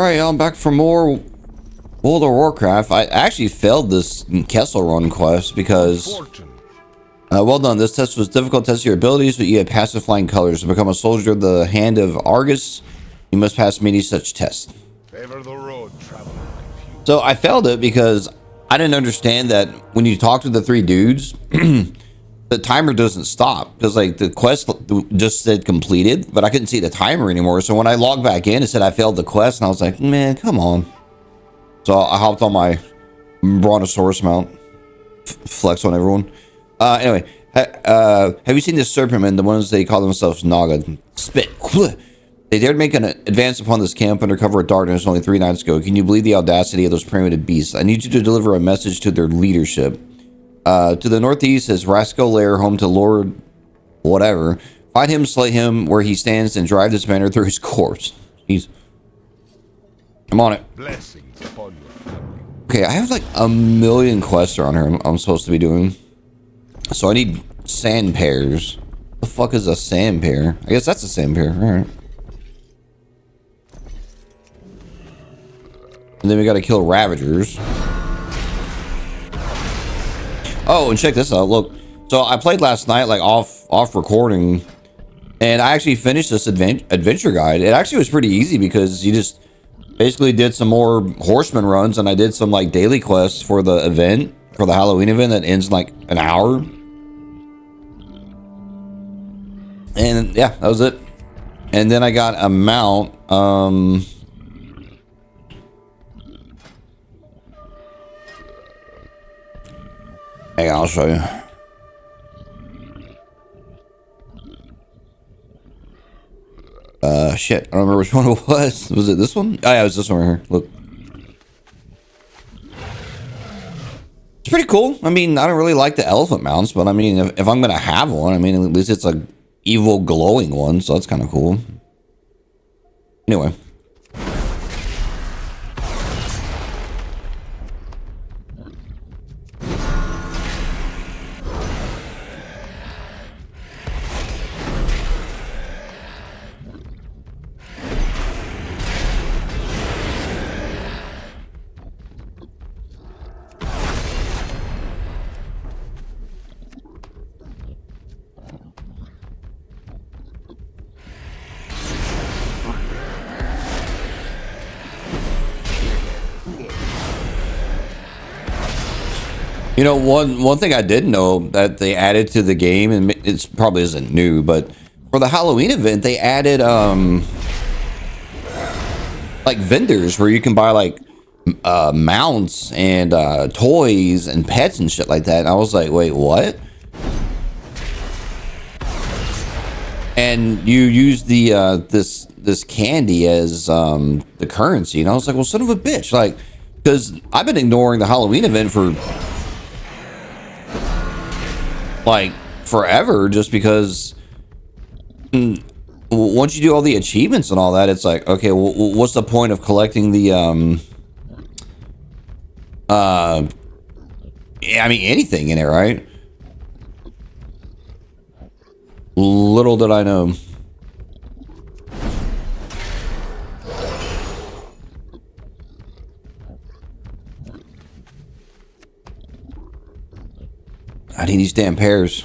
Alright, I'm back for more World of Warcraft. I actually failed this Kessel Run quest because... well done, this test was difficult to test your abilities, but you had passive flying colors. To become a soldier of the Hand of Argus, you must pass many such tests. Favor the road, traveler. So I failed it because I didn't understand that when you talk to the three dudes, the timer doesn't stop. Because like the quest just said completed, but I couldn't see the timer anymore. So when I logged back in, it said I failed the quest, and I was like, man, come on. So I hopped on my Brontosaurus mount, flex on everyone. Anyway, have you seen the Serpentmen, the ones they call themselves Naga? Spit. They dared make an advance upon this camp under cover of darkness only 3 nights ago. Can you believe the audacity of those primitive beasts? I need you to deliver a message to their leadership. To the northeast is Rascal Lair, home to Lord whatever. Find him, slay him where he stands, and drive this banner through his corpse. I'm on it. Blessings upon your family. Okay, I have like a million quests around here I'm supposed to be doing. So I need sand pears. The fuck is a sand pear? I guess that's a sand pear. Alright. And then we gotta kill Ravagers. Oh, and check this out. Look. So I played last night, like off recording. And I actually finished this adventure guide. It actually was pretty easy because you just basically did some more horseman runs. And I did some like daily quests for the event. For the Halloween event that ends in like an hour. And yeah, that was it. And then I got a mount. Hang on, I'll show you. Shit. I don't remember which one it was. Was it this one? Oh, yeah, it was this one right here. Look. It's pretty cool. I mean, I don't really like the elephant mounts, but I mean, if I'm going to have one, I mean, at least it's a evil glowing one, so that's kind of cool. Anyway. You know, one thing I did know that they added to the game, and it's probably isn't new, but for the Halloween event, they added like vendors where you can buy like mounts and toys and pets and shit like that. And I was like, wait, what? And you use the this candy as the currency, and I was like, well, son of a bitch, like, because I've been ignoring the Halloween event for like forever, just because once you do all the achievements and all that, it's like, okay, well, what's the point of collecting the I mean, anything in it, right? Little did I know. I need these damn pears.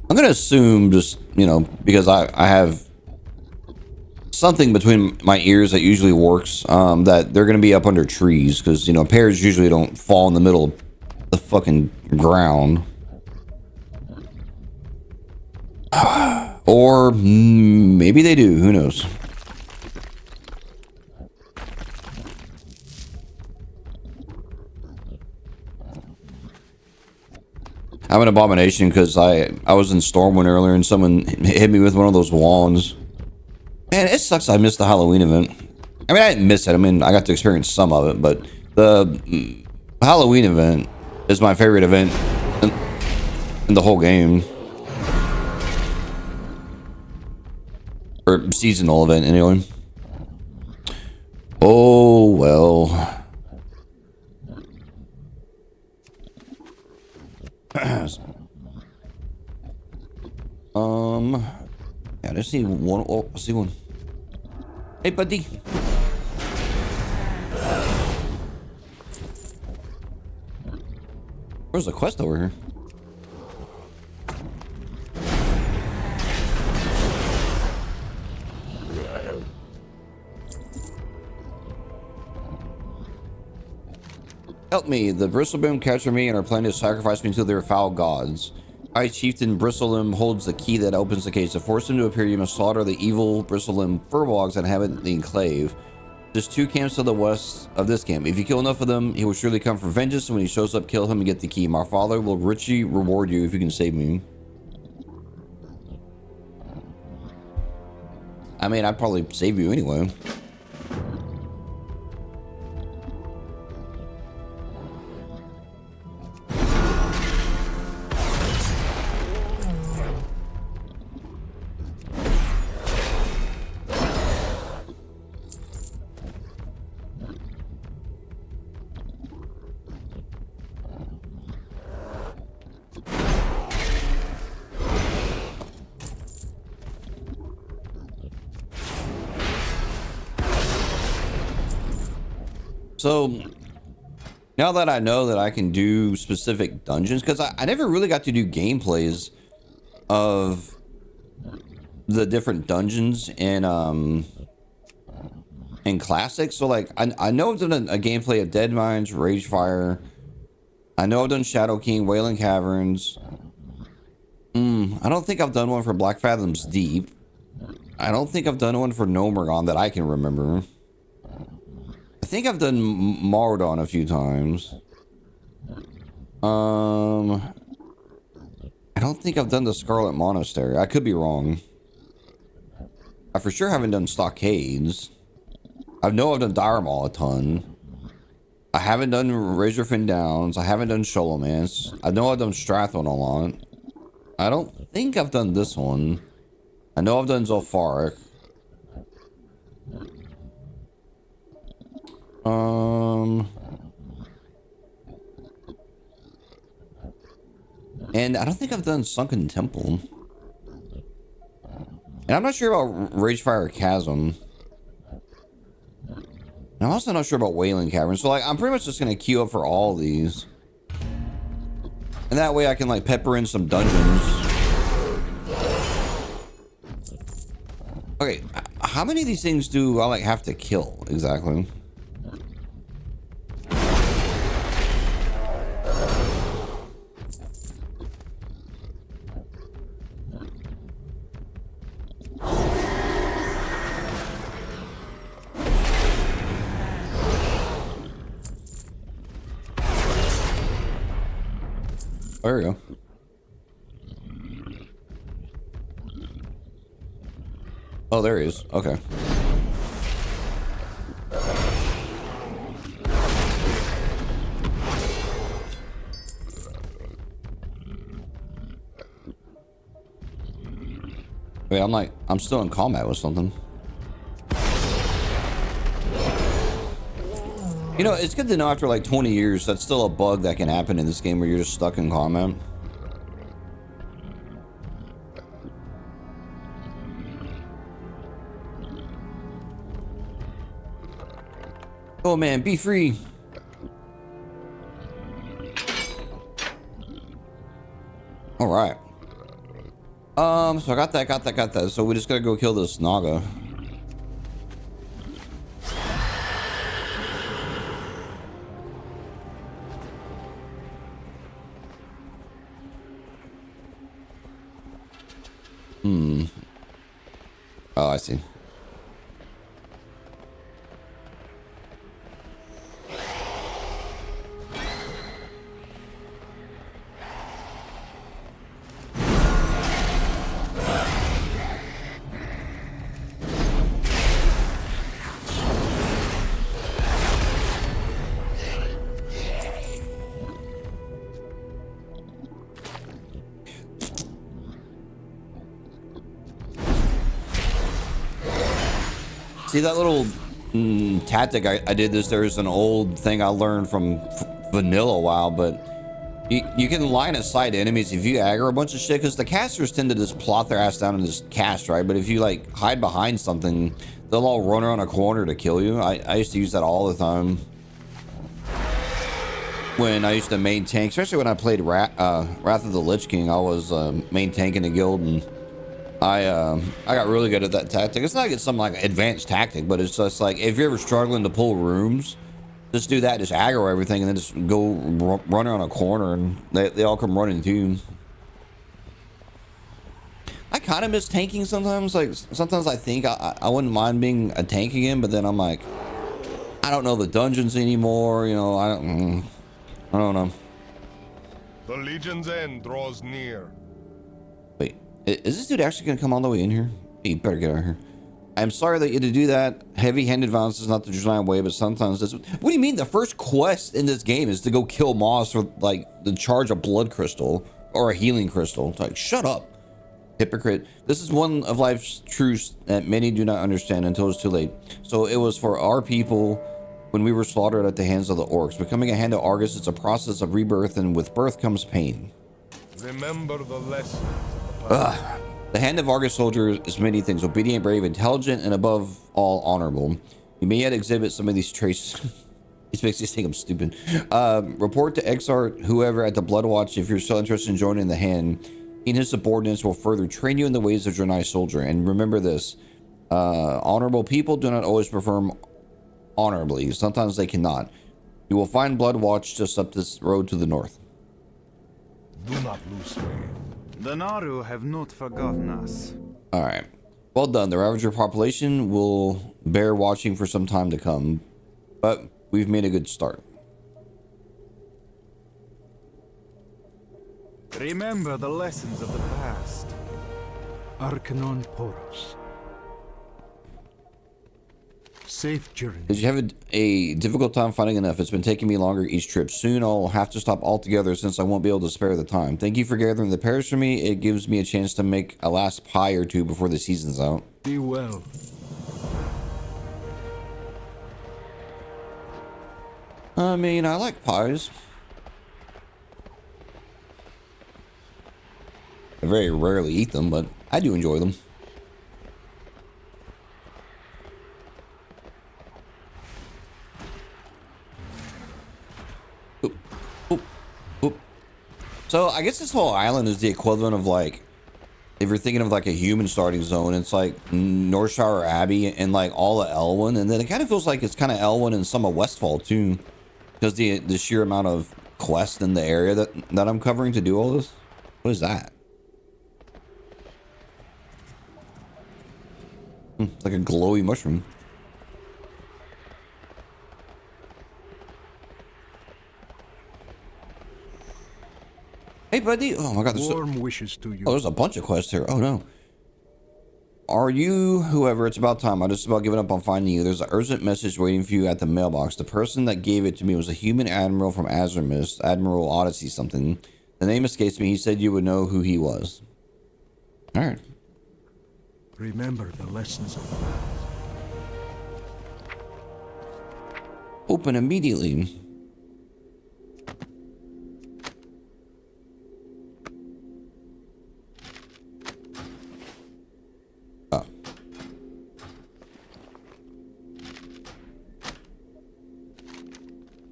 I'm gonna assume, just, you know, because I have something between my ears that usually works, that they're gonna be up under trees, because, you know, pears usually don't fall in the middle of the fucking ground. Or maybe they do, who knows? I'm an abomination because I was in Stormwind earlier and someone hit me with one of those wands. Man, it sucks I missed the Halloween event. I mean, I didn't miss it. I mean, I got to experience some of it, but the Halloween event is my favorite event in the whole game. Or seasonal event, anyway. Oh, well. one. Oh, I see one. Hey, buddy. Where's the quest over here? Help me. The Bristlebeam capture me and are planning to sacrifice me to their foul gods. High Chieftain Bristlelim holds the key that opens the cage. To force him to appear, you must slaughter the evil Bristlelim furbolgs that inhabit the enclave. There's 2 camps to the west of this camp. If you kill enough of them, he will surely come for vengeance. When he shows up, kill him and get the key. My father will richly reward you if you can save me. I mean, I'd probably save you anyway. So now that I know that I can do specific dungeons, because I never really got to do gameplays of the different dungeons in Classic. So like I know I've done a gameplay of Dead Mines, Ragefire. I know I've done Shadow King, Wailing Caverns. I don't think I've done one for Black Fathoms Deep. I don't think I've done one for Nomergon that I can remember. I think I've done Mardon a few times. I don't think I've done the Scarlet Monastery. I could be wrong. I for sure haven't done Stockades. I know I've done Diremaul a ton. I haven't done Razorfin Downs. I haven't done Sholomance. I know I've done Strathon a lot. I don't think I've done this one. I know I've done Zul'Farrak. And I don't think I've done Sunken Temple. And I'm not sure about Ragefire Chasm. And I'm also not sure about Wailing Cavern. So like I'm pretty much just gonna queue up for all these. And that way I can like pepper in some dungeons. Okay, how many of these things do I like have to kill exactly? There we go. Oh, there he is. Okay. Wait, I'm still in combat with something. You know, it's good to know after like 20 years, that's still a bug that can happen in this game where you're just stuck in combat. Oh man, be free. All right. So I got that. So we just gotta go kill this Naga. Oh, I see. See that little tactic I did this? There's an old thing I learned from vanilla a while, but You can line of sight enemies if you aggro a bunch of shit, because the casters tend to just plot their ass down and just cast, right? But if you like hide behind something, they'll all run around a corner to kill you. I used to use that all the time when I used to main tank, especially when I played Wrath of the Lich King. I was main tank in the guild, and I got really good at that tactic. It's not like it's some like advanced tactic, but it's just like if you're ever struggling to pull rooms, just do that. Just aggro everything, and then just go run around a corner, and they all come running to you. I kind of miss tanking sometimes. Like sometimes I think I wouldn't mind being a tank again, but then I'm like, I don't know the dungeons anymore. You know, I don't know. The Legion's end draws near. Wait, is this dude actually gonna come all the way in here? You better get out of here. I'm sorry that you had to do that. Heavy-handed violence is not the designed way, but sometimes this. What do you mean? The first quest in this game is to go kill Moss for like the charge of blood crystal or a healing crystal. It's like, shut up, hypocrite. This is one of life's truths that many do not understand until it's too late. So it was for our people when we were slaughtered at the hands of the orcs. Becoming a hand of Argus is a process of rebirth, and with birth comes pain. Remember the lessons of the past. The hand of Argus soldier is many things: obedient, brave, intelligent, and above all, honorable. You may yet exhibit some of these traits. This makes me think I'm stupid. Report to Exart, whoever at the Bloodwatch, if you're still interested in joining the hand. He and his subordinates will further train you in the ways of your nice soldier. And remember this, honorable people do not always perform honorably. Sometimes they cannot. You will find Bloodwatch just up this road to the north. Do not lose faith. The Naru have not forgotten us. All right. Well done. The Ravager population will bear watching for some time to come, but we've made a good start. Remember the lessons of the past. Arcanon Poros. Safe journey. Did you have a difficult time finding enough? It's been taking me longer each trip. Soon I'll have to stop altogether since I won't be able to spare the time. Thank you for gathering the pears for me. It gives me a chance to make a last pie or two before the season's out. Be well. I mean, I like pies. I very rarely eat them, but I do enjoy them. Oop, oop, oop. So I guess this whole island is the equivalent of like, if you're thinking of like a human starting zone, it's like Northshire Abbey and like all of Elwyn, and then it kind of feels like it's kind of Elwyn and some of Westfall too, because the sheer amount of quests in the area that I'm covering to do all this. What is that? It's like a glowy mushroom. Hey, buddy. Oh my God. Warm wishes to you. Oh, there's a bunch of quests here. Oh no. Are you whoever? It's about time. I'm just about giving up on finding you. There's an urgent message waiting for you at the mailbox. The person that gave it to me was a human admiral from Azermist, Admiral Odyssey something. The name escapes me. He said you would know who he was. All right. Remember the lessons of the past. Open immediately. Oh.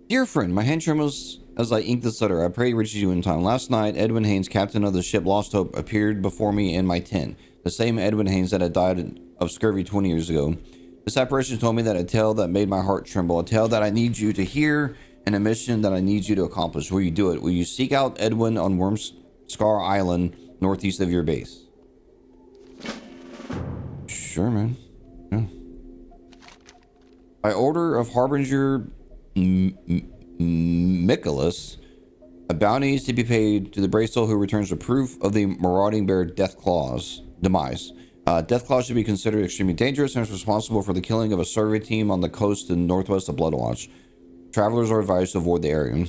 Dear friend, my hand trembles as I ink this letter. I pray it reaches you in time. Last night, Edwin Haynes, captain of the ship Lost Hope, appeared before me in my tent. The same Edwin Haynes that had died of scurvy 20 years ago. This apparition told me that a tale that made my heart tremble, a tale that I need you to hear, and a mission that I need you to accomplish. Will you do it? Will you seek out Edwin on Wormscar Island, northeast of your base? Sure, man. Yeah. By order of Harbinger Michaelis, a bounty is to be paid to the brave soul who returns the proof of the marauding bear Deathclaw's demise. Deathclaw should be considered extremely dangerous and is responsible for the killing of a survey team on the coast and northwest of Bloodwatch. Travelers are advised to avoid the area.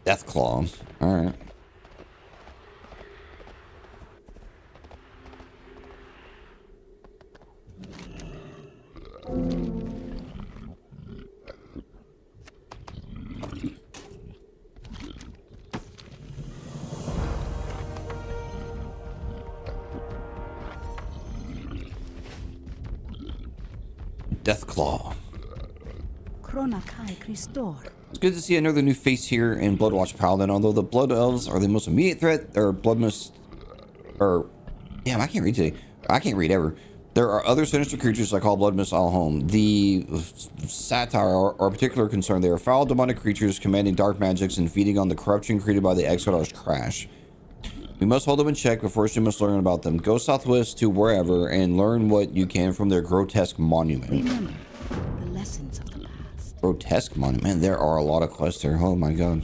Deathclaw. Alright. Deathclaw. Kronakai Christor. It's good to see another new face here in Bloodwatch Paladin. Although the Blood Elves are the most immediate threat, or Bloodmist, or damn, I can't read today. I can't read ever. There are other sinister creatures I call Bloodmist all home. The Satire are a particular concern. They are foul, demonic creatures commanding dark magics and feeding on the corruption created by the Exilar's crash. We must hold them in check, but first you must learn about them. Go southwest to wherever and learn what you can from their grotesque monument. Remember the lessons of the past. Grotesque monument. Man, there are a lot of quests there. Oh my god.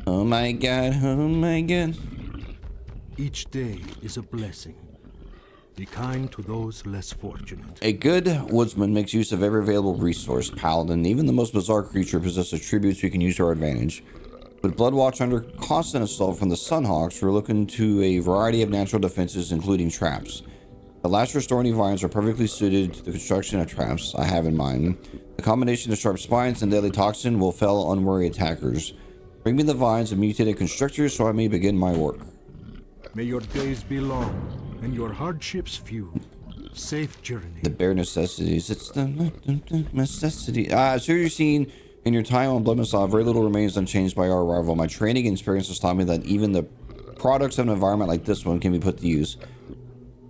Oh my god. Oh my god. Each day is a blessing. Be kind to those less fortunate. A good woodsman makes use of every available resource. Paladin, even the most bizarre creature, possess attributes we can use to our advantage. With Bloodwatch under constant assault from the Sunhawks, we're looking to a variety of natural defenses, including traps. The last restoring vines are perfectly suited to the construction of traps I have in mind. The combination of sharp spines and deadly toxin will fell unwary attackers. Bring me the vines and mutated constructors so I may begin my work. May your days be long and your hardships few. Safe journey. The bare necessities. It's the necessity. So you're seeing in your time on Bloodmist, very little remains unchanged by our arrival. My training and experience has taught me that even the products of an environment like this one can be put to use.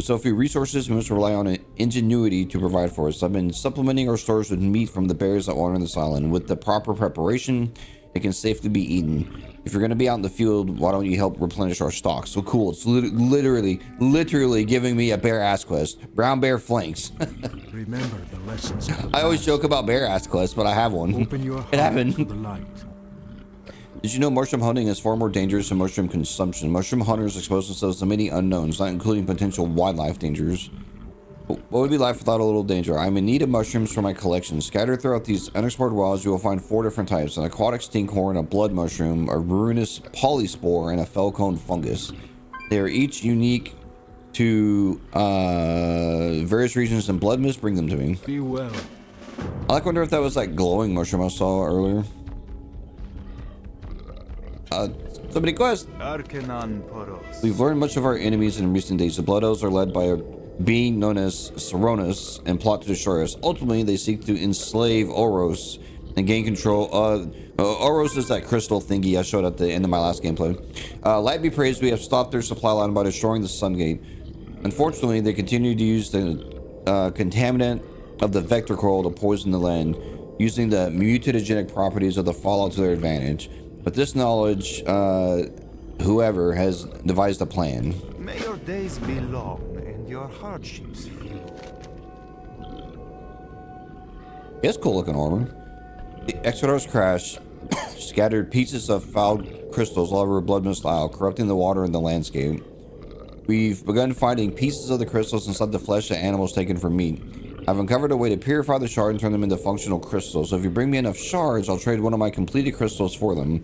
So few resources, we must rely on ingenuity to provide for us. I've been supplementing our stores with meat from the bears that wander this island. With the proper preparation, it can safely be eaten. If you're going to be out in the field, why don't you help replenish our stocks? So cool. It's literally giving me a bear ass quest. Brown bear flanks. Remember the lessons of the I always past. joke about bear ass quests, but I have one. Open your heart It happened. to the light. Did you know mushroom hunting is far more dangerous than mushroom consumption? Mushroom hunters expose themselves to many unknowns, not including potential wildlife dangers. What would be life without a little danger? I'm in need of mushrooms for my collection. Scattered throughout these unexplored wilds, you will find 4 different types: an aquatic stinkhorn, a blood mushroom, a ruinous polyspore, and a fell-cone fungus. They are each unique to various regions, and blood mist bring them to me. Be well. I wonder if that was that glowing mushroom I saw earlier. Somebody quest. Arcanon Poros. We've learned much of our enemies in recent days. The Blood Elves are led by a being known as Saronis and plot to destroy us. Ultimately, they seek to enslave Oros and gain control. Oros is that crystal thingy I showed at the end of my last gameplay. Light be praised, we have stopped their supply line by destroying the Sun Gate. Unfortunately, they continue to use the contaminant of the Vector Coil to poison the land, using the mutagenic properties of the fallout to their advantage. With this knowledge, whoever has devised a plan. May your days be long and your hardships few. It's cool looking armor. The Exilar's crash scattered pieces of foul crystals all over Bloodmist Isle, corrupting the water and the landscape. We've begun finding pieces of the crystals inside the flesh that animals taken for meat. I've uncovered a way to purify the shard and turn them into functional crystals. So if you bring me enough shards, I'll trade one of my completed crystals for them.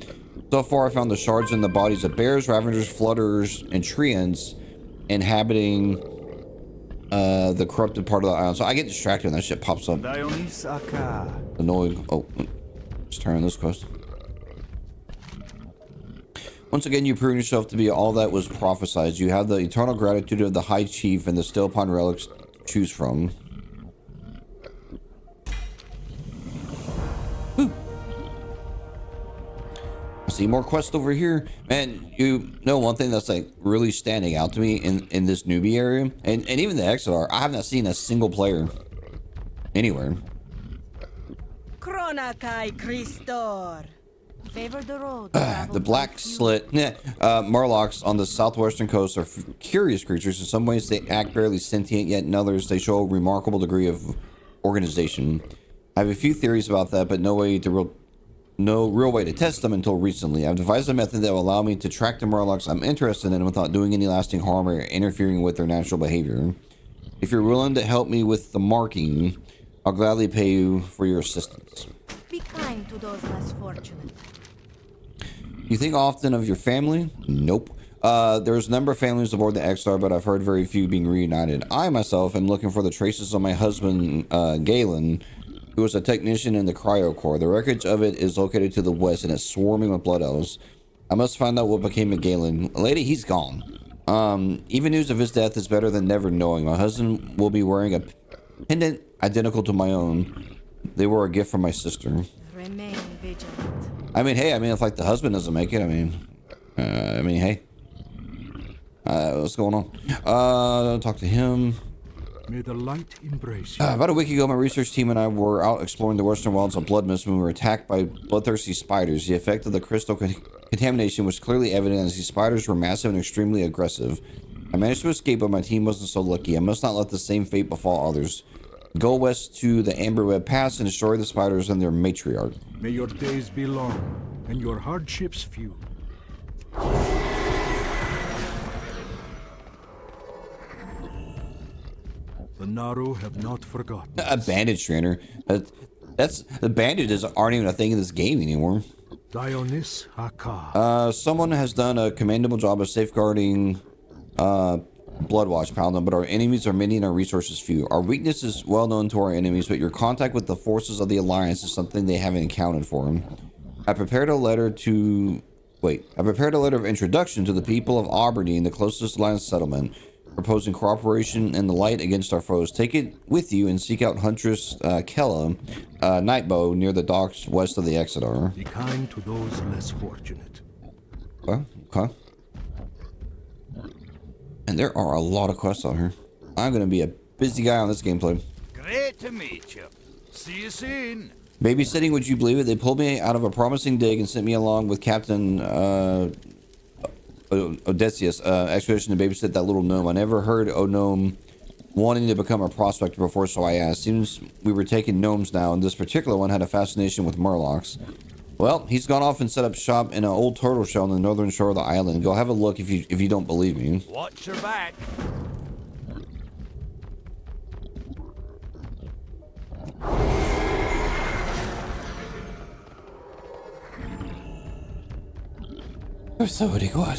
So far, I found the shards in the bodies of bears, ravagers, flutterers, and treants inhabiting the corrupted part of the island. So I get distracted and that shit pops up. Dionys Aka. Annoying. Oh, let's turn on this quest. Once again, you prove yourself to be all that was prophesied. You have the eternal gratitude of the High Chief and the Still Pond relics to choose from. See more quests over here. Man, you know one thing that's like really standing out to me in this newbie area, and even the XLR, I have not seen a single player anywhere. Kronakai Christor. Favor the road. The black slit Murlocs on the southwestern coast are curious creatures. In some ways they act barely sentient, yet in others they show a remarkable degree of organization. I have a few theories about that, but no real way to test them until recently. I've devised a method that will allow me to track the Murlocs I'm interested in without doing any lasting harm or interfering with their natural behavior. If you're willing to help me with the marking, I'll gladly pay you for your assistance. Be kind to those less fortunate. You think often of your family? Nope. There's a number of families aboard the XR, but I've heard very few being reunited. I myself am looking for the traces of my husband, Galen, who was a technician in the Cryo Corps. The wreckage of it is located to the west and it's swarming with blood elves. I must find out what became of Galen. Lady, he's gone. Even news of his death is better than never knowing. My husband will be wearing a pendant identical to my own. They were a gift from my sister. Remain vigilant. I mean, hey, if like the husband doesn't make it, hey. What's going on? Talk to him. May the light embrace you. About a week ago, my research team and I were out exploring the western wilds of Bloodmist when we were attacked by bloodthirsty spiders. The effect of the crystal contamination was clearly evident as these spiders were massive and extremely aggressive. I managed to escape, but my team wasn't so lucky. I must not let the same fate befall others. Go west to the Amberweb Pass and destroy the spiders and their matriarch. May your days be long and your hardships few. The Naru have not forgotten. A bandage trainer. That's the bandages aren't even a thing in this game anymore. Dionys Haka. Someone has done a commendable job of safeguarding Bloodwatch, Paladin, but our enemies are many and our resources few. Our weakness is well known to our enemies, but your contact with the forces of the Alliance is something they haven't accounted for. I prepared a letter of introduction to the people of Aberdeen, the closest Alliance settlement, proposing cooperation in the light against our foes. Take it with you and seek out Huntress Kella Nightbow near the docks west of the Exeter. Be kind to those less fortunate. Okay. And there are a lot of quests out here. I'm going to be a busy guy on this gameplay. Great to meet you. See you soon. Babysitting, would you believe it? They pulled me out of a promising dig and sent me along with Captain Odysseus expedition to babysit that little gnome. I never heard O gnome wanting to become a prospector before, so I asked. Seems we were taking gnomes now, and this particular one had a fascination with murlocs. Well, he's gone off and set up shop in an old turtle shell on the northern shore of the island. Go have a look if you don't believe me. Watch your back. So what he got?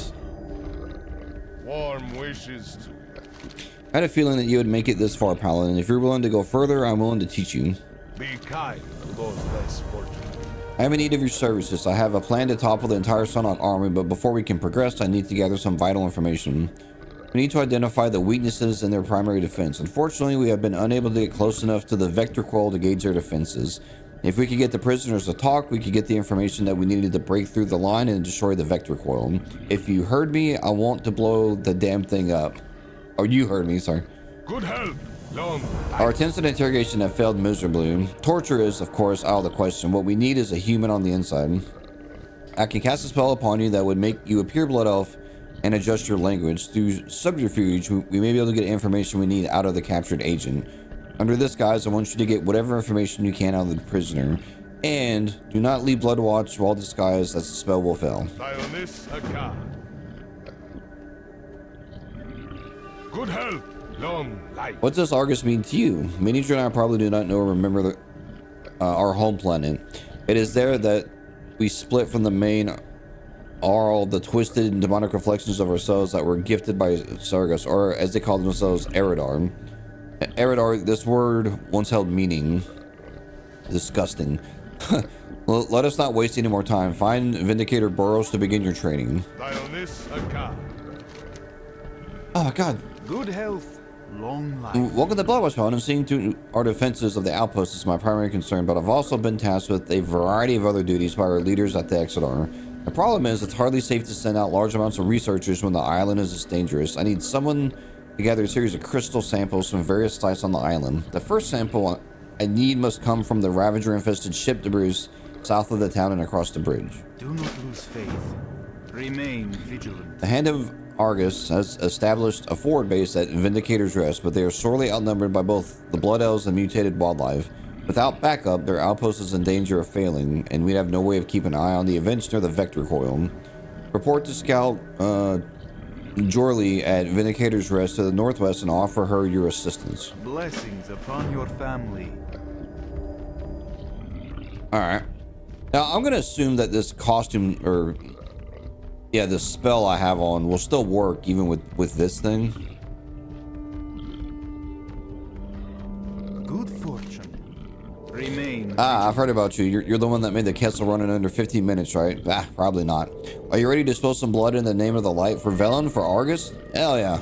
Warm wishes to I had a feeling that you would make it this far, Paladin. If you're willing to go further, I'm willing to teach you. be kind to those less fortunate. I am in need of your services. I have a plan to topple the entire Sunhawk army, but before we can progress, I need to gather some vital information. We need to identify the weaknesses in their primary defense. Unfortunately, we have been unable to get close enough to the Vector Coil to gauge their defenses. If we could get the prisoners to talk, we could get the information that we needed to break through the line and destroy the Vector Coil. If you heard me, I want to blow the damn thing up. Oh, you heard me, sorry. Good help. Long. Our attempts at interrogation have failed miserably. Torture is, of course, out of the question. What we need is a human on the inside. I can cast a spell upon you that would make you appear blood elf and adjust your language. Through subterfuge, we may be able to get information we need out of the captured agent. Under this guise, I want you to get whatever information you can out of the prisoner. And do not leave Bloodwatch while disguised, as the spell will fail. Dionys Haka. Good help. Long life. What does Argus mean to you? Many of you and I probably do not know or remember our home planet. It is there that we split from the main, are all the twisted and demonic reflections of ourselves that were gifted by Sargus, or as they call themselves, Eridar. Eridar, this word once held meaning. Disgusting. Well, let us not waste any more time. Find Vindicator Burrows to begin your training. Dionys Haka. Oh my god. Good health, long life. Welcome to Bloodwatch Paladin. Seeing to our defenses of the outpost is my primary concern, but I've also been tasked with a variety of other duties by our leaders at the Exeter. The problem is, it's hardly safe to send out large amounts of researchers when the island is this dangerous. I need someone to gather a series of crystal samples from various sites on the island. The first sample I need must come from the Ravager-infested ship debris south of the town and across the bridge. Do not lose faith. Remain vigilant. The Hand of Argus has established a forward base at Vindicator's Rest, but they are sorely outnumbered by both the Blood Elves and mutated wildlife. Without backup, their outpost is in danger of failing, and we'd have no way of keeping an eye on the events near the Vector Coil. Report to Scout Jorley at Vindicator's Rest to the northwest and offer her your assistance. Blessings upon your family. Alright. Now, I'm going to assume that this costume, or... yeah, the spell I have on will still work even with this thing. Good fortune. Remain. I've heard about you. You're the one that made the Kessel run in under 15 minutes, right? Probably not. Are you ready to spill some blood in the name of the light for Velen, for Argus? Hell yeah.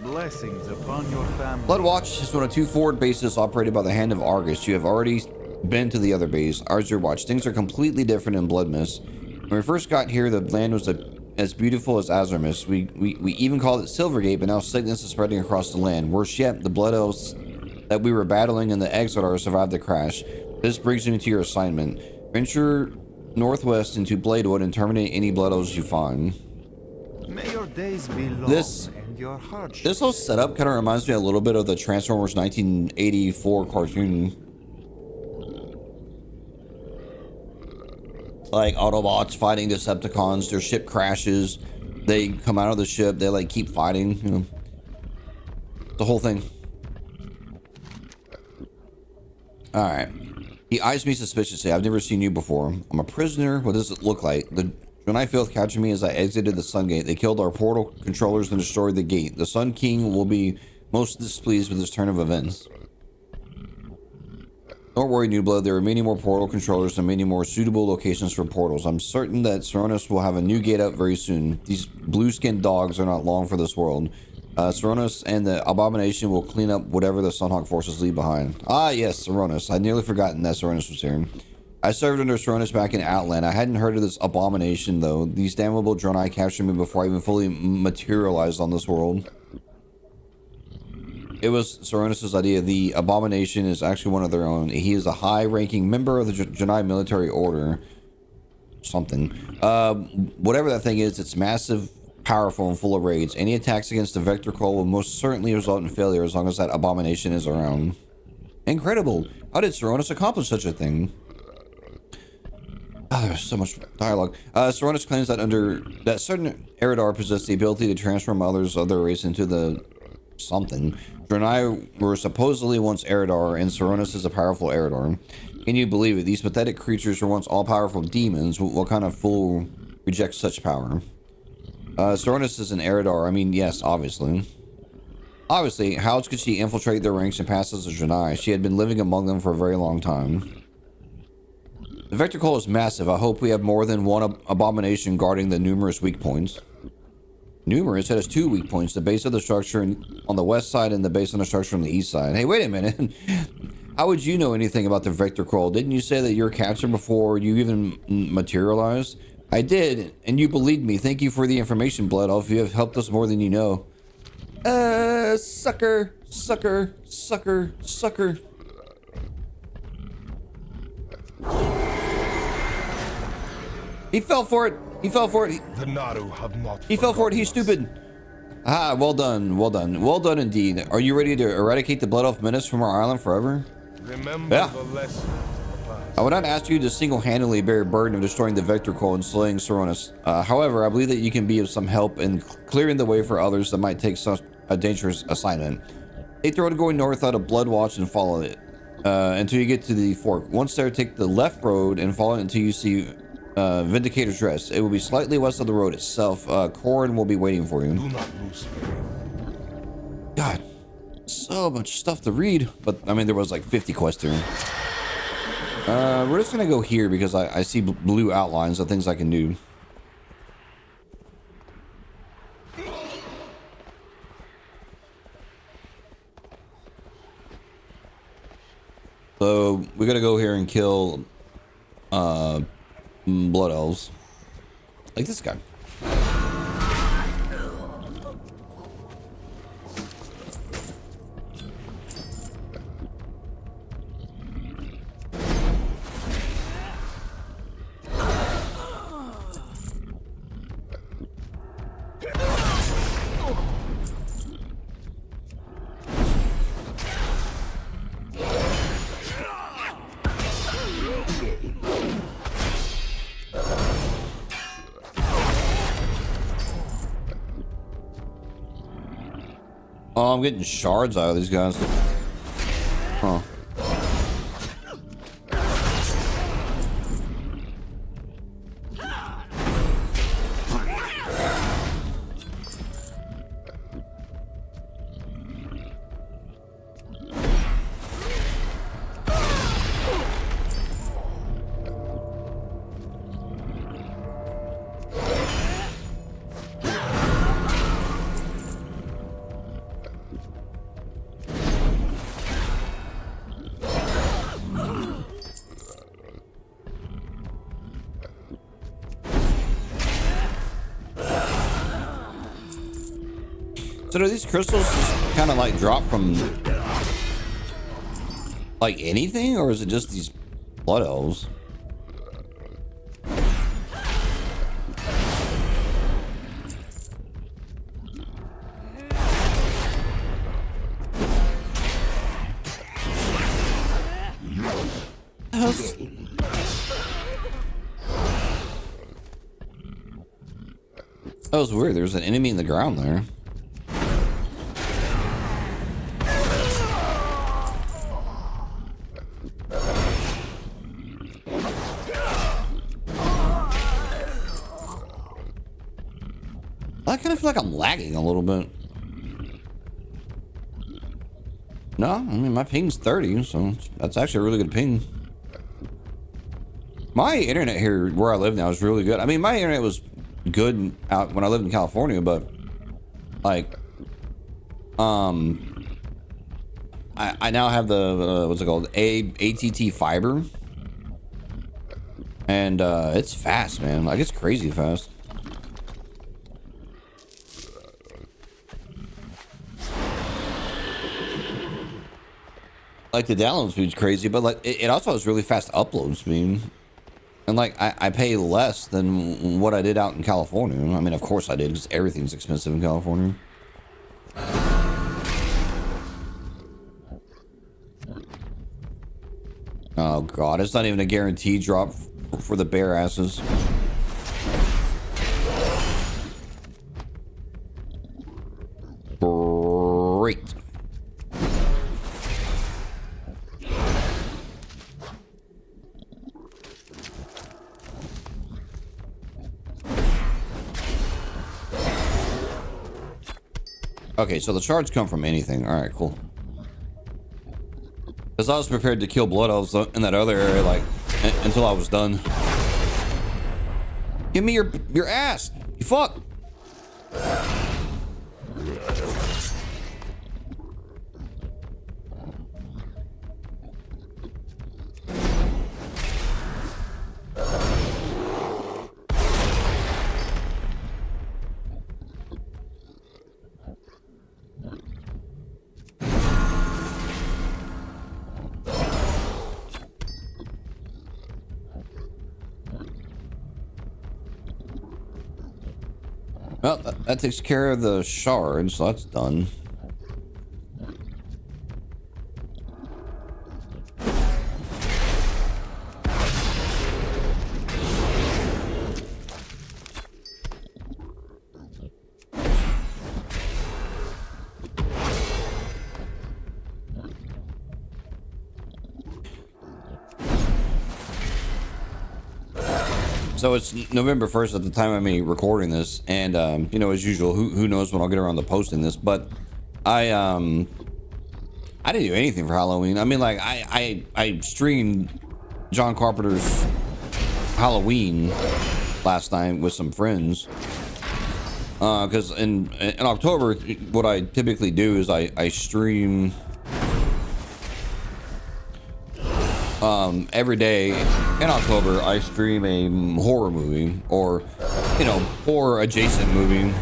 blessings upon your family. Bloodwatch is one of 2 forward bases operated by the Hand of Argus. You have already been to the other base, Archer Watch. Things are completely different in Blood Mist. When we first got here, the land was as beautiful as Azurmist. We even called it Silvergate, but now sickness is spreading across the land. Worse yet, the Blood Elves that we were battling in the Exilar survived the crash. This brings me to your assignment. Venture northwest into Bladewood and terminate any Blood Elves you find. May your days be long This and your hardships. This whole setup kind of reminds me a little bit of the Transformers 1984 cartoon. Like Autobots fighting Decepticons, their ship crashes, they come out of the ship, they like keep fighting, you know. The whole thing. Alright. He eyes me suspiciously. I've never seen you before. I'm a prisoner. What does it look like? The Draenei Filth captured me as I exited the Sun Gate. They killed our portal controllers and destroyed the gate. The Sun King will be most displeased with this turn of events. Don't worry, New Blood. There are many more portal controllers and many more suitable locations for portals. I'm certain that Seronis will have a new gate up very soon. These blue-skinned dogs are not long for this world. Seronis and the Abomination will clean up whatever the Sunhawk forces leave behind. Ah, yes, Seronis. I'd nearly forgotten that Seronis was here. I served under Seronis back in Outland. I hadn't heard of this Abomination, though. These damnable Draenei captured me before I even fully materialized on this world. It was Seronis' idea. The Abomination is actually one of their own. He is a high-ranking member of the Draenei military order. Something. Whatever that thing is, it's massive, powerful, and full of raids. Any attacks against the Vector Coal will most certainly result in failure as long as that Abomination is around. Incredible! How did Seronis accomplish such a thing? Oh, there's so much dialogue. Seronis claims that that certain Eridar possess the ability to transform others of their race into the something. Draenei were supposedly once Eridar, and Seronis is a powerful Eridar. Can you believe it? These pathetic creatures were once all-powerful demons. What kind of fool rejects such power? Seronis is an Eridar. I mean, yes, obviously. Obviously, how else could she infiltrate their ranks and pass as a Draenei? She had been living among them for a very long time. The Vector Coal is massive. I hope we have more than one Abomination guarding the numerous weak points. Numerous? It has 2 weak points. The base of the structure on the west side and the base of the structure on the east side. Hey, wait a minute. How would you know anything about the Vector Coal? Didn't you say that you're captured before you even materialized? I did, and you believed me. Thank you for the information, Blood Elf. You have helped us more than you know. Sucker, sucker, sucker, sucker. He fell for it. He fell for it. The Naru have not. He fell for it. He's stupid. Ah, well done. Well done. Well done indeed. Are you ready to eradicate the Blood Elf menace from our island forever? Remember the lesson of the past. I would not ask you to single-handedly bear a burden of destroying the Vector Coal and slaying Seronis. However, I believe that you can be of some help in clearing the way for others that might take such a dangerous assignment. Take the road going north out of Bloodwatch and follow it until you get to the fork. Once there, take the left road and follow it until you see Vindicator's Rest. It will be slightly west of the road itself. Corin will be waiting for you. Do not lose faith. God, so much stuff to read. But, I mean, there was like 50 quests here. We're just going to go here because I see blue outlines of things I can do. So, we got to go here and kill Blood Elves. Like this guy. Oh, I'm getting shards out of these guys. Huh. So do these crystals just kind of like drop from like anything, or is it just these blood elves? That was weird. There's an enemy in the ground there. I kind of feel like I'm lagging a little bit. No, I mean, my ping's 30, so that's actually a really good ping. My internet here where I live now is really good. I mean, my internet was good out when I lived in California, but like, I now have the, what's it called? ATT fiber. And, it's fast, man. Like, it's crazy fast. Like, the download speed's crazy, but like, it also has really fast upload speed. And like, I pay less than what I did out in California. I mean, of course I did, because everything's expensive in California. Oh god, it's not even a guaranteed drop for the bear asses. Great. Okay, so the shards come from anything. All right, cool. Because I was prepared to kill blood elves in that other area, like, until I was done. Give me your ass, you fuck. Well, that takes care of the shards, so that's done. So it's November 1st at the time of me recording this, and you know, as usual, who knows when I'll get around to posting this, but I didn't do anything for Halloween. I mean, like, I streamed John Carpenter's Halloween last night with some friends, because in October, what I typically do is I stream every day in October. I stream a horror movie, or, you know, horror adjacent movie,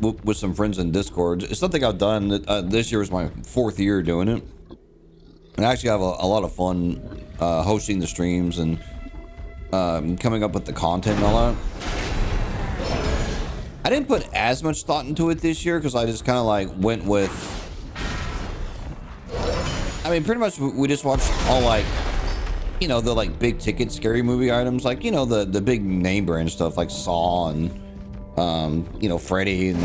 with some friends in Discord. It's something I've done. This year was my 4th year doing it, and I actually have a lot of fun hosting the streams and coming up with the content and all that. I didn't put as much thought into it this year because I just kind of like went with, I mean, pretty much we just watched all, like, you know, the like big ticket scary movie items, like, you know, the big name brand stuff like Saw and you know, Freddy and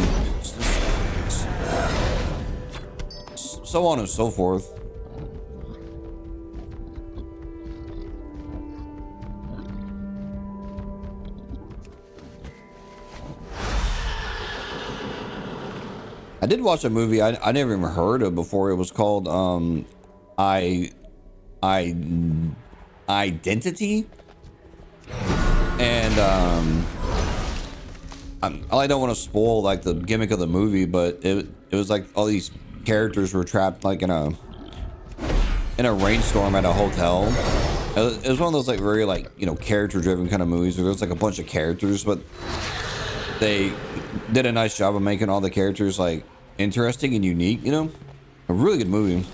so on and so forth. I did watch a movie I never even heard of before. It was called Identity, and I don't want to spoil like the gimmick of the movie, but it was like all these characters were trapped like in a rainstorm at a hotel. It was one of those like very, like, you know, character driven kind of movies where there's like a bunch of characters, but they did a nice job of making all the characters like interesting and unique, you know? A really good movie.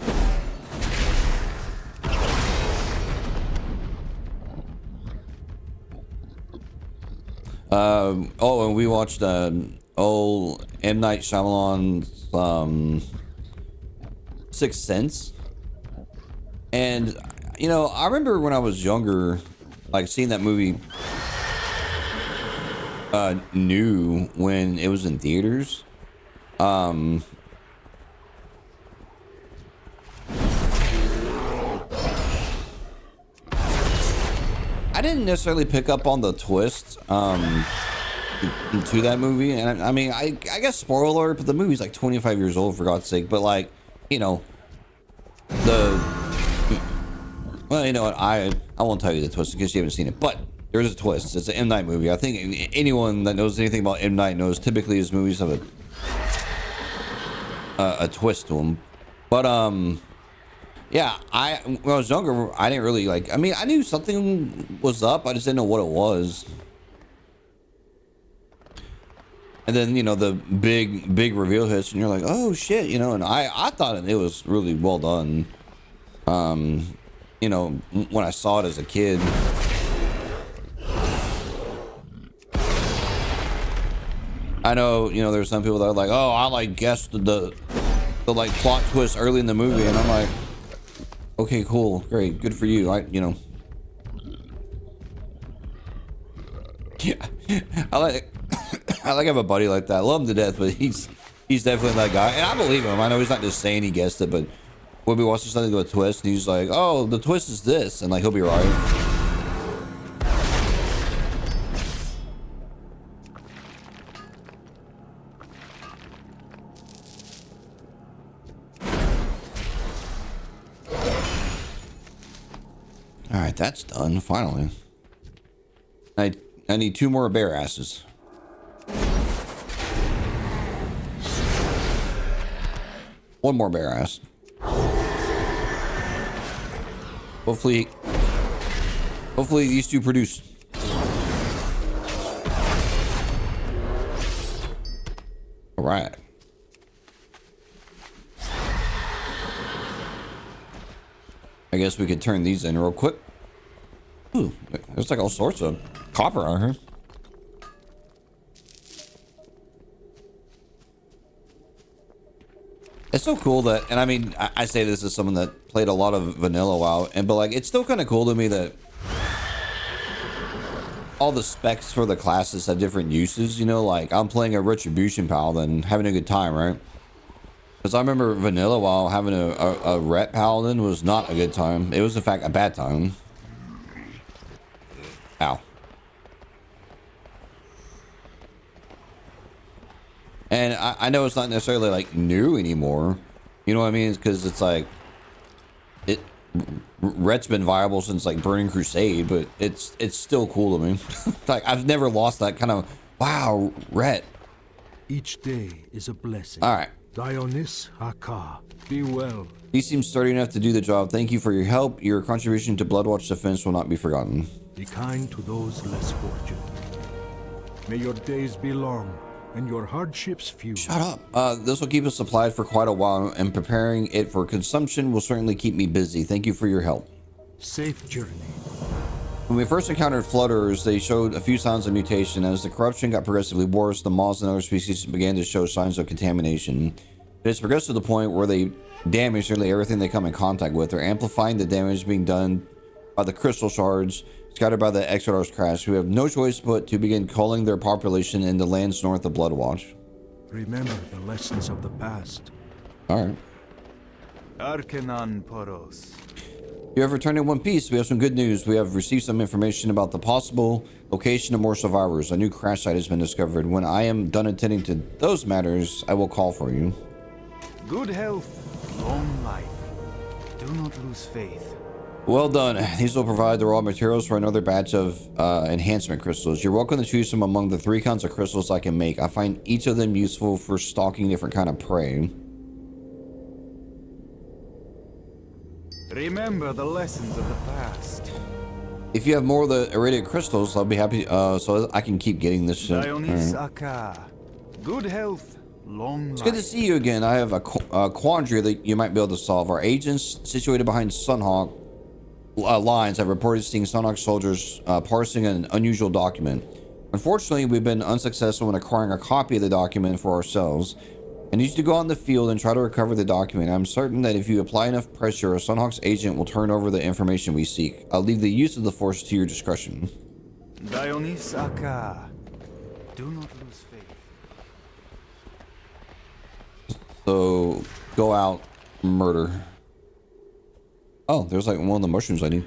Oh, and we watched old M. Night Shyamalan's Sixth Sense. And, you know, I remember when I was younger, like seeing that movie new when it was in theaters. I didn't necessarily pick up on the twist to that movie, and I mean, I guess spoiler alert, but the movie's like 25 years old, for God's sake. But like, you know, well, you know what, I won't tell you the twist because you haven't seen it, but there's a twist. It's an M. Night movie. I think anyone that knows anything about M. Night knows typically his movies have a twist to them. But yeah, when I was younger, I didn't really like, I mean, I knew something was up, I just didn't know what it was. And then, you know, the big reveal hits and you're like, oh shit, you know, and I thought it was really well done. You know, when I saw it as a kid. I know, you know, there's some people that are like, oh, I like guessed the like plot twist early in the movie, and I'm like, okay, cool, great, good for you. You know, yeah, I have a buddy like that. I love him to death, but he's definitely that guy, and I believe him. I know he's not just saying he guessed it, but when we watch something with a twist, and he's like, oh, the twist is this, and like he'll be right. All right, that's done, finally. I need 2 more bear asses. One more bear ass. Hopefully these 2 produce. All right. I guess we could turn these in real quick. Ooh, there's like all sorts of copper on here. It's so cool that, and I mean, I say this as someone that played a lot of vanilla WoW, but like, it's still kind of cool to me that all the specs for the classes have different uses, you know, like I'm playing a Retribution Paladin, having a good time, right? Because I remember vanilla WoW having a Ret Paladin was not a good time. It was, in fact, a bad time. Ow. And I know it's not necessarily like new anymore. You know what I mean? Because it's like Ret's been viable since like Burning Crusade, but it's still cool to me. Like I've never lost that kind of wow, Ret. Each day is a blessing. All right. Dionis Haka, be well. He seems sturdy enough to do the job. Thank you for your help. Your contribution to Bloodwatch defense will not be forgotten. Be kind to those less fortunate. May your days be long and your hardships few. Shut up. This will keep us supplied for quite a while, and preparing it for consumption will certainly keep me busy. Thank you for your help. Safe journey. When we first encountered flutterers, they showed a few signs of mutation. As the corruption got progressively worse, the moths and other species began to show signs of contamination. It has progressed to the point where they damage nearly everything they come in contact with. They're amplifying the damage being done by the crystal shards scattered by the Exodars crash, who have no choice but to begin culling their population in the lands north of Bloodwatch. Remember the lessons of the past. All right. Arcanon Poros. You have returned in one piece. We have some good news. We have received some information about the possible location of more survivors. A new crash site has been discovered. When I am done attending to those matters, I will call for you. Good health, long life. Do not lose faith. Well done. These will provide the raw materials for another batch of enhancement crystals. You're welcome to choose from among the 3 kinds of crystals I can make. I find each of them useful for stalking different kind of prey. Remember the lessons of the past. If you have more of the irradiated crystals, I'll be happy. So I can keep getting this shit. Dionys Alright. Aka. Good health, long It's life. good to see you again. I have a quandary that you might be able to solve. Our agents situated behind Sunhawk lines have reported seeing Sunhawk soldiers parsing an unusual document. Unfortunately, we've been unsuccessful in acquiring a copy of the document for ourselves. I need you to go out in the field and try to recover the document. I'm certain that if you apply enough pressure, a Sunhawk's agent will turn over the information we seek. I'll leave the use of the Force to your discretion. Dionys Aka. Do not lose faith. So, go out, murder. Oh, there's like one of the mushrooms I need.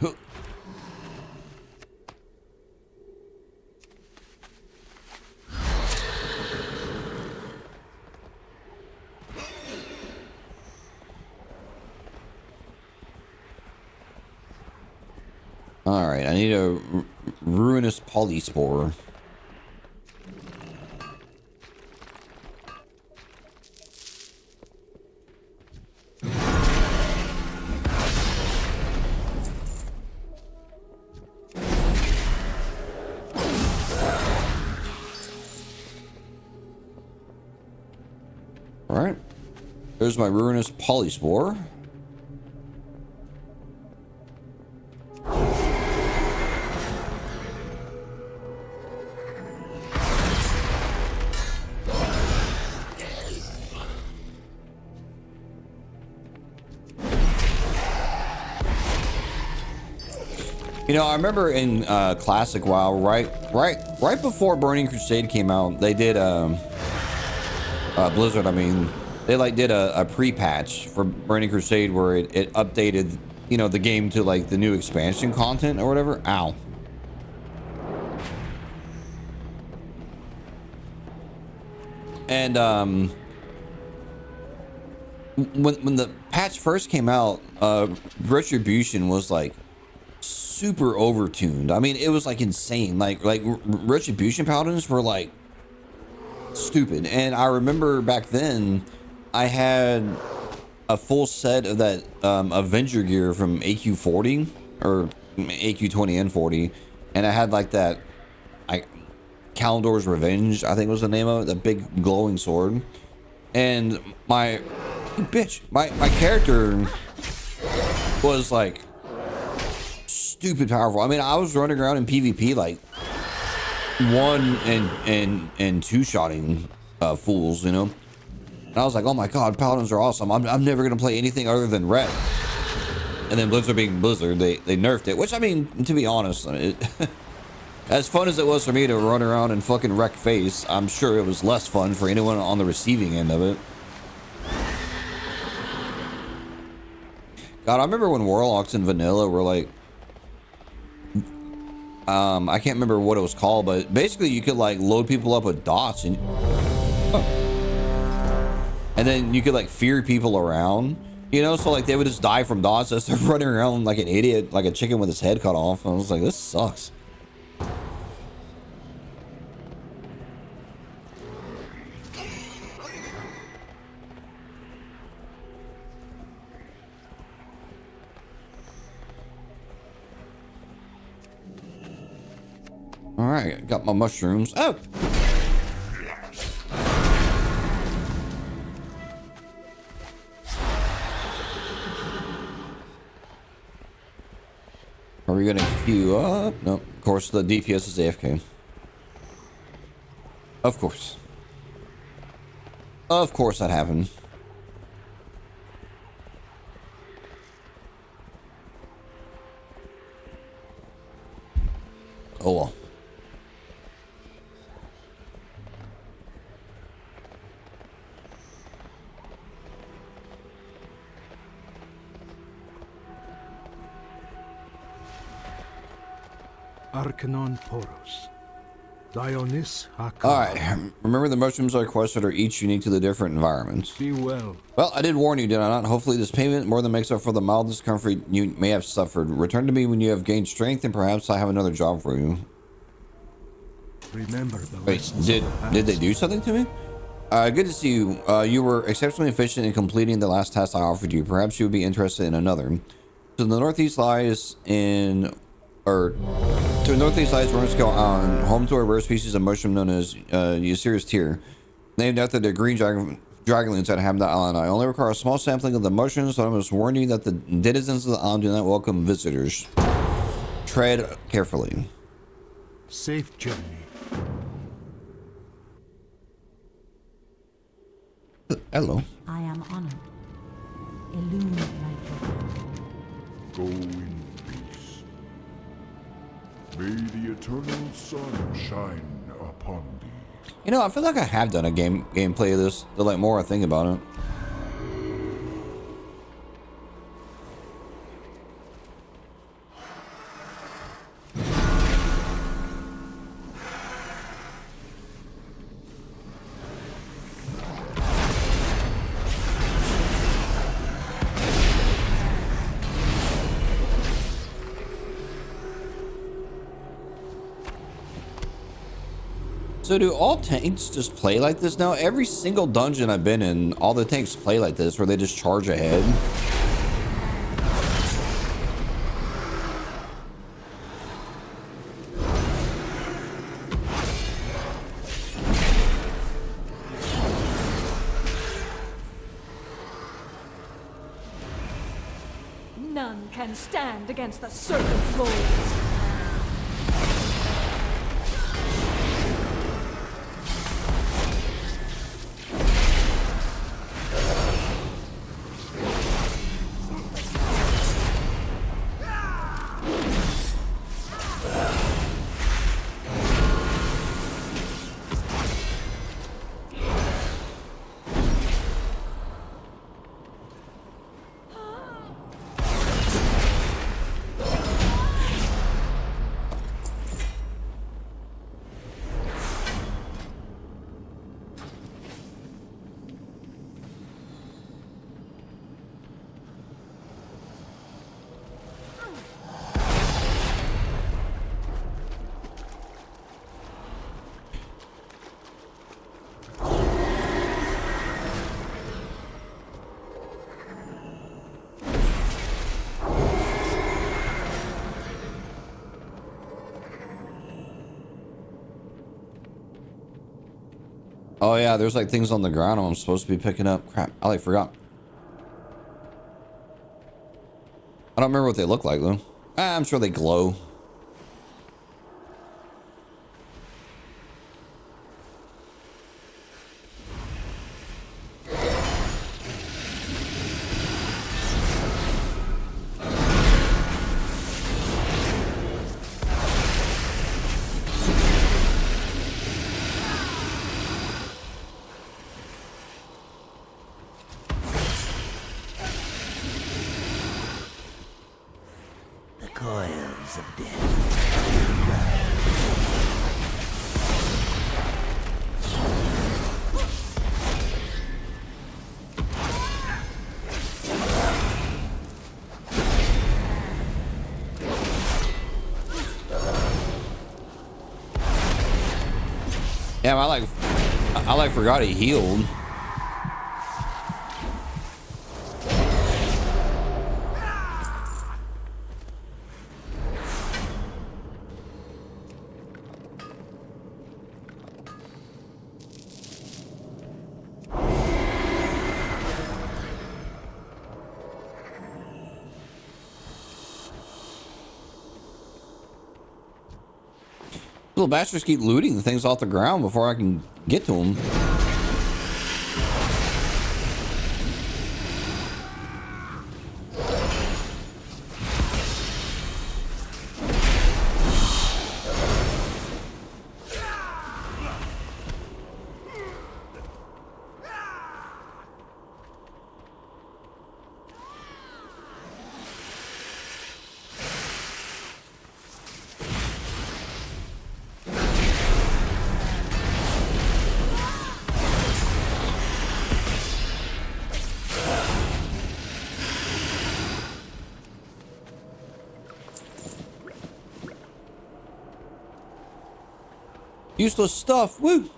All right, I need a ruinous polyspore. All right, there's my ruinous polyspore. You know, I remember in Classic WoW, right before Burning Crusade came out, they did Blizzard. I mean, they like did a pre-patch for Burning Crusade where it updated, you know, the game to like the new expansion content or whatever. Ow. And when the patch first came out, Retribution was like super overtuned. I mean, it was like insane. Like Retribution paladins were like stupid. And I remember back then I had a full set of that Avenger gear from AQ40 or AQ20 and 40, and I had like that Kalimdor's Revenge, I think was the name of it, the big glowing sword. And my character was like stupid powerful. I mean, I was running around in PvP like one and two shotting fools, you know. And I was like, oh my god, paladins are awesome. I'm never gonna play anything other than red. And then Blizzard being Blizzard, they nerfed it. Which, I mean, to be honest, as fun as it was for me to run around and fucking wreck face, I'm sure it was less fun for anyone on the receiving end of it. God, I remember when Warlocks in Vanilla were like, I can't remember what it was called, but basically you could like load people up with dots and then you could like fear people around, you know, so like they would just die from dots as they're running around like an idiot, like a chicken with his head cut off. I was like, this sucks. All right, got my mushrooms. Oh. Are we gonna queue up? No, of course the DPS is AFK. Of course. Of course that happened. Oh well. Arcanon Poros. Dionys Aka. Alright, remember the mushrooms I requested are each unique to the different environments. Be well. Well, I did warn you, did I not? Hopefully this payment more than makes up for the mild discomfort you may have suffered. Return to me when you have gained strength and perhaps I have another job for you. Remember the Wait, lessons did of the past. they do something to me? Good to see you. You were exceptionally efficient in completing the last task I offered you. Perhaps you would be interested in another. So the northeast lies in or to a northeast sized worm scale island, home to a rare species of mushroom known as Euceris tear, named after the green dragonlings that inhabit the island. I only require a small sampling of the mushrooms, so I must warn you that the denizens of the island do not welcome visitors. Tread carefully. Safe journey. Hello. I am honored. Illuminate like your hand. Go in peace. May the eternal sun shine upon thee. You know, I feel like I have done a gameplay of this. The like more I think about it. So do all tanks just play like this now? Every single dungeon I've been in, all the tanks play like this, where they just charge ahead. None can stand against the Serpent Lords. Oh yeah, there's like things on the ground I'm supposed to be picking up. Crap, I like forgot. I don't remember what they look like though. I'm sure they glow. Coils of death. Yeah, I like forgot he healed. Little bastards keep looting the things off the ground before I can get to them. Useless stuff, woo!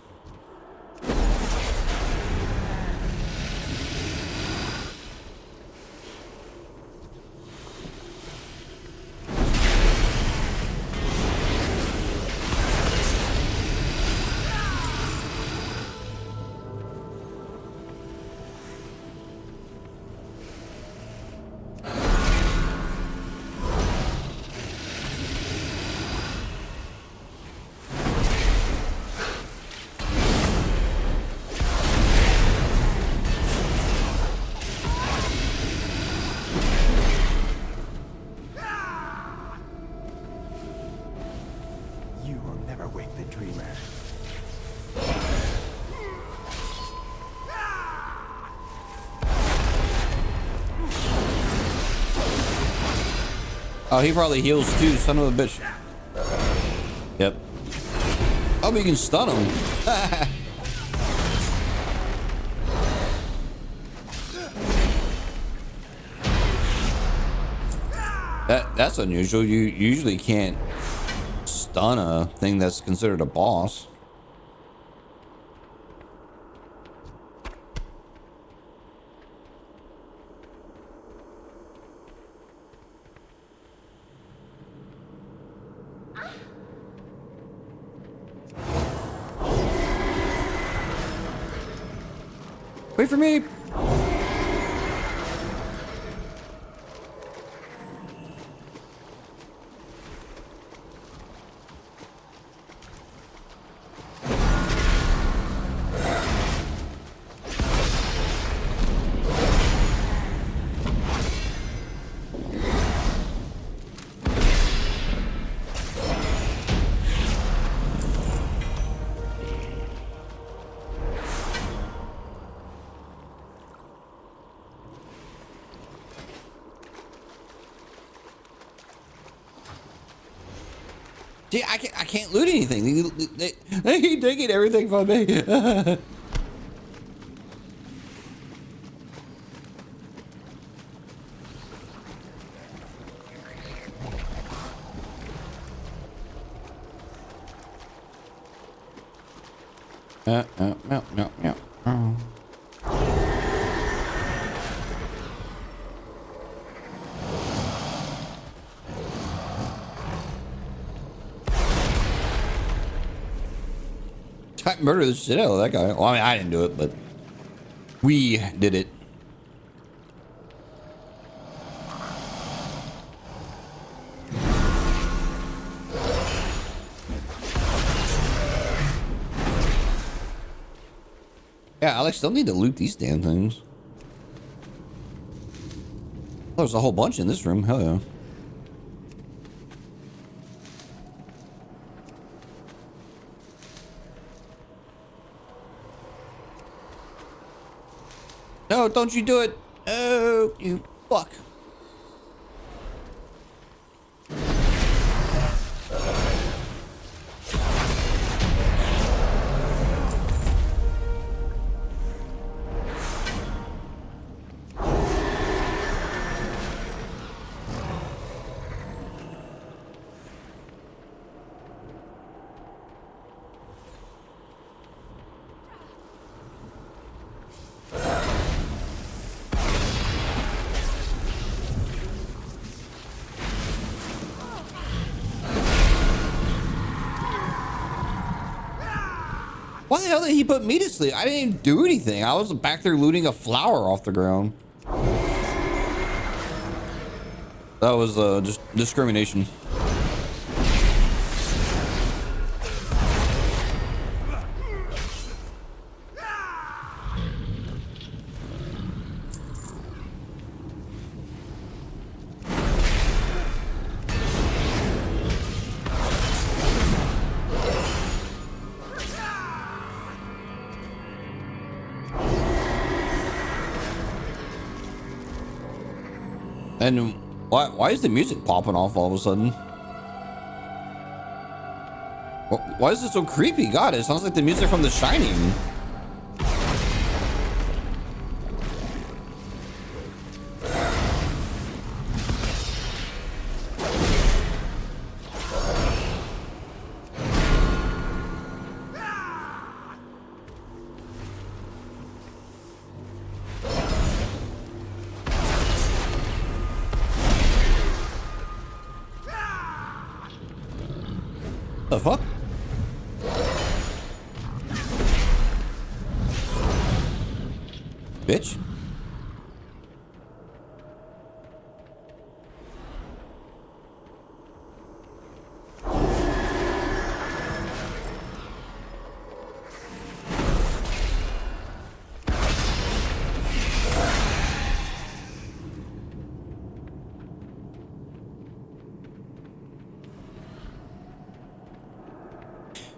awake the dreamer. Oh, he probably heals too, son of a bitch. Yep. Oh, but you can stun him. That's unusual. You usually can't stun a thing that's considered a boss. Wait for me. See, I can't loot anything. They keep taking everything from me. No. I murdered the shit out of that guy. Well, I mean, I didn't do it, but we did it. Yeah, Alex, still need to loot these damn things. Oh, there's a whole bunch in this room. Hell yeah. No, don't you do it. Oh, you fuck. Why the hell did he put me to sleep? I didn't even do anything. I was back there looting a flower off the ground. That was just discrimination. And why is the music popping off all of a sudden? Why is it so creepy? God, it sounds like the music from The Shining. The fuck? Bitch.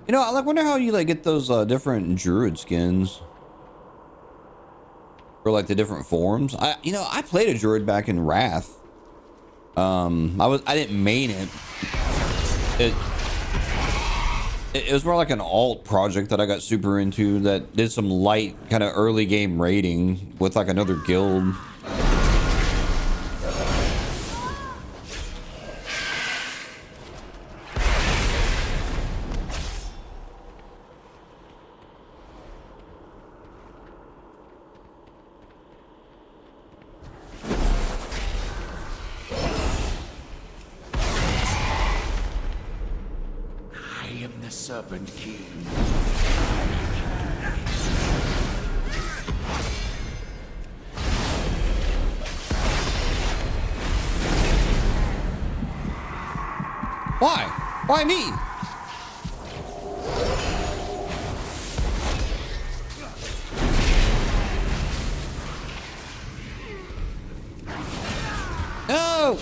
You know, I like wonder how you like get those different druid skins. Or like the different forms. I played a druid back in Wrath. I didn't main it. It was more like an alt project that I got super into that did some light kind of early game raiding with like another guild. Serpent King. Why? Why me? No!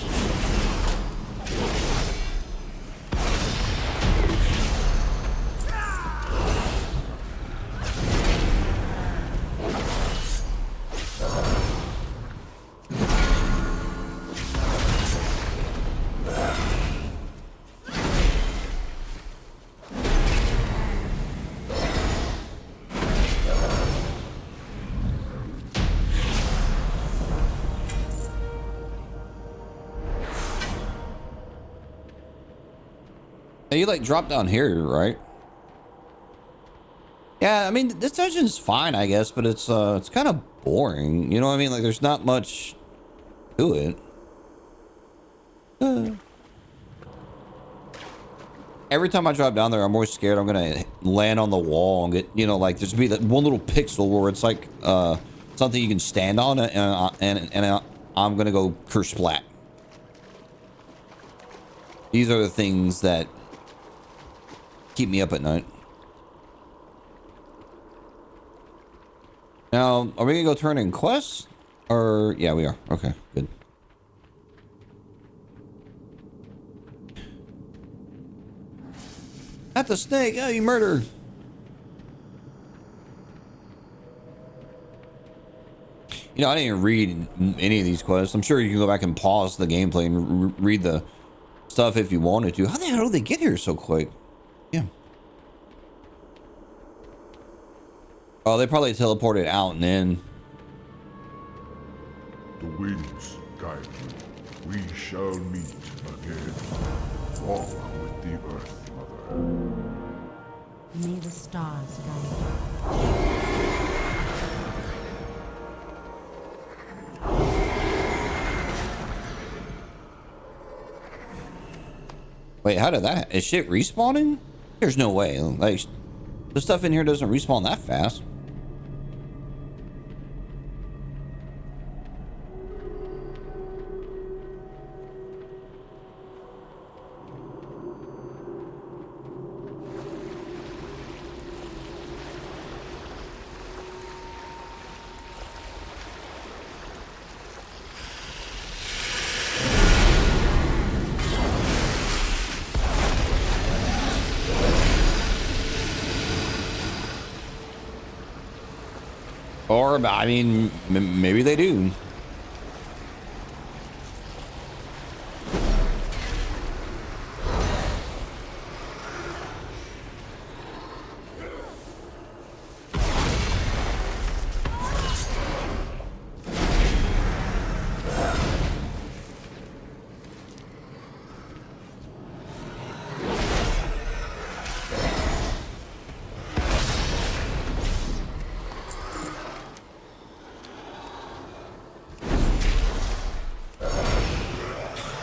You like drop down here, right? Yeah, I mean this dungeon's fine, I guess, but it's kind of boring. You know what I mean? Like there's not much to it. Every time I drop down there, I'm always scared I'm gonna land on the wall and get, you know, like there's be that one little pixel where it's like something you can stand on, and I'm gonna go kersplat. These are the things that keep me up at night. Now, are we gonna go turn in quests? Or, yeah, we are. Okay, good. At the snake! Oh, you murdered! You know, I didn't even read any of these quests. I'm sure you can go back and pause the gameplay and read the stuff if you wanted to. How the hell did they get here so quick? Yeah. Oh, they probably teleported out and in. The winds guide you. We shall meet again. Walk with the earth, mother. May the stars guide you. Wait, how did that? Is shit respawning? There's no way. Like, the stuff in here doesn't respawn that fast. Or, I mean, maybe they do.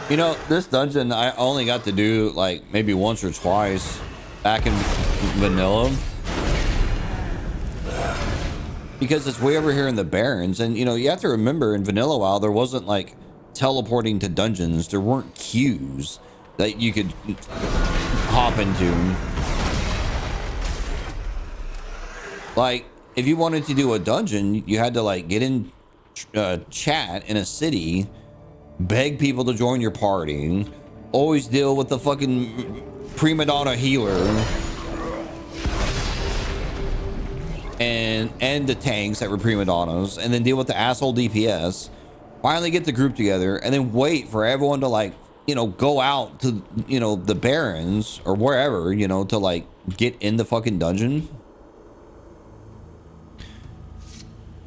You know, this dungeon I only got to do like maybe once or twice back in vanilla, because it's way over here in the Barrens. And you know, you have to remember in vanilla WoW there wasn't like teleporting to dungeons. There weren't queues that you could hop into. Like if you wanted to do a dungeon, you had to like get in chat in a city, beg people to join your party, always deal with the fucking prima donna healer, and the tanks that were prima donnas, and then deal with the asshole DPS. Finally get the group together, and then wait for everyone to like, you know, go out to, you know, the Barrens or wherever, you know, to like get in the fucking dungeon.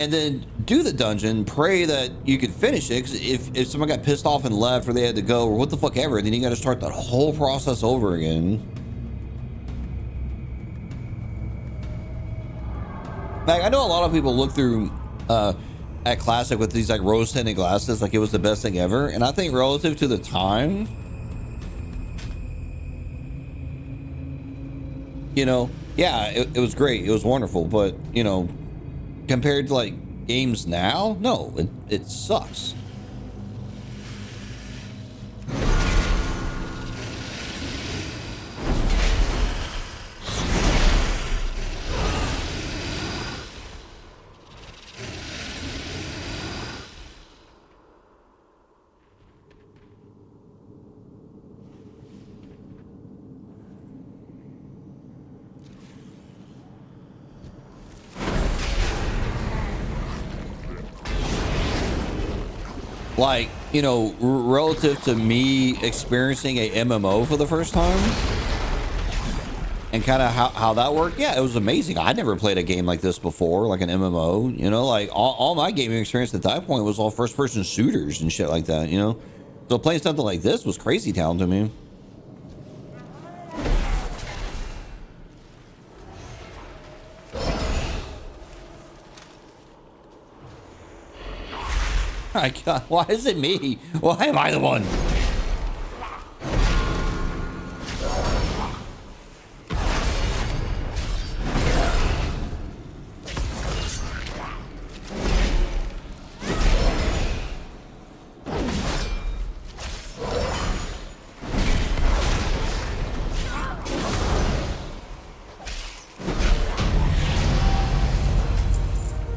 And then do the dungeon, pray that you could finish it. Cause if someone got pissed off and left, or they had to go, or what the fuck ever, then you got to start that whole process over again. Like, I know a lot of people look through at Classic with these like rose tinted glasses, like it was the best thing ever. And I think relative to the time, you know, yeah, it was great, it was wonderful, but you know, compared to like games now, no, it sucks. Like, you know, relative to me experiencing a MMO for the first time and kind of how that worked, yeah, it was amazing. I never played a game like this before, like an MMO, you know, like all my gaming experience at that point was all first person shooters and shit like that, you know. So playing something like this was crazy town to me. My God, why is it me? Why am I the one?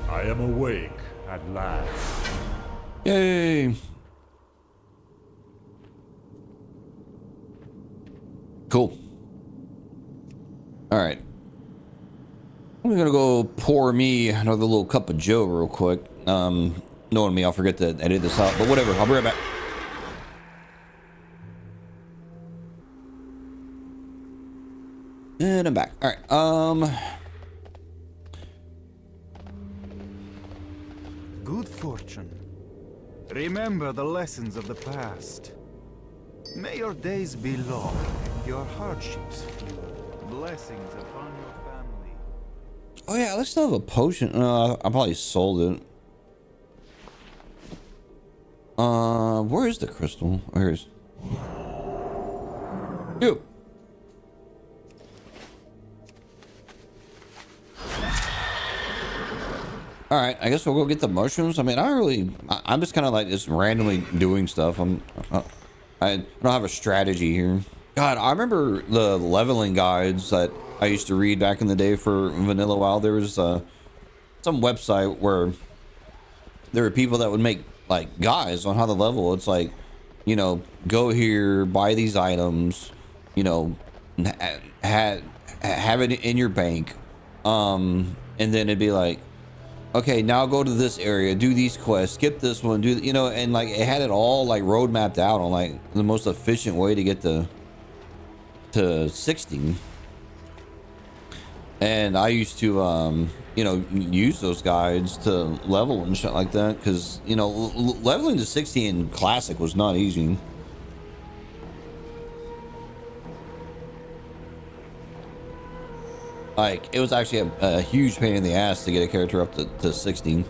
I am awake at last. Yay. Cool. All right. I'm gonna go pour me another little cup of Joe real quick. Knowing me, I'll forget to edit this out, but whatever. I'll be right back. And I'm back. All right. Good fortune. Remember the lessons of the past. May your days be long, and your hardships few. Blessings upon your family. Oh yeah, let's still have a potion. I probably sold it. Where is the crystal? Where is? You. All right, I guess we'll go get the mushrooms. I mean, I'm just kind of like just randomly doing stuff. I don't have a strategy here. God, I remember the leveling guides that I used to read back in the day for Vanilla WoW. There was some website where there were people that would make like guides on how to level. It's like, you know, go here, buy these items, you know, have it in your bank, and then it'd be like, okay, now go to this area, do these quests, skip this one, do, you know, and like it had it all like road mapped out on like the most efficient way to get to 16. And I used to you know, use those guides to level and shit like that, because you know, leveling to 60 in Classic was not easy. Like, it was actually a huge pain in the ass to get a character up to 16.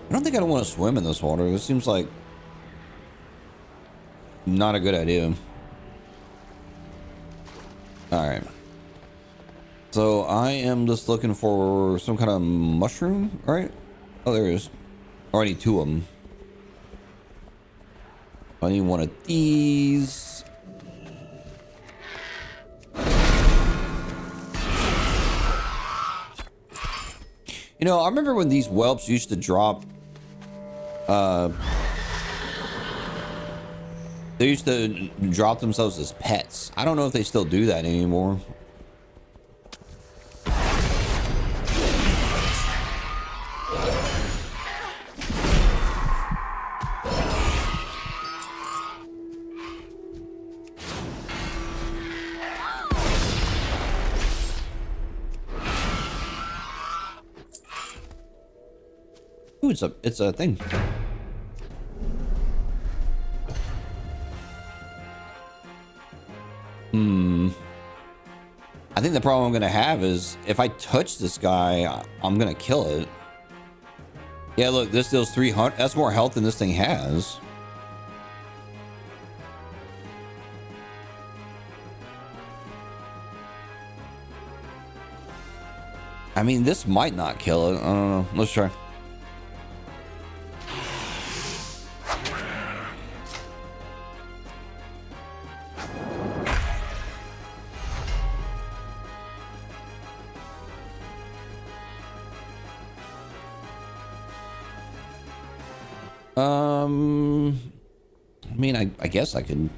I don't think I want to swim in this water. This seems like not a good idea. All right. So I am just looking for some kind of mushroom, right? Oh, there is. Oh, I need two of them. I need one of these. You know, I remember when these whelps used to drop They used to drop themselves as pets. I don't know if they still do that anymore. Ooh, it's a thing. I think the problem I'm gonna have is if I touch this guy, I'm gonna kill it. Yeah, look, this deals 300. That's more health than this thing has. I mean, this might not kill it. I don't know. Let's try. I mean, I guess I could.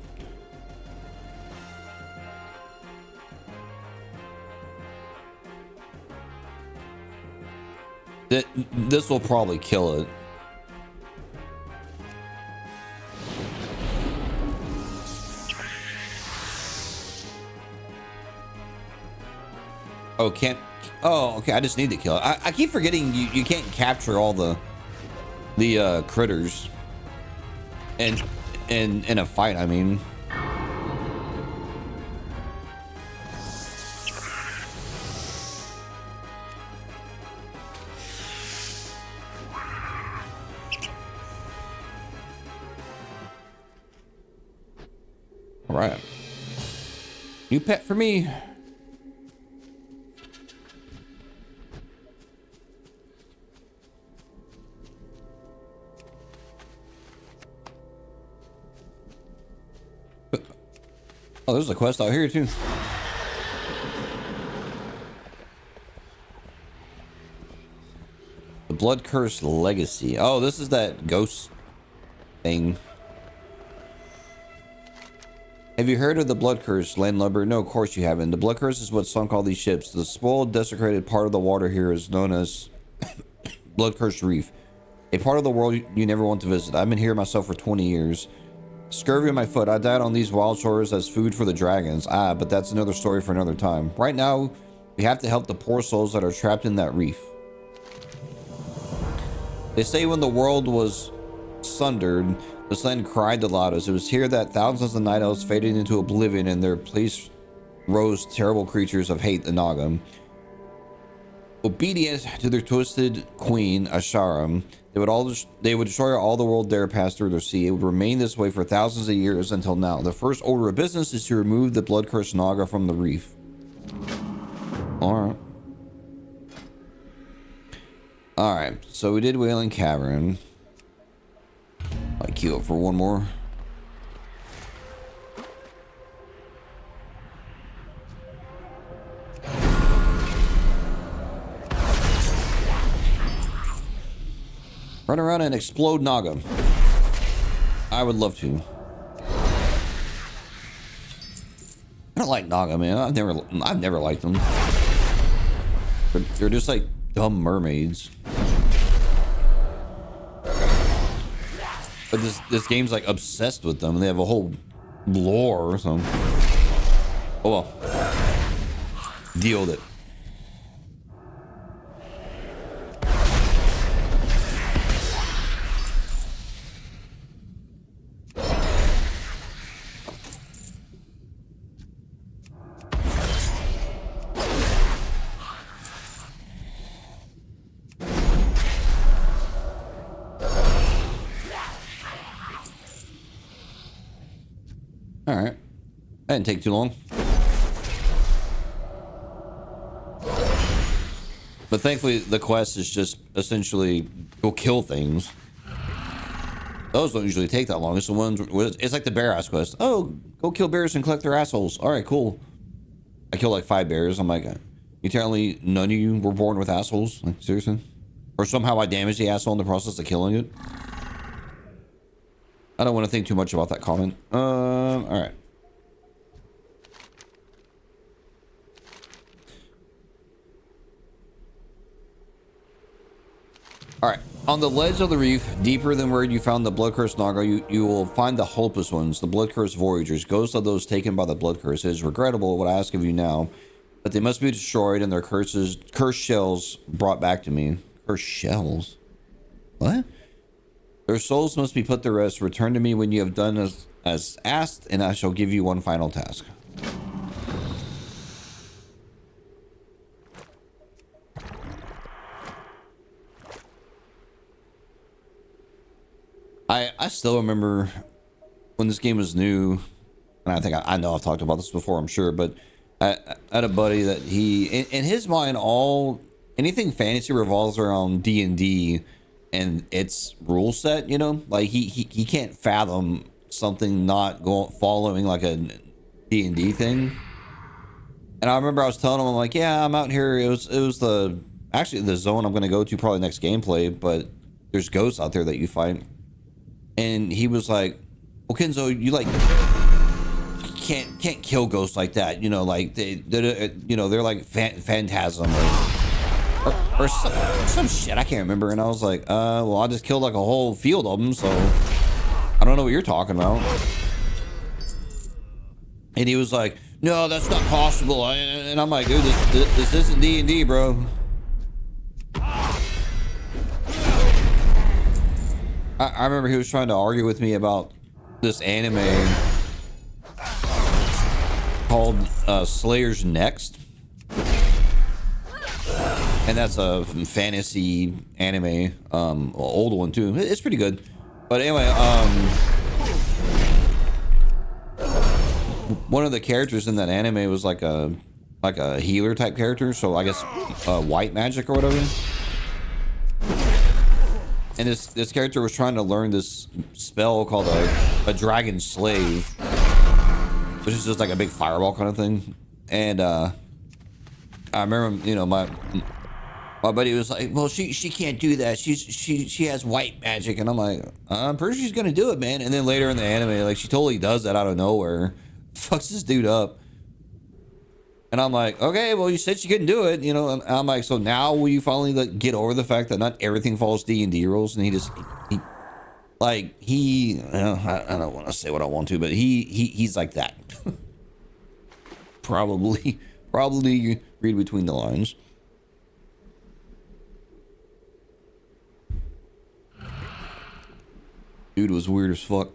This will probably kill it. Oh, can't. Oh, okay. I just need to kill it. I keep forgetting you can't capture all the critters. And in a fight, I mean. All right. New pet for me. Oh, there's a quest out here too. The Blood Curse Legacy. Oh, this is that ghost thing. Have you heard of the Blood Curse, landlubber? No, of course you haven't. The Blood Curse is what sunk all these ships. The spoiled, desecrated part of the water here is known as Blood Curse Reef. A part of the world you never want to visit. I've been here myself for 20 years. Scurvy on my foot. I died on these wild shores as food for the dragons. But that's another story for another time. Right now, we have to help the poor souls that are trapped in that reef. They say when the world was sundered, this land cried the loudest. It was here that thousands of night elves faded into oblivion, and their place rose terrible creatures of hate, the Naga. Obedient to their twisted queen, Asharam, they would destroy all the world dare pass through their sea. It would remain this way for thousands of years until now. The first order of business is to remove the blood-cursed Naga from the reef. Alright. Alright, so we did Wailing Cavern. I'll queue up for one more. Run around and explode Naga. I would love to. I don't like Naga, man. I've never liked them. They're just like dumb mermaids. But this game's like obsessed with them. They have a whole lore or something. Oh well. Deal with it. Alright. That didn't take too long. But thankfully, the quest is just essentially go kill things. Those don't usually take that long. It's the ones. It's like the bear ass quest. Oh, go kill bears and collect their assholes. All right, cool. I killed like 5 bears. I'm like, you telling me none of you were born with assholes? Like seriously? Or somehow I damaged the asshole in the process of killing it? I don't want to think too much about that comment. All right. All right. On the ledge of the reef, deeper than where you found the blood-cursed Naga, you will find the hopeless ones, the blood-cursed voyagers, ghosts of those taken by the blood curse. It is regrettable what I ask of you now, but they must be destroyed and their cursed shells brought back to me. Cursed shells? What? Their souls must be put to rest. Return to me when you have done as asked, and I shall give you one final task. I still remember when this game was new, and I think I know I've talked about this before, I'm sure, but I had a buddy that in his mind, anything fantasy revolves around D&D and its rule set, you know, like he can't fathom something not following like a D&D thing. And I remember I was telling him, I'm like, yeah, I'm out here. It was actually the zone I'm going to go to probably next gameplay, but there's ghosts out there that you fight. And he was like, well, Kenzo, you like can't kill ghosts like that, you know, like they're like phantasm or some shit. I can't remember. And I was like, well, I just killed like a whole field of them, so I don't know what you're talking about. And he was like, no, that's not possible. And I'm like, dude, this isn't D&D, bro. I remember he was trying to argue with me about this anime called Slayer's Next. And that's a fantasy anime, old one too. It's pretty good. But anyway, one of the characters in that anime was like a healer type character, so I guess white magic or whatever. And this character was trying to learn this spell called a dragon slave, which is just like a big fireball kind of thing. And I remember, you know, my buddy was like, well, she can't do that. She has white magic. And I'm like, I'm pretty sure she's gonna do it, man. And then later in the anime, like, she totally does that out of nowhere. Fucks this dude up. And I'm like, okay, well, you said she couldn't do it, you know. And I'm like, so now will you finally like get over the fact that not everything follows D&D rules? And he I don't want to say what I want to, but he's like that. probably read between the lines. Dude was weird as fuck.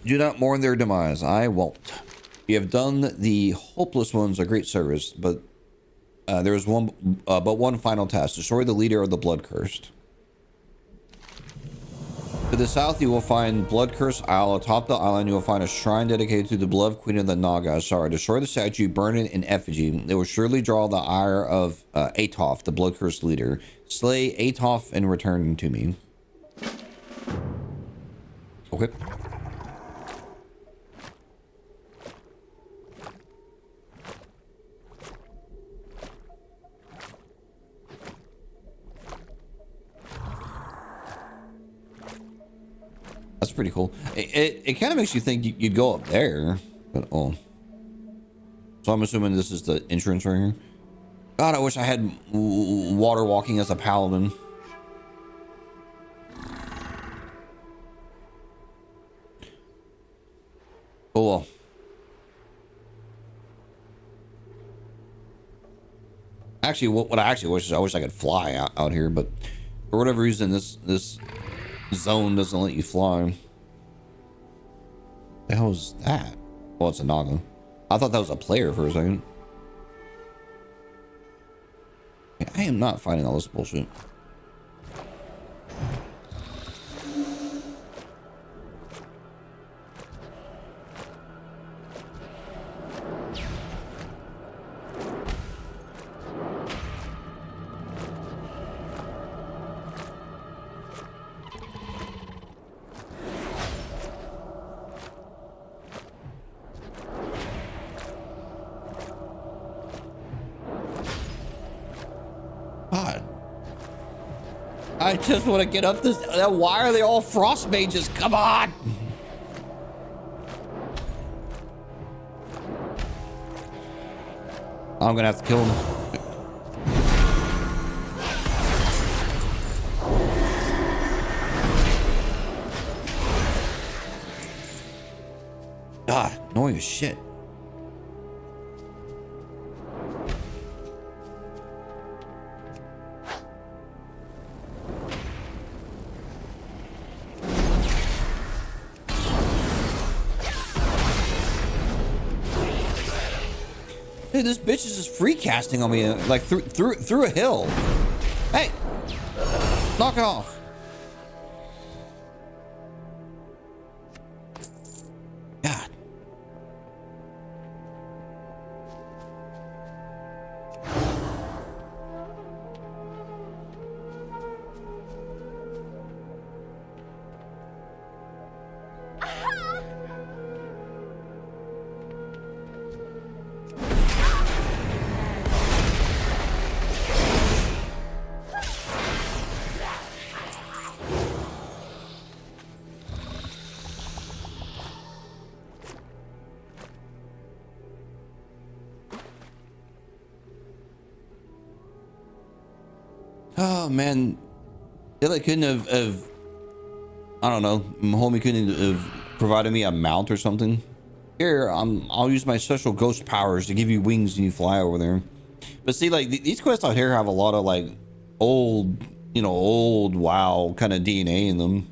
Do not mourn their demise. I won't. You have done the hopeless ones a great service, but there is one final task: destroy the leader of the blood cursed. To the south, you will find Blood Cursed Isle. Atop the island, you will find a shrine dedicated to the beloved Queen of the Naga. Destroy the statue, burn it in effigy. It will surely draw the ire of Atof, the blood cursed leader. Slay Atof and return to me. Okay. That's pretty cool. It kind of makes you think you'd go up there, but oh. So I'm assuming this is the entrance right here. God, I wish I had water walking as a paladin. Oh well. Actually, what I actually wish is I wish I could fly out here, but for whatever reason, this zone doesn't let you fly. The hell is that? Well, it's a Naga. I thought that was a player for a second. I am not finding all this bullshit. I just want to get up this. Why are they all frost mages? Come on. I'm gonna have to kill him. God, annoying as shit. Dude, this bitch is just free casting on me like through a hill. Hey, knock it off. God. Oh man, they couldn't have I don't know, homie couldn't have provided me a mount or something. Here, I'll use my special ghost powers to give you wings and you fly over there. But see, like these quests out here have a lot of like old WoW kind of DNA in them.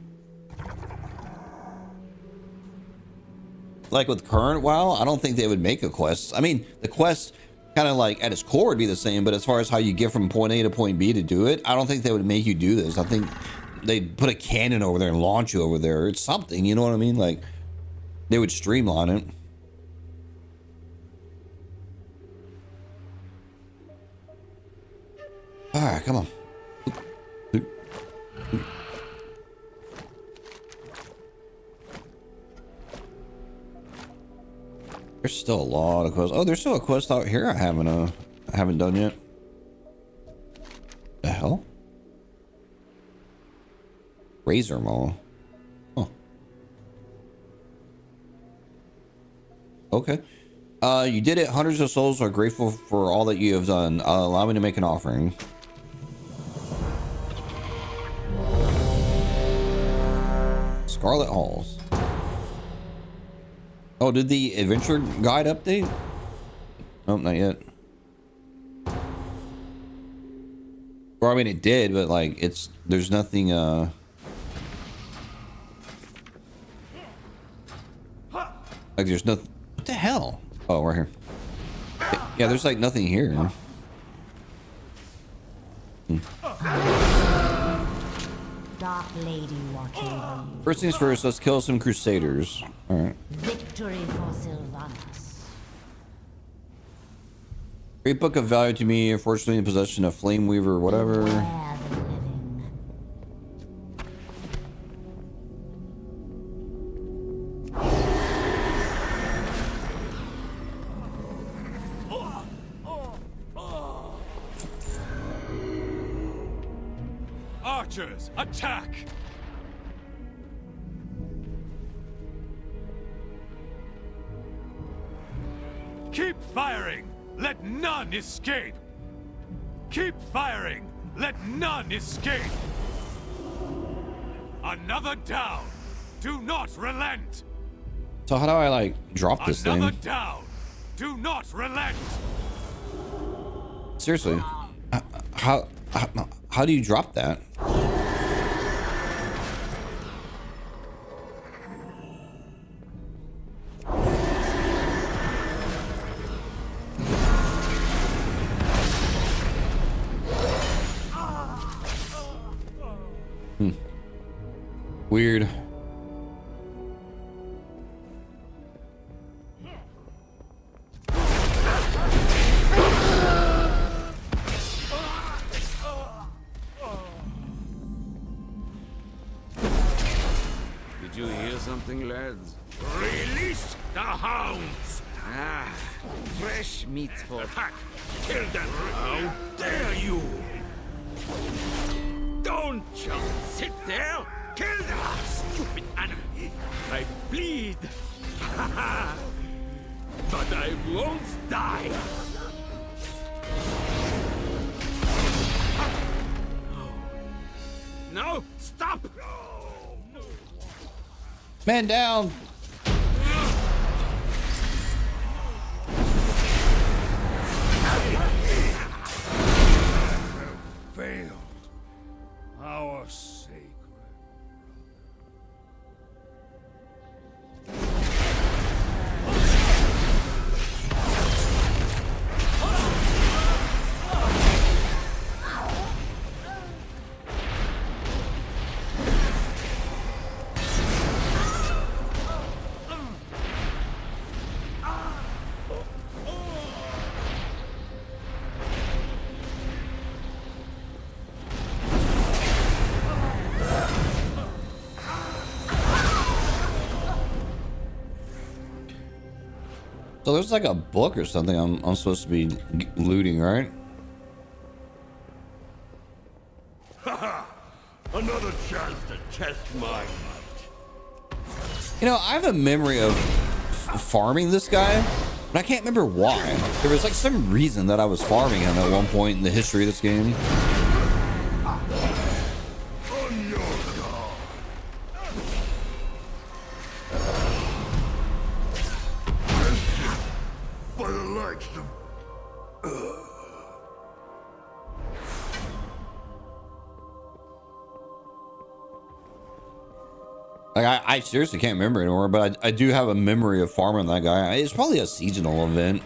Like with current WoW, I don't think they would make a quest. I mean, the quest kind of like at its core would be the same, but as far as how you get from point A to point B to do it, I don't think they would make you do this. I think they'd put a cannon over there and launch you over there. It's something, you know what I mean? Like they would streamline it. All right, come on. There's still a lot of quests. Oh, there's still a quest out here I haven't done yet. The hell? Razor Maw. Huh. Okay. You did it. Hundreds of souls are grateful for all that you have done. Allow me to make an offering. Scarlet Halls. Oh, did the adventure guide update? Nope, not yet. Or I mean, it did, but like there's nothing. Like there's nothing. What the hell? Oh, right here. Yeah, there's like nothing here. Dark Lady watching over you. First things first, let's kill some crusaders. All right. Victory for Sylvanas. Great book of value to me. Unfortunately, in possession of Flame Weaver, whatever. Beware the living. Archers, attack! Keep firing! Let none escape! Keep firing! Let none escape! Another down! Do not relent! So how do I like drop this Another thing? down! Do not relent! Seriously, how do you drop that? Weird. Did you hear something, lads? Release the hounds! Ah, fresh meat for... Attack! Kill them! How dare you! Don't just sit there! Kill that stupid enemy! I bleed! But I won't die! No! Stop! Man down. Failed. Our sacred. So there's like a book or something I'm supposed to be looting, right? Another chance to test my might. You know, I have a memory of farming this guy, but I can't remember why. There was like some reason that I was farming him at one point in the history of this game. On your guard. By the likes of... Like I seriously can't remember anymore, but I do have a memory of farming that guy. It's probably a seasonal event.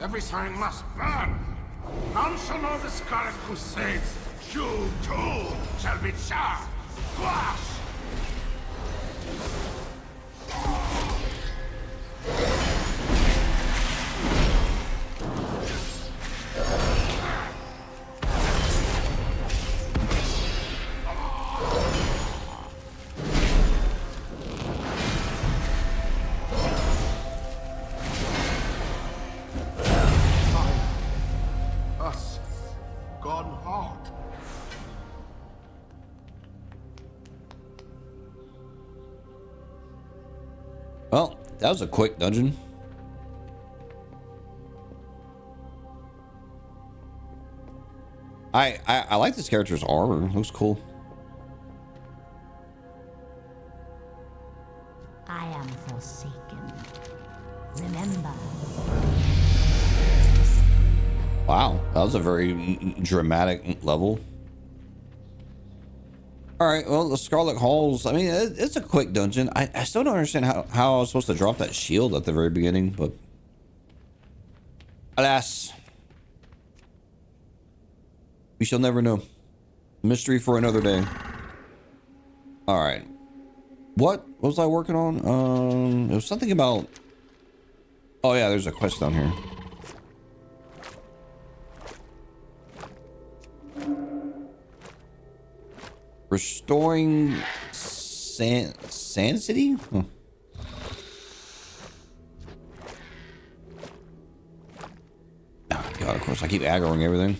Everything must burn. None shall know the Scarlet Crusades. You too shall be charred. Squash! Us. Gone hard. Well, that was a quick dungeon. I like this character's armor. It looks cool. I am forsaken. Remember. Wow, that was a very dramatic level. All right, well, the Scarlet Halls, I mean, it's a quick dungeon. I still don't understand how I was supposed to drop that shield at the very beginning, but alas, we shall never know. Mystery for another day. All right. What was I working on? It was something about... Oh, yeah, there's a quest down here. Restoring Sand City? Huh. Oh, God, of course, I keep aggroing everything.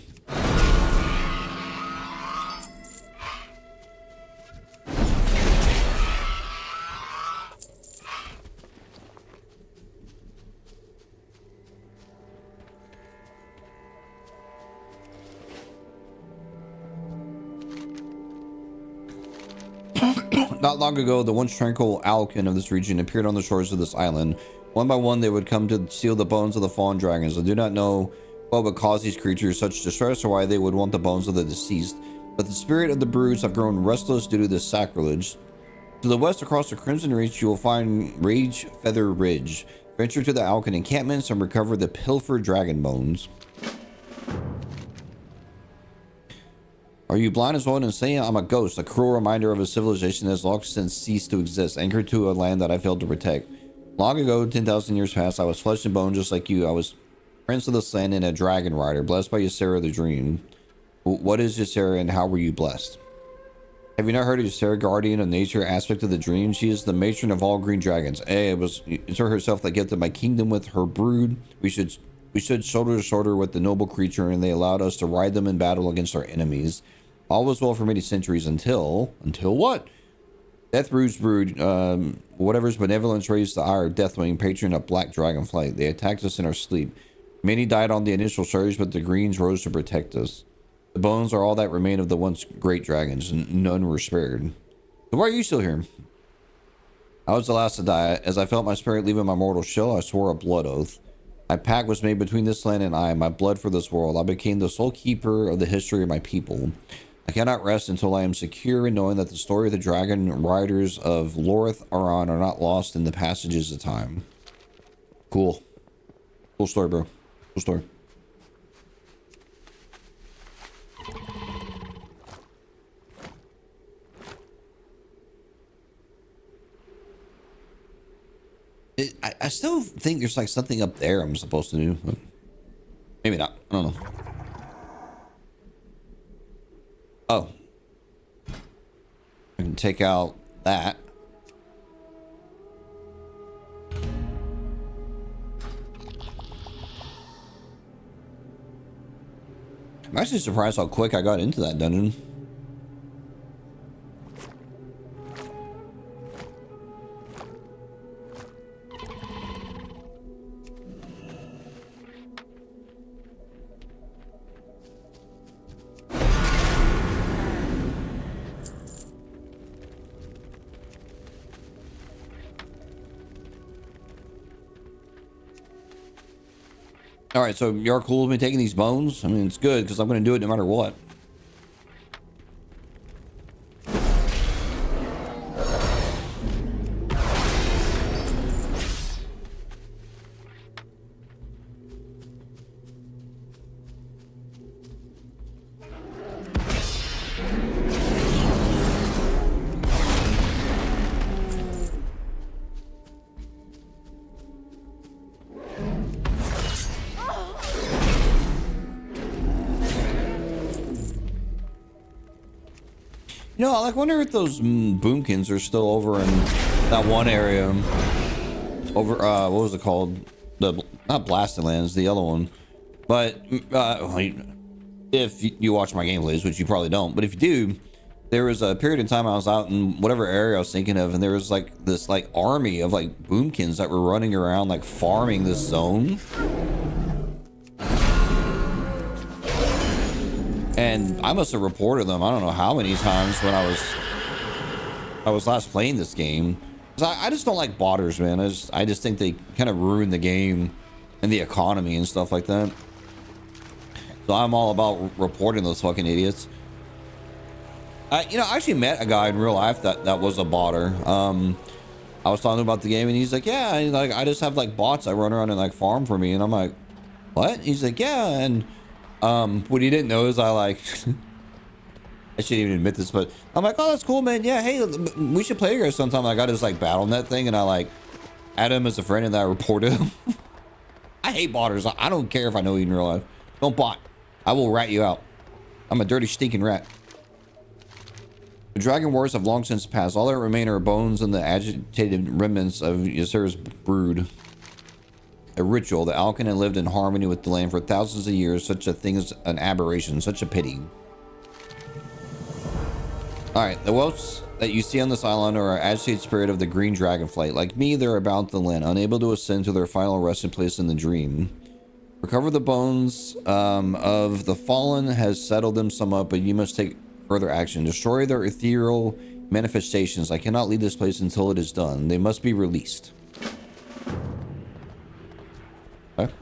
Not long ago, the once tranquil Alkin of this region appeared on the shores of this island. One by one, they would come to steal the bones of the fallen dragons. I do not know what would cause these creatures such distress or why they would want the bones of the deceased, but the spirit of the broods have grown restless due to this sacrilege. To the west, across the Crimson Reach, you will find Rage Feather Ridge. Venture to the Alkin encampments and recover the pilfered dragon bones. Are you blind as well and saying I'm a ghost, a cruel reminder of a civilization that has long since ceased to exist, anchored to a land that I failed to protect? Long ago, 10,000 years past, I was flesh and bone just like you. I was prince of this land and a dragon rider, blessed by Ysera the Dream. What is Ysera and how were you blessed? Have you not heard of Ysera, guardian of nature, aspect of the dream? She is the matron of all green dragons. It's her herself that gifted my kingdom with her brood. We stood shoulder to shoulder with the noble creature, and they allowed us to ride them in battle against our enemies. All was well for many centuries until what? Death Brood's brood, whatever's benevolence raised the ire of Deathwing, patron of Black Dragonflight. They attacked us in our sleep. Many died on the initial surge, but the greens rose to protect us. The bones are all that remain of the once great dragons, and none were spared. So why are you still here? I was the last to die. As I felt my spirit leaving my mortal shell, I swore a blood oath. My pact was made between this land and I, my blood for this world. I became the sole keeper of the history of my people. I cannot rest until I am secure in knowing that the story of the dragon riders of Lorith Aran are not lost in the passages of time. Cool. Cool story, bro. Cool story. I still think there's like something up there I'm supposed to do. Maybe not. I don't know. Oh. I can take out that. I'm actually surprised how quick I got into that dungeon. All right, so you're cool with me taking these bones? I mean, it's good because I'm going to do it no matter what. You know, I wonder if those boomkins are still over in that one area. Over, what was it called? Not Blasted Lands, the other one. But, if you watch my gameplays, which you probably don't, but if you do, there was a period of time I was out in whatever area I was thinking of, and there was like this like army of like boomkins that were running around like farming this zone. And I must have reported them, I don't know how many times when I was last playing this game. Because I just don't like botters, man. I just think they kind of ruin the game and the economy and stuff like that. So I'm all about reporting those fucking idiots. You know, I actually met a guy in real life that was a botter. I was talking about the game and he's like, yeah, like I just have like bots that run around and like farm for me. And I'm like, what? He's like, yeah, and what he didn't know is I shouldn't even admit this, but I'm like, oh, that's cool, man. Yeah, hey, we should play together sometime. Like, I just like battle net thing, and I like add him as a friend, and I reported him. I hate botters. I don't care if I know you in real life. Don't bot. I will rat you out. I'm a dirty, stinking rat. The dragon wars have long since passed. All that remain are bones and the agitated remnants of Ysera's brood. A ritual. The Alkin had lived in harmony with the land for thousands of years. Such a thing is an aberration. Such a pity. Alright, the whelps that you see on this island are an agitated spirit of the green dragonflight. Like me, they're about the land, unable to ascend to their final resting place in the dream. Recover the bones of the fallen has settled them somewhat, but you must take further action. Destroy their ethereal manifestations. I cannot leave this place until it is done. They must be released. Okay.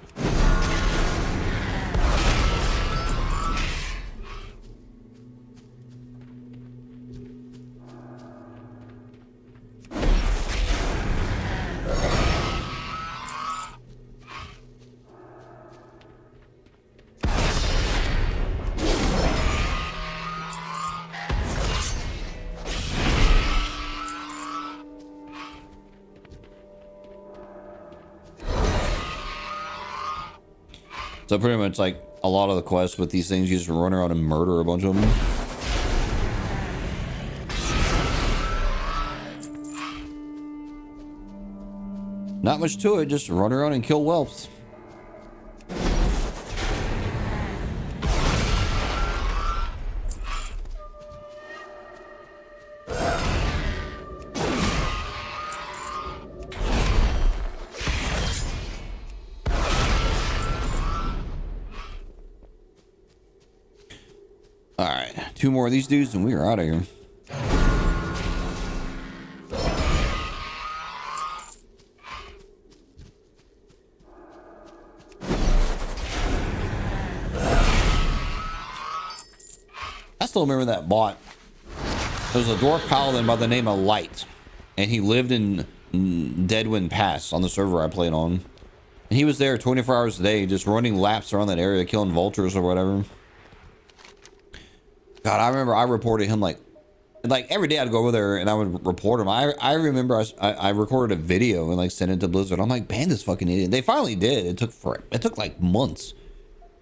So pretty much like a lot of the quests with these things, you just run around and murder a bunch of them. Not much to it, just run around and kill whelps. Alright, 2 more of these dudes and we are out of here. I still remember that bot. There was a dwarf paladin by the name of Light, and he lived in Deadwind Pass on the server I played on. And he was there 24 hours a day, just running laps around that area, killing vultures or whatever. God, I remember I reported him like every day I'd go over there and I would report him. I remember I recorded a video and like sent it to Blizzard. I'm like, ban this fucking idiot. They finally did. It took like months.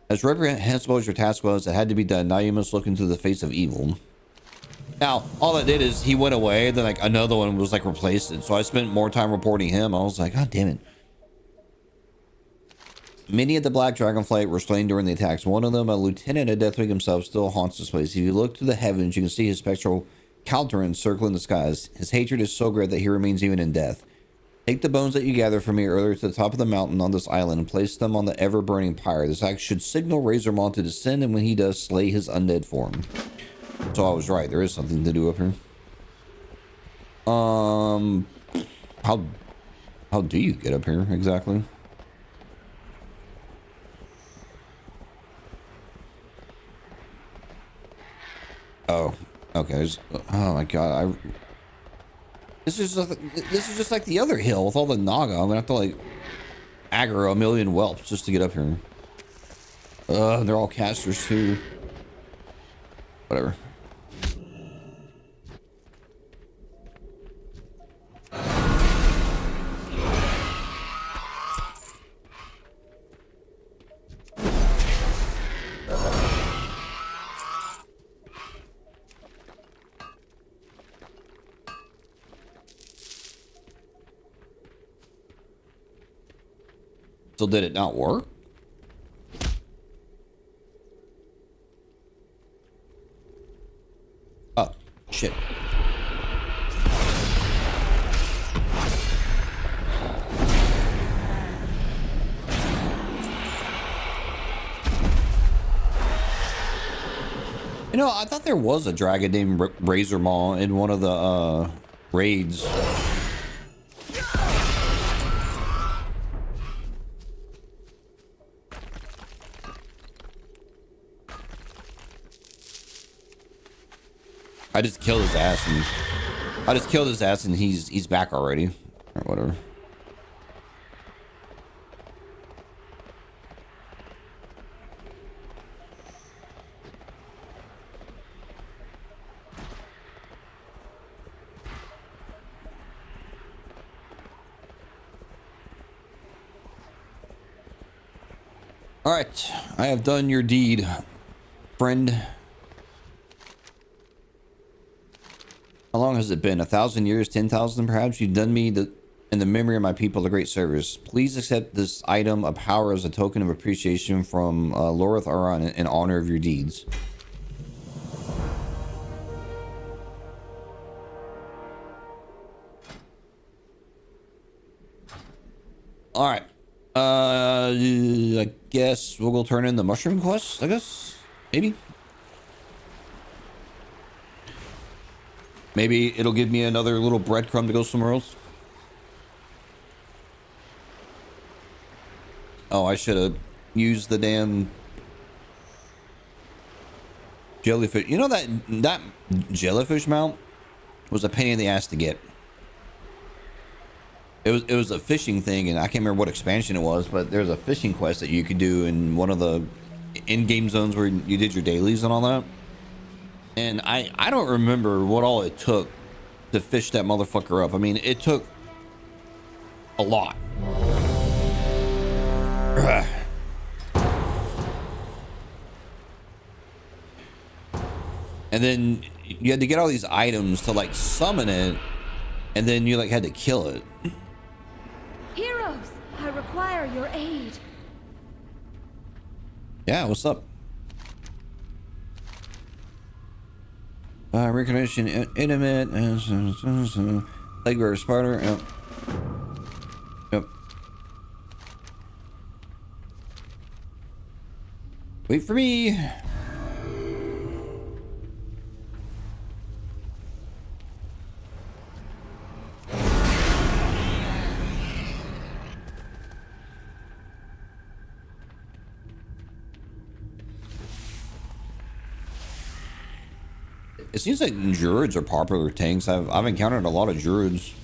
As reprehensible as your task was, it had to be done. Now you must look into the face of evil. Now, all that did is he went away, then like another one was like replaced it. So I spent more time reporting him. I was like, God damn it. Many of the Black Dragonflight were slain during the attacks. One of them, a lieutenant of Deathwing himself, still haunts this place. If you look to the heavens, you can see his spectral countenance circling the skies. His hatred is so great that he remains even in death. Take the bones that you gathered from me earlier to the top of the mountain on this island and place them on the ever-burning pyre. This act should signal Razormaw to descend, and when he does, slay his undead form. So I was right. There is something to do up here. How do you get up here exactly? Oh, okay. Oh my god, this is just like the other hill with all the Naga. I'm gonna have to like aggro 1,000,000 whelps just to get up here. They're all casters too. Whatever. So did it not work? Oh, shit. You know, I thought there was a dragon named Razormaw in one of the raids. I just killed his ass and he's back already. Or whatever. All right, I have done your deed, friend. How long has it been? 1,000 years? 10,000 perhaps? You've done me in the memory of my people a great service. Please accept this item of power as a token of appreciation from Lorith Aran in honor of your deeds. All right. I guess we'll go turn in the mushroom quest, I guess? Maybe? Maybe it'll give me another little breadcrumb to go somewhere else. Oh, I should have used the damn jellyfish. You know that jellyfish mount was a pain in the ass to get. It was a fishing thing, and I can't remember what expansion it was, but there's a fishing quest that you could do in one of the in-game zones where you did your dailies and all that. And I don't remember what all it took to fish that motherfucker up. I mean, it took a lot. And then you had to get all these items to like summon it, and then you like had to kill it. Heroes, I require your aid. Yeah, what's up? Recognition, intimate, leg bearer, spider. Yep. Yep. Wait for me. It seems like druids are popular tanks. I've encountered a lot of druids.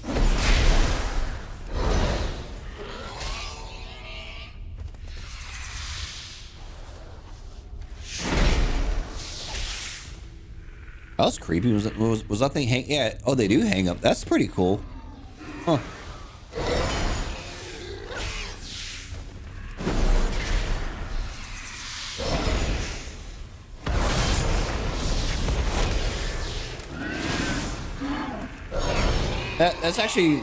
That was creepy. Was that thing hang? Yeah. Oh, they do hang up. That's pretty cool. Huh.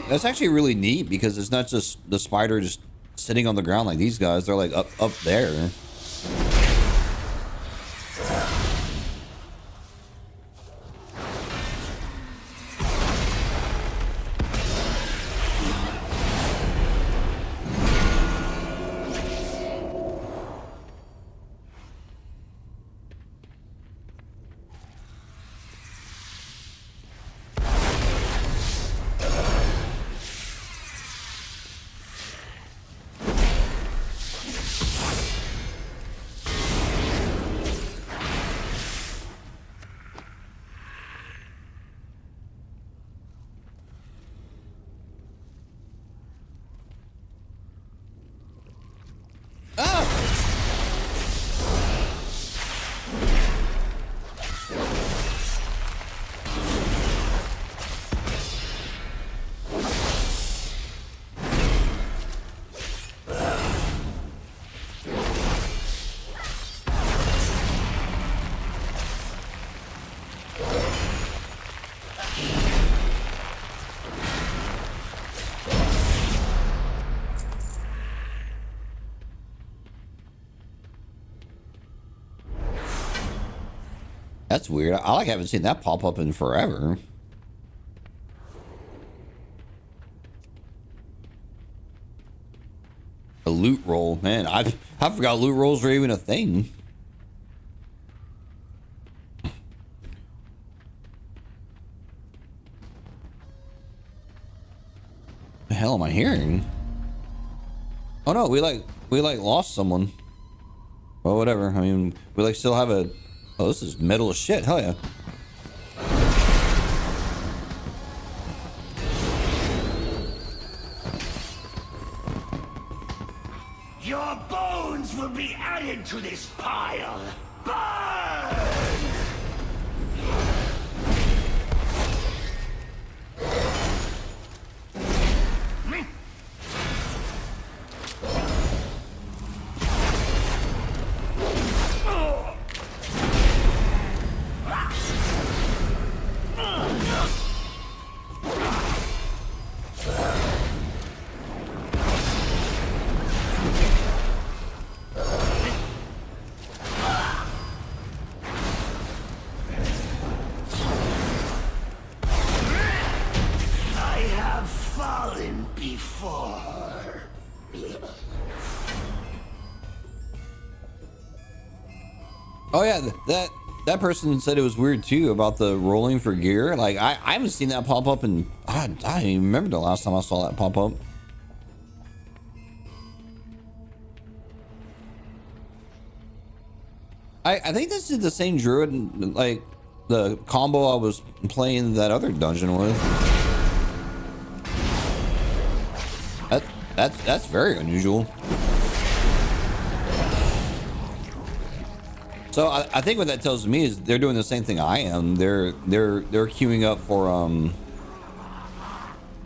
That's actually really neat because it's not just the spider just sitting on the ground like these guys. They're like up there. That's weird. I like haven't seen that pop up in forever. A loot roll, man. I forgot loot rolls were even a thing. The hell am I hearing? Oh no, we like lost someone. Well, whatever. I mean, we like still have a. Oh, this is metal as shit. Hell yeah. Your bones will be added to this pile. Burn! Oh yeah, that person said it was weird too about the rolling for gear. Like I haven't seen that pop up, and I don't even remember the last time I saw that pop up. I think this is the same druid, like the combo I was playing that other dungeon with. That's very unusual. So I think what that tells me is they're doing the same thing I am. They're queuing up for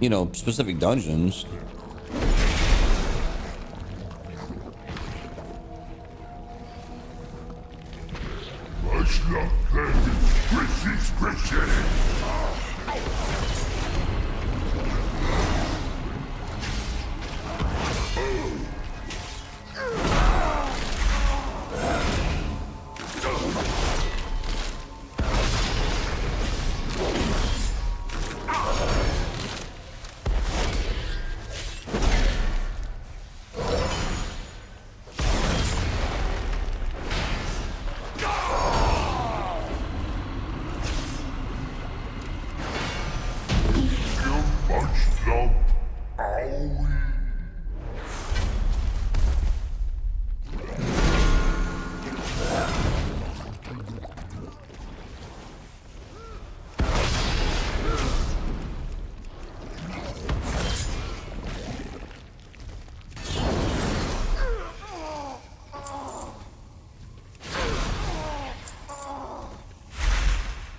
you know, specific dungeons. Much luck then with this question.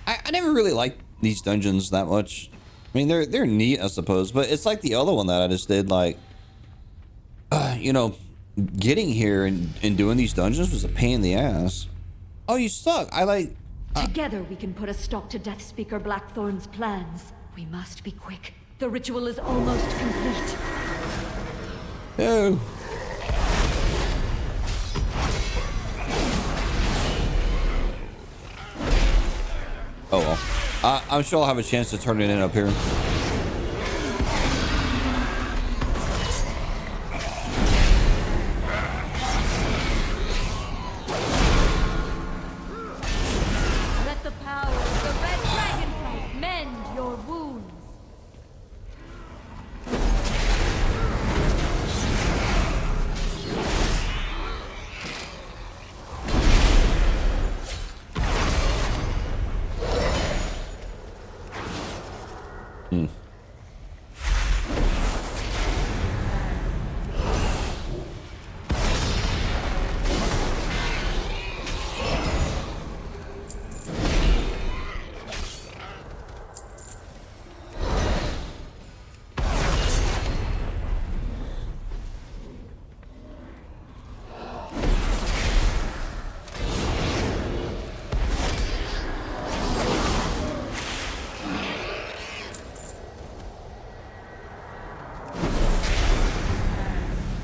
I never really liked these dungeons that much. I mean, they're neat, I suppose, but it's like the other one that I just did. Like, you know, getting here and doing these dungeons was a pain in the ass. Oh, you suck. I like. Together we can put a stop to Death Speaker Blackthorn's plans. We must be quick. The ritual is almost complete. No. Oh well. I'm sure I'll have a chance to turn it in up here. Let the power of the red dragonflight mend your wounds.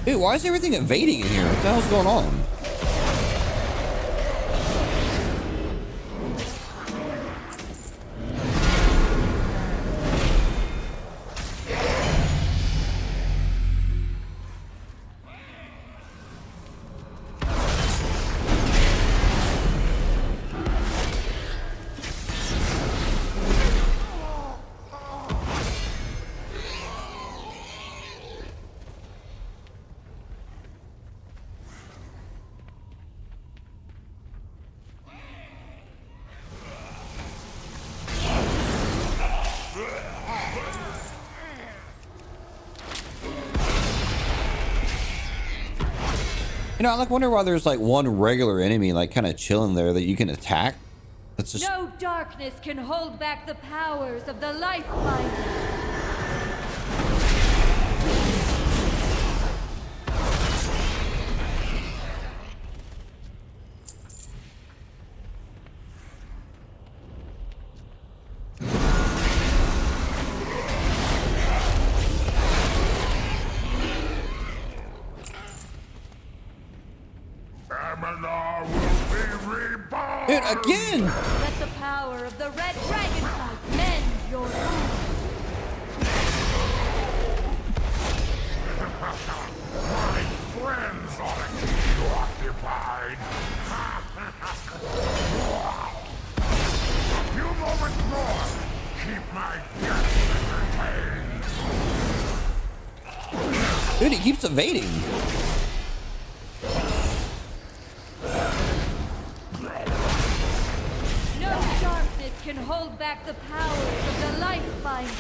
Dude, why is everything invading in here? What the hell's going on? You know, I like wonder why there's like one regular enemy like kind of chilling there that you can attack. That's just No darkness can hold back the powers of the life binder. Dude, again! Let the power of the red dragonflight mend your wounds. My friends ought to keep you occupied. Dude, he keeps evading. No darkness can hold back the powers of the light binder.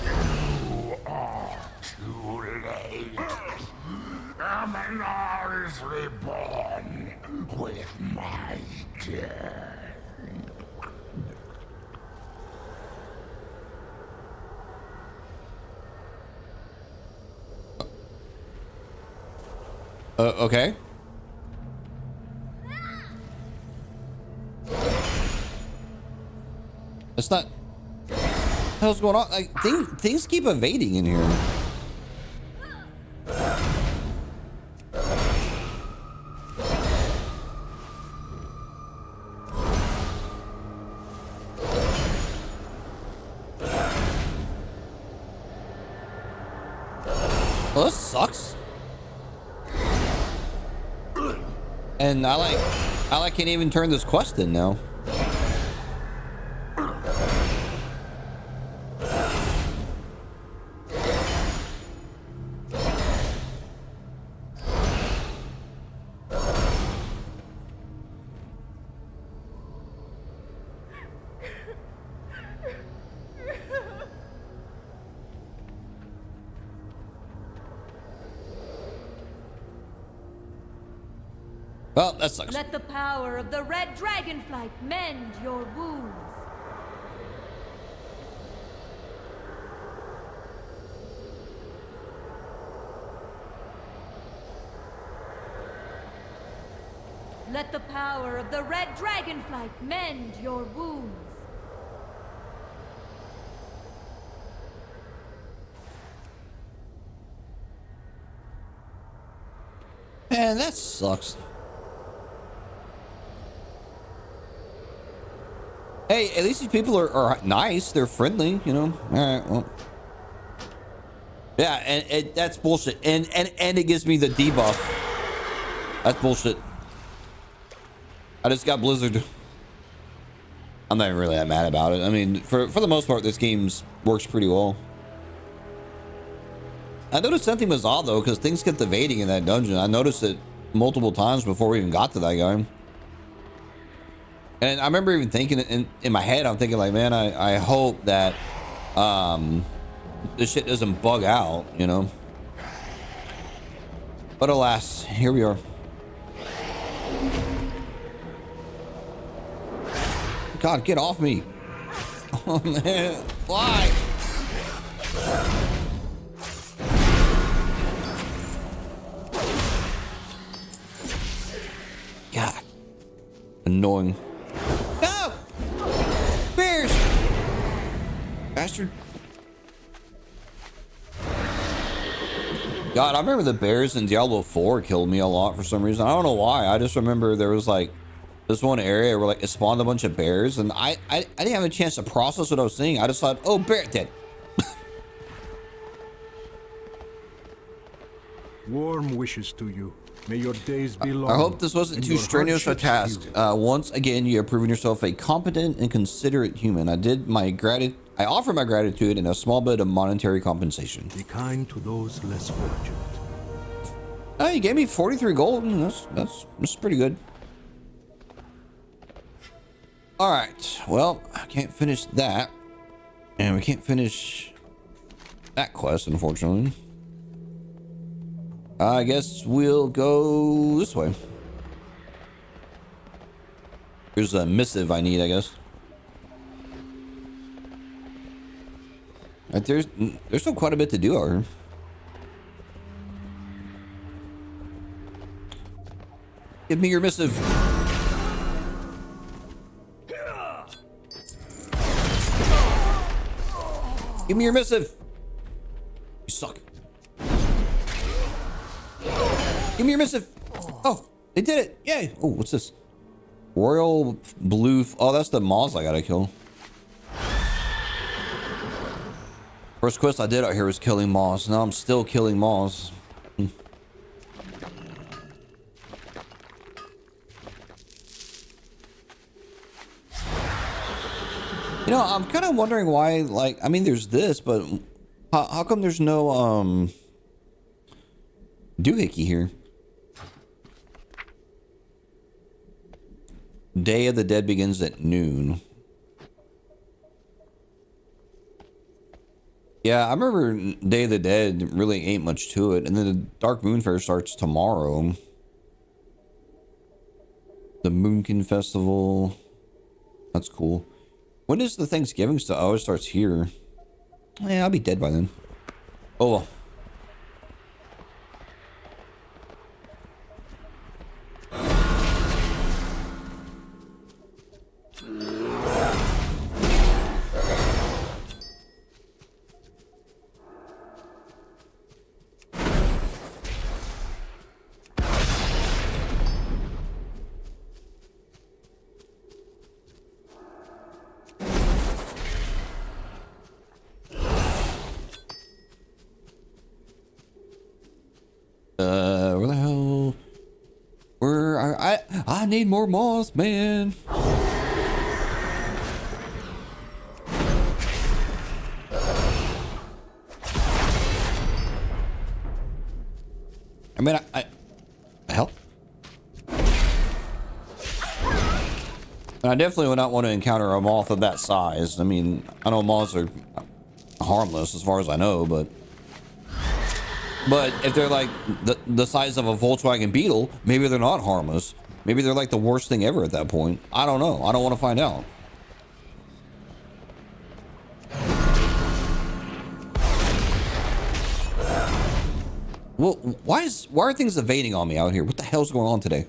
You are too late. Amanar is reborn with my death. Okay. It's not. What the hell's going on? Like things keep evading in here. Well, this sucks. And I can't even turn this quest in now. Well, that sucks. Let the power of the red dragonflight mend your wounds. Let the power of the red dragonflight mend your wounds. Man, that sucks. Hey, at least these people are nice. They're friendly, you know. All right, well. Yeah, and that's bullshit. And it gives me the debuff. That's bullshit. I just got Blizzard. I'm not even really that mad about it. I mean, for the most part, this game works pretty well. I noticed something was odd though, because things kept evading in that dungeon. I noticed it multiple times before we even got to that guy. And I remember even thinking in my head, I'm thinking like, man, I hope that this shit doesn't bug out, you know. But alas, here we are. God, get off me. Oh man, why? God, annoying. No! Bears! Bastard. God, I remember the bears in Diablo 4 killed me a lot for some reason. I don't know why. I just remember there was like this one area where like it spawned a bunch of bears, and I didn't have a chance to process what I was seeing. I just thought, oh, bear dead. Warm wishes to you. May your days be long. I hope this wasn't too strenuous a task. Once again, you have proven yourself a competent and considerate human. I offer my gratitude and a small bit of monetary compensation. Be kind to those less fortunate. Oh, you gave me 43 gold. That's pretty good. All right. Well, I can't finish that, and we can't finish that quest, unfortunately. I guess we'll go this way. Here's a missive I need, I guess. Right, there's still quite a bit to do out here. Give me your missive. Give me your missive. You suck. Give me your missive. Oh, they did it. Yay. Oh, what's this? Royal Blue. Oh, that's the moths I gotta kill. First quest I did out here was killing moths. Now I'm still killing moths. You know, I'm kind of wondering why, like, I mean, there's this, but How come there's no doohickey here? Day of the Dead begins at noon. Yeah, I remember Day of the Dead really ain't much to it. And then the Dark Moon Fair starts tomorrow. The Moonkin Festival. That's cool. When does the Thanksgiving stuff? Oh, it starts here. Yeah, I'll be dead by then. Oh well. Where the hell? Where are I need more moss, man. I mean, hell. I definitely would not want to encounter a moth of that size. I mean, I know moths are harmless as far as I know, but if they're like the size of a Volkswagen Beetle, maybe they're not harmless. Maybe they're like the worst thing ever at that point. I don't know. I don't want to find out. Well, why are things evading on me out here? What the hell's going on today?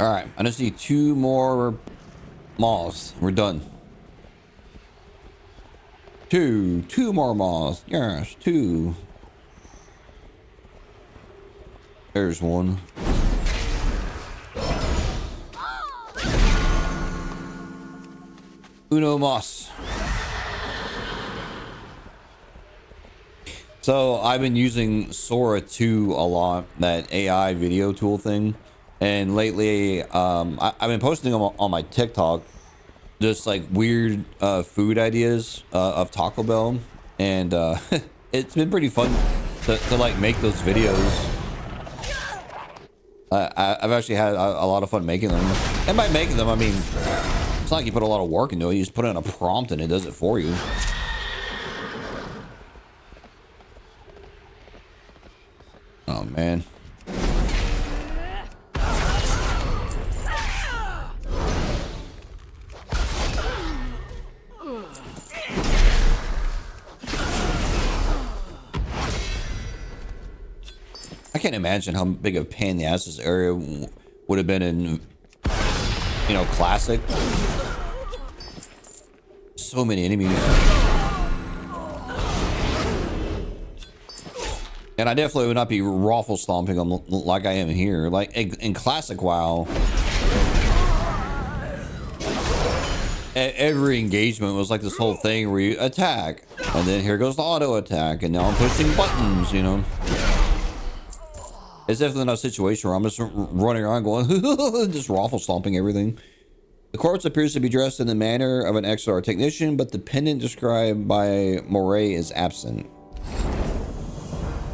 All right, I just need 2 more moths. We're done. 2 more moths. Yes, 2. There's 1. Uno moss. So I've been using Sora 2 a lot, that AI video tool thing. And lately, I've been posting them on my TikTok, just like weird food ideas of Taco Bell, and it's been pretty fun to like make those videos. I've actually had a lot of fun making them, and by making them, I mean it's not like you put a lot of work into it. You just put in a prompt and it does it for you. Oh man. I can't imagine how big of a pain in the ass this area would have been in, you know, Classic. So many enemies. And I definitely would not be raffle stomping them like I am here. Like in Classic WoW, every engagement was like this whole thing where you attack, and then here goes the auto attack, and now I'm pushing buttons, you know. It's definitely not a situation where I'm just running around going, just raffle stomping everything. The corpse appears to be dressed in the manner of an XR technician, but the pendant described by Moray is absent.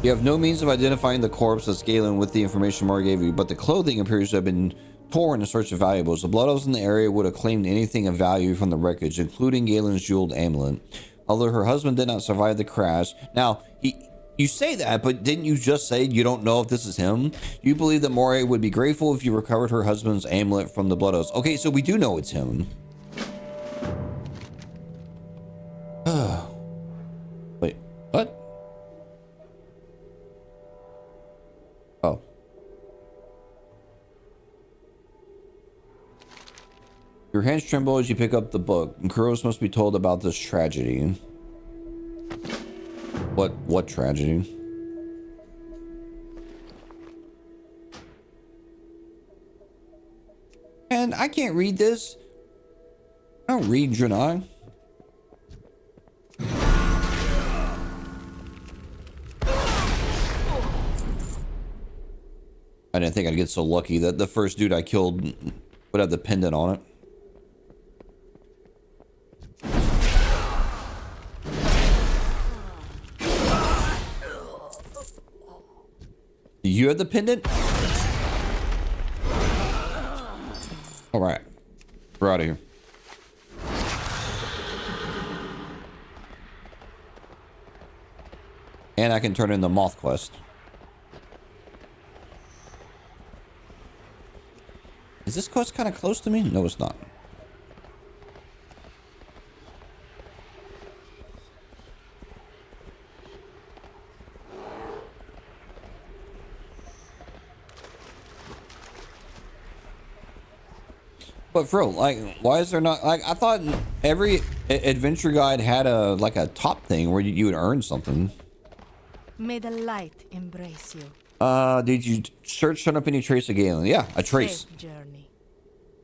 You have no means of identifying the corpse as Galen with the information Moray gave you, but the clothing appears to have been torn in search of valuables. The blood elves in the area would have claimed anything of value from the wreckage, including Galen's jeweled amulet. Although her husband did not survive the crash. Now, you say that, but didn't you just say you don't know if this is him? You believe that Moray would be grateful if you recovered her husband's amulet from the blood elves. Okay, so we do know it's him. Wait, what? Oh. Your hands tremble as you pick up the book. And Kuros must be told about this tragedy. What tragedy? And I can't read this. I don't read Draenei. I didn't think I'd get so lucky that the first dude I killed would have the pendant on it. You had the pendant? All right, we're out of here. And I can turn in the moth quest. Is this quest kind of close to me? No, it's not. But bro, like, why is there not, like, I thought every adventure guide had a, like, a top thing where you would earn something. May the light embrace you. Did you search turn up any trace of Galen? Yeah, a trace. Safe journey.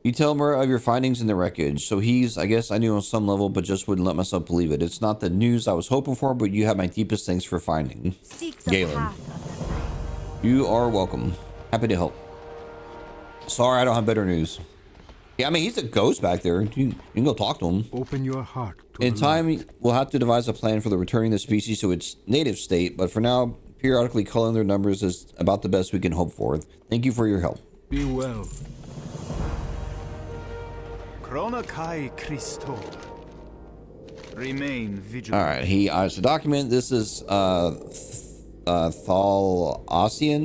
You tell Murr of your findings in the wreckage. So he's, I guess I knew on some level, but just wouldn't let myself believe it. It's not the news I was hoping for, but you have my deepest thanks for finding. Seek the Galen. path of the light. You are welcome. Happy to help. Sorry, I don't have better news. Yeah, I mean, he's a ghost back there. You can go talk to him. Open your heart to In the time, light. we'll have to devise a plan for the returning the species to its native state, but for now, periodically culling their numbers is about the best we can hope for. Thank you for your help. Be well. Krona Kai Christo. Remain vigilant. All right, he has a document. This is Thal-Ossian.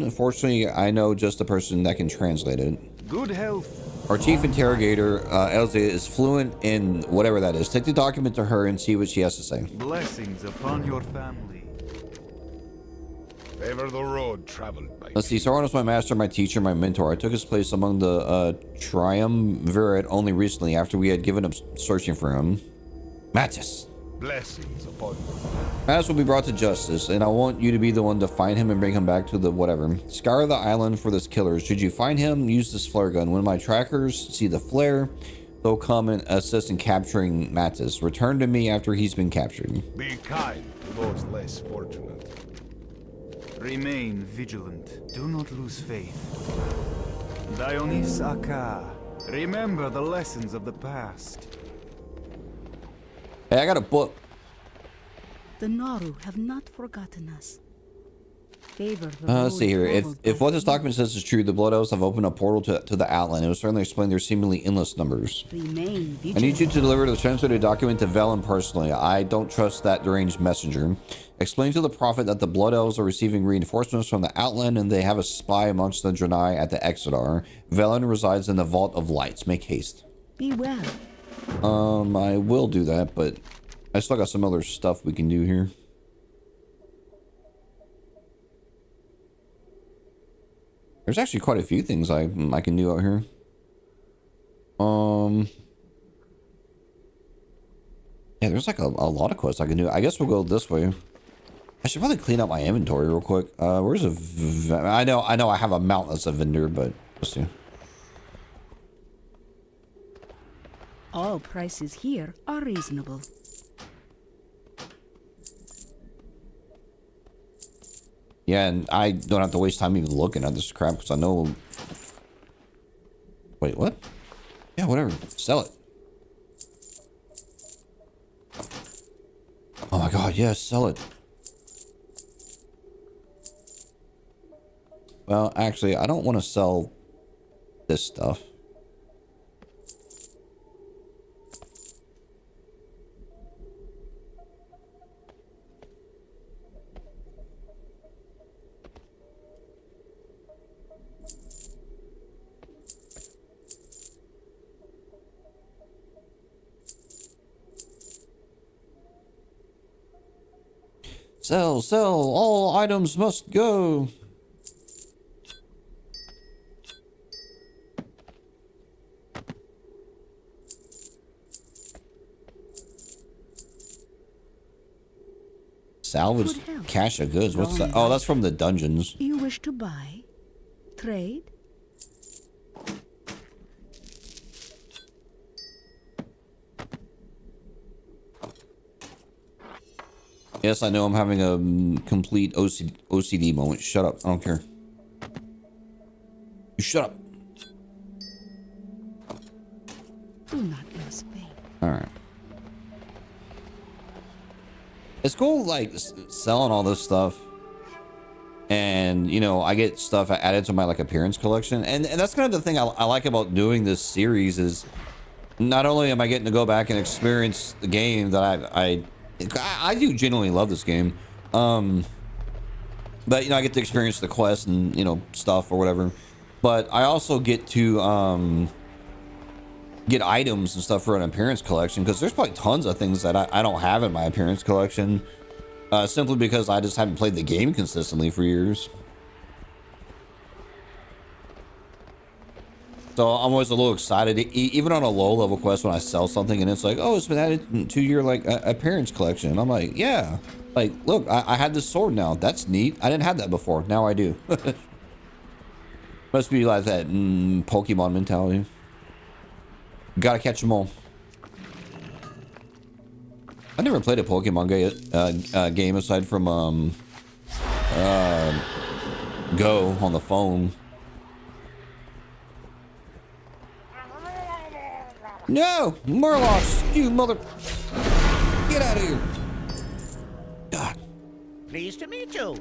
Unfortunately, I know just the person that can translate it. Good health. Our chief interrogator, Elzia, is fluent in whatever that is. Take the document to her and see what she has to say. Blessings upon your family. Favor the road traveled by. Let's see. Sauron was my master, my teacher, my mentor. I took his place among the Triumvirate only recently after we had given up searching for him. Mattis. Blessings upon you. Mattis will be brought to justice, and I want you to be the one to find him and bring him back to the whatever. Scour the island for this killer. Should you find him, use this flare gun. When my trackers see the flare, they'll come and assist in capturing Mattis. Return to me after he's been captured. Be kind to those less fortunate. Remain vigilant. Do not lose faith. Dionys Akka. Remember the lessons of the past. Hey, I got a book. The Naru have not forgotten us. Favor the Let's see here. If what this document says is true, the Blood Elves have opened a portal to the Outland. It will certainly explain their seemingly endless numbers. Remain vigilant. I need you to deliver the translated document to Velen personally. I don't trust that deranged messenger. Explain to the Prophet that the Blood Elves are receiving reinforcements from the Outland and they have a spy amongst the Draenei at the Exodar. Velen resides in the Vault of Lights. Make haste. Be well. I will do that, but I still got some other stuff we can do here. There's actually quite a few things I can do out here. Yeah, there's like a lot of quests I can do. I guess we'll go this way. I should probably clean up my inventory real quick. Where's I know I have a mount that's a vendor, but let's see. All prices here are reasonable. Yeah, and I don't have to waste time even looking at this crap because I know. Wait, what? Yeah, whatever. Sell it. Oh my god, yes, sell it. Well, actually, I don't want to sell this stuff. Sell, all items must go. salvage Could help. cache of goods. What's that? Oh, that's from the dungeons. You wish to buy? Trade? Yes, I know I'm having a complete OCD moment. Shut up. I don't care. You shut up. Do not lose faith. Alright. It's cool, like, selling all this stuff. And, you know, I get stuff added to my, like, appearance collection. And that's kind of the thing I like about doing this series is not only am I getting to go back and experience the game that I do genuinely love this game. But, you know, I get to experience the quest and, you know, stuff or whatever. But I also get to get items and stuff for an appearance collection, because there's probably tons of things that I don't have in my appearance collection, simply because I just haven't played the game consistently for years. So I'm always a little excited, even on a low level quest, when I sell something and it's like, oh, it's been added to your like appearance collection. And I'm like, yeah, like, look, I had this sword now. That's neat. I didn't have that before. Now I do. Must be like that Pokemon mentality. Gotta catch them all. I never played a Pokemon game aside from Go on the phone. No, Murlocs, you mother! Get out of here! God. Pleased to meet you.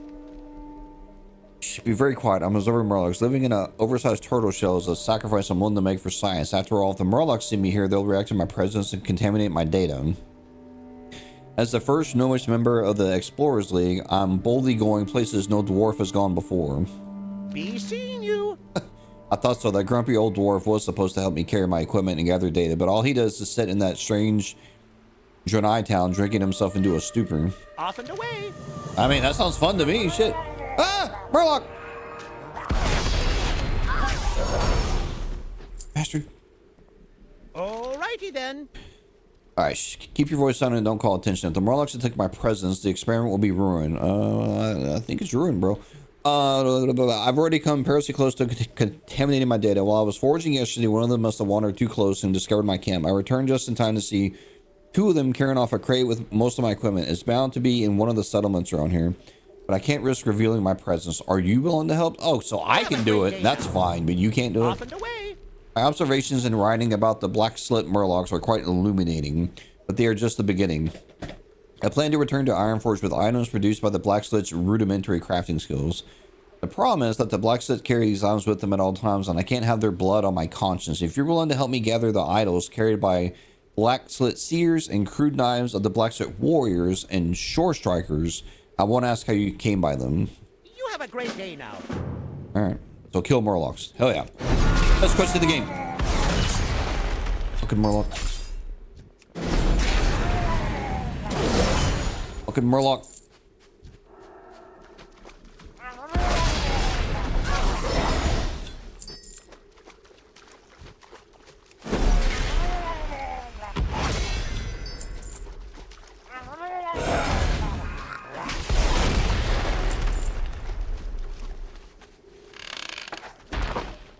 Shh, be very quiet. I'm observing Murlocs. Living in an oversized turtle shell is a sacrifice I'm willing to make for science. After all, if the Murlocs see me here, they'll react to my presence and contaminate my data. As the first gnomish member of the Explorers League, I'm boldly going places no dwarf has gone before. Be seeing you. I thought so. That grumpy old dwarf was supposed to help me carry my equipment and gather data, but all he does is sit in that strange Draenei town drinking himself into a stupor. Off and away. I mean, that sounds fun to me. Shit. Ah! Murloc! Bastard. Alrighty then. Alright, keep your voice down and don't call attention. If the Murlocs detect my presence, the experiment will be ruined. I think it's ruined, bro. I've already come perilously close to contaminating my data. While I was foraging yesterday, one of them must have wandered too close and discovered my camp. I returned just in time to see two of them carrying off a crate with most of my equipment. It's bound to be in one of the settlements around here, but I can't risk revealing my presence. Are you willing to help? Oh, so I can do it. That's fine, but you can't do it. Off and away. My observations and writing about the black slit Murlocs are quite illuminating, but they are just the beginning. I plan to return to Ironforge with items produced by the Blackslit's rudimentary crafting skills. The problem is that the Blackslit carry these items with them at all times, and I can't have their blood on my conscience. If you're willing to help me gather the idols carried by Blackslit seers and crude knives of the Blackslit warriors and shore strikers, I won't ask how you came by them. You have a great day now. Alright, so kill Murlocs. Hell yeah. Let's quest to the game. Fucking Murloc. Fucking Murloc.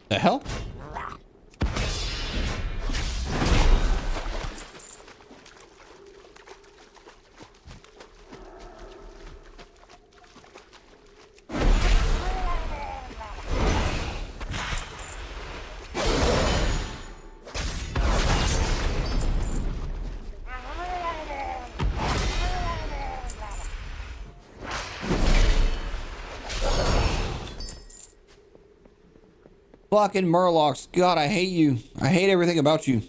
The hell? Fucking Murlocs. God, I hate you. I hate everything about you.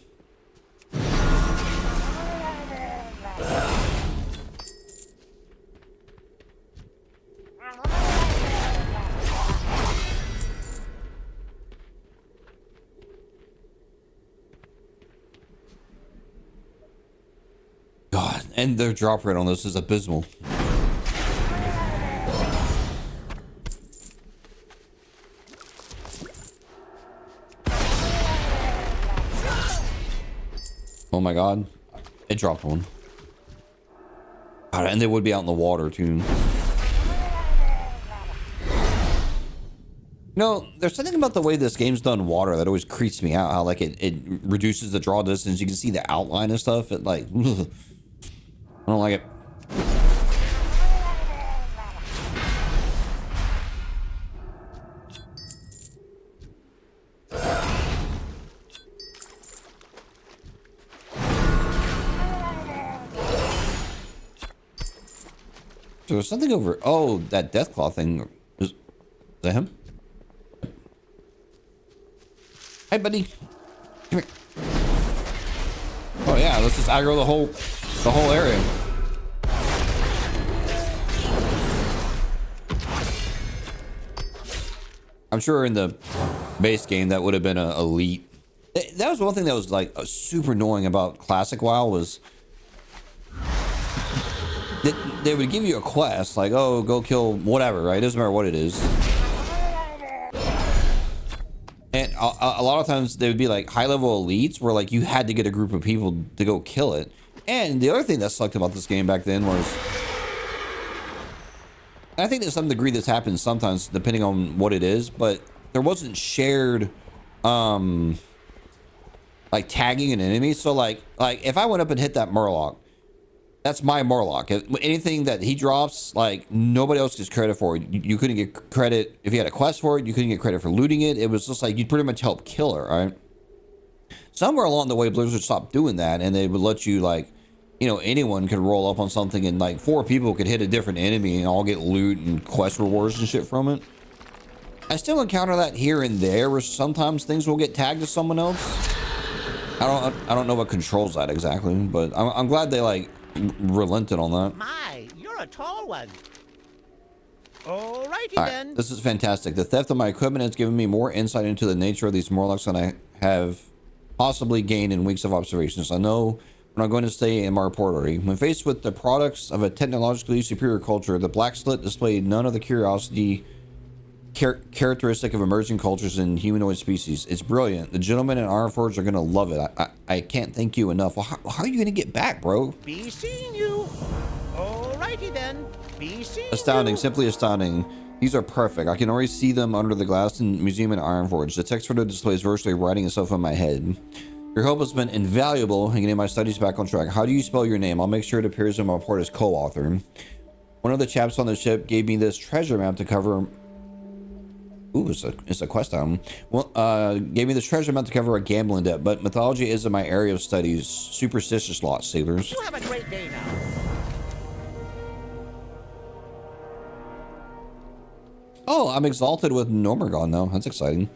God, and their drop rate on this is abysmal. Oh my god, it dropped one. God, and they would be out in the water too. No, there's something about the way this game's done water that always creeps me out. How like it reduces the draw distance. You can see the outline and stuff. It like, ugh. I don't like it. So there's something over. Oh, that Deathclaw thing. Is that him? Hey, buddy. Come here. Oh yeah, let's just aggro the whole area. I'm sure in the base game that would have been a elite. That was one thing that was like super annoying about Classic WoW was they would give you a quest like, oh, go kill whatever, right? It doesn't matter what it is. And a lot of times they would be like high-level elites where like you had to get a group of people to go kill it. And the other thing that sucked about this game back then was, I think to some degree this happens sometimes depending on what it is, but there wasn't shared like tagging an enemy. So like if I went up and hit that Murloc, that's my Murloc. Anything that he drops, like nobody else gets credit for it. You couldn't get credit if you had a quest for it. You couldn't get credit for looting it. It was just like you'd pretty much help kill her, right? Somewhere along the way, Blizzard stopped doing that, and they would let you like, you know, anyone could roll up on something, and like 4 people could hit a different enemy and all get loot and quest rewards and shit from it. I still encounter that here and there, where sometimes things will get tagged to someone else. I don't know what controls that exactly, but I'm glad they like relented on that. My, you're a tall one. Alrighty All right, then. this is fantastic. The theft of my equipment has given me more insight into the nature of these Morlocks than I have possibly gained in weeks of observations. I know when I'm going to stay in my reportory. When faced with the products of a technologically superior culture, the Black Slit displayed none of the curiosity characteristic of emerging cultures and humanoid species. It's brilliant. The gentlemen in Ironforge are going to love it. I can't thank you enough. Well, how are you going to get back, bro? Be seeing you. Alrighty then. Be seeing Astounding, you. simply astounding. These are perfect. I can already see them under the glass in Museum in Ironforge. The text for the display is virtually writing itself in my head. Your help has been invaluable in getting my studies back on track. How do you spell your name? I'll make sure it appears in my report as co-author. One of the chaps on the ship gave me this treasure map to cover. Ooh, it's a quest item. Well, gave me this treasure map to cover a gambling debt, but mythology isn't my area of studies. Superstitious lot, sailors. You have a great day now. Oh, I'm exalted with Nomergon now. That's exciting.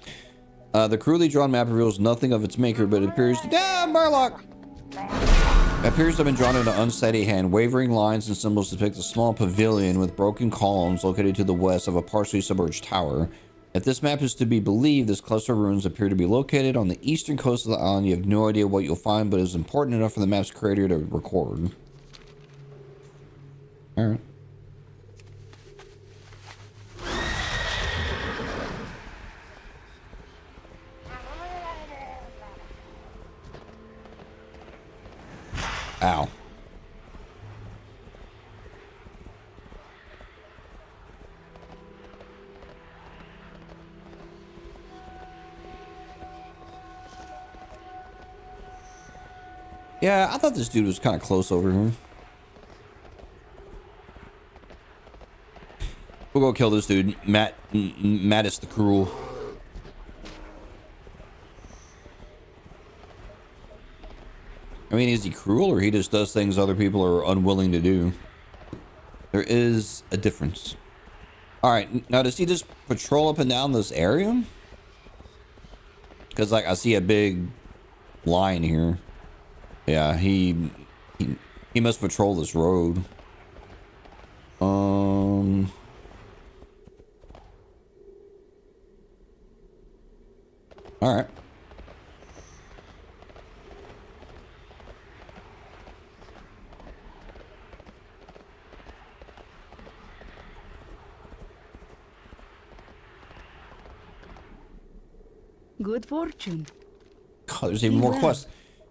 The crudely drawn map reveals nothing of its maker, but it appears to... Ah, Murloc! It appears to have been drawn in an unsteady hand. Wavering lines and symbols depict a small pavilion with broken columns located to the west of a partially submerged tower. If this map is to be believed, this cluster of ruins appear to be located on the eastern coast of the island. You have no idea what you'll find, but it is important enough for the map's creator to record. Alright. Ow. Yeah, I thought this dude was kind of close over here. We'll go kill this dude. Mattis the Cruel. I mean, is he cruel or he just does things other people are unwilling to do? There is a difference. All right, now does he just patrol up and down this area? Because like I see a big line here. Yeah, he must patrol this road. All right. Good fortune. God, there's even more quests.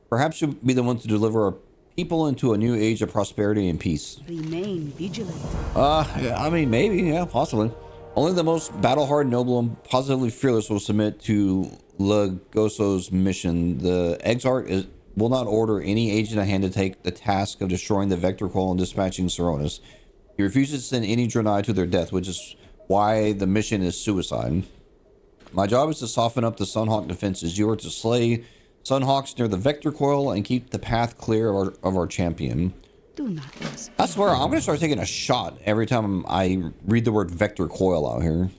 Perhaps you'll be the one to deliver people into a new age of prosperity and peace. Remain vigilant. Yeah, I mean, maybe, yeah, possibly. Only the most battle-hardened, noble, and positively fearless will submit to Legoso's mission. The Exarch will not order any agent at hand to take the task of destroying the Vector Coil and dispatching Saronis. He refuses to send any Draenei to their death, which is why the mission is suicide. My job is to soften up the Sunhawk defenses. You are to slay Sunhawks near the Vector Coil and keep the path clear of our champion. Do not lose. I swear, I'm going to start taking a shot every time I read the word Vector Coil out here.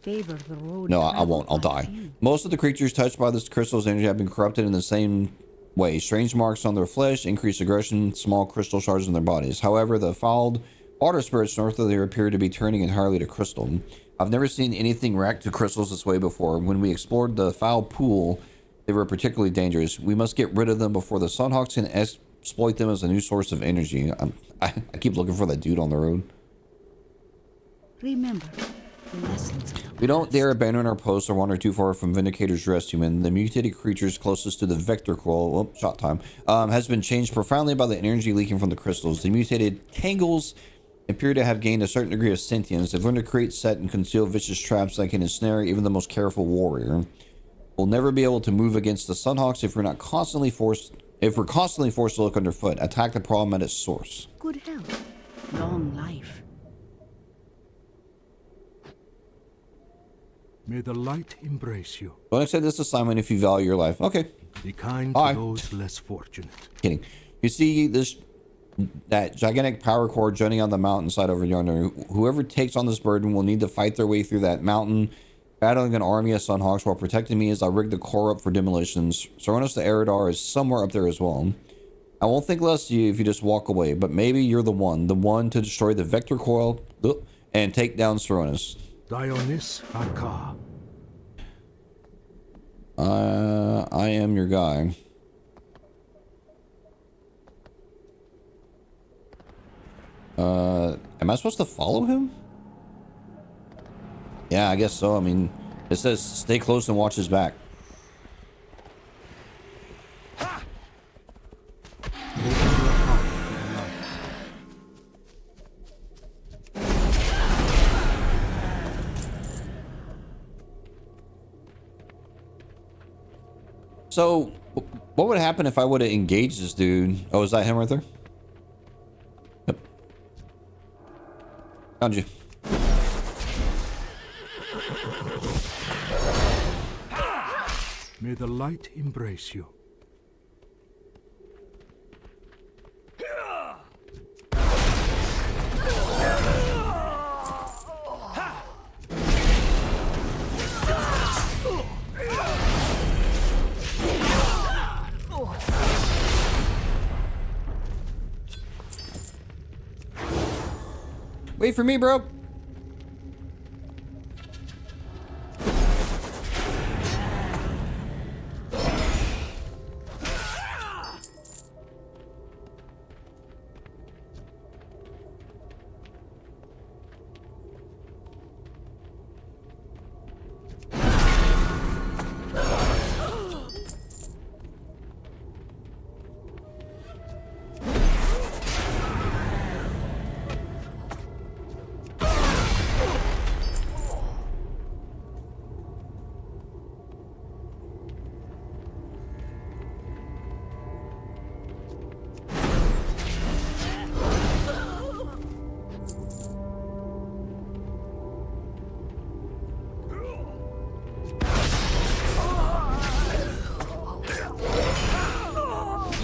Favor the road. No, I won't. I'll die. Most of the creatures touched by this crystal's energy have been corrupted in the same way. Strange marks on their flesh, increased aggression, small crystal shards in their bodies. However, the fouled water spirits north of there appear to be turning entirely to crystal. I've never seen anything react to crystals this way before. When we explored the foul pool, they were particularly dangerous. We must get rid of them before the Sunhawks can exploit them as a new source of energy. I keep looking for that dude on the road. Remember the lessons. We don't dare abandon our post or wander too far from Vindicator's rescue. The mutated creatures closest to the Vector Coil, shot time, has been changed profoundly by the energy leaking from the crystals. The mutated Tangles appear to have gained a certain degree of sentience. They've learned to create, set, and conceal vicious traps that can ensnare even the most careful warrior. We'll never be able to move against the Sunhawks if we're constantly forced to look underfoot. Attack the problem at its source. Good health, long life. May the light embrace you. Don't accept this assignment if you value your life. Okay. Be kind to those less fortunate. Kidding. You see that gigantic power core jutting on the mountainside over yonder. Whoever takes on this burden will need to fight their way through that mountain, battling an army of Sunhawks while protecting me as I rig the core up for demolitions. Saronis the Eridar is somewhere up there as well. I won't think less of you if you just walk away, but maybe you're the one to destroy the Vector Coil and take down Saronis. Dionys Akka. I am your guy. Am I supposed to follow him? Yeah, I guess so. I mean, it says stay close and watch his back. So, what would happen if I would have engaged this dude? Oh, is that him right there? Yep. Found you. May the light embrace you. Wait for me, bro.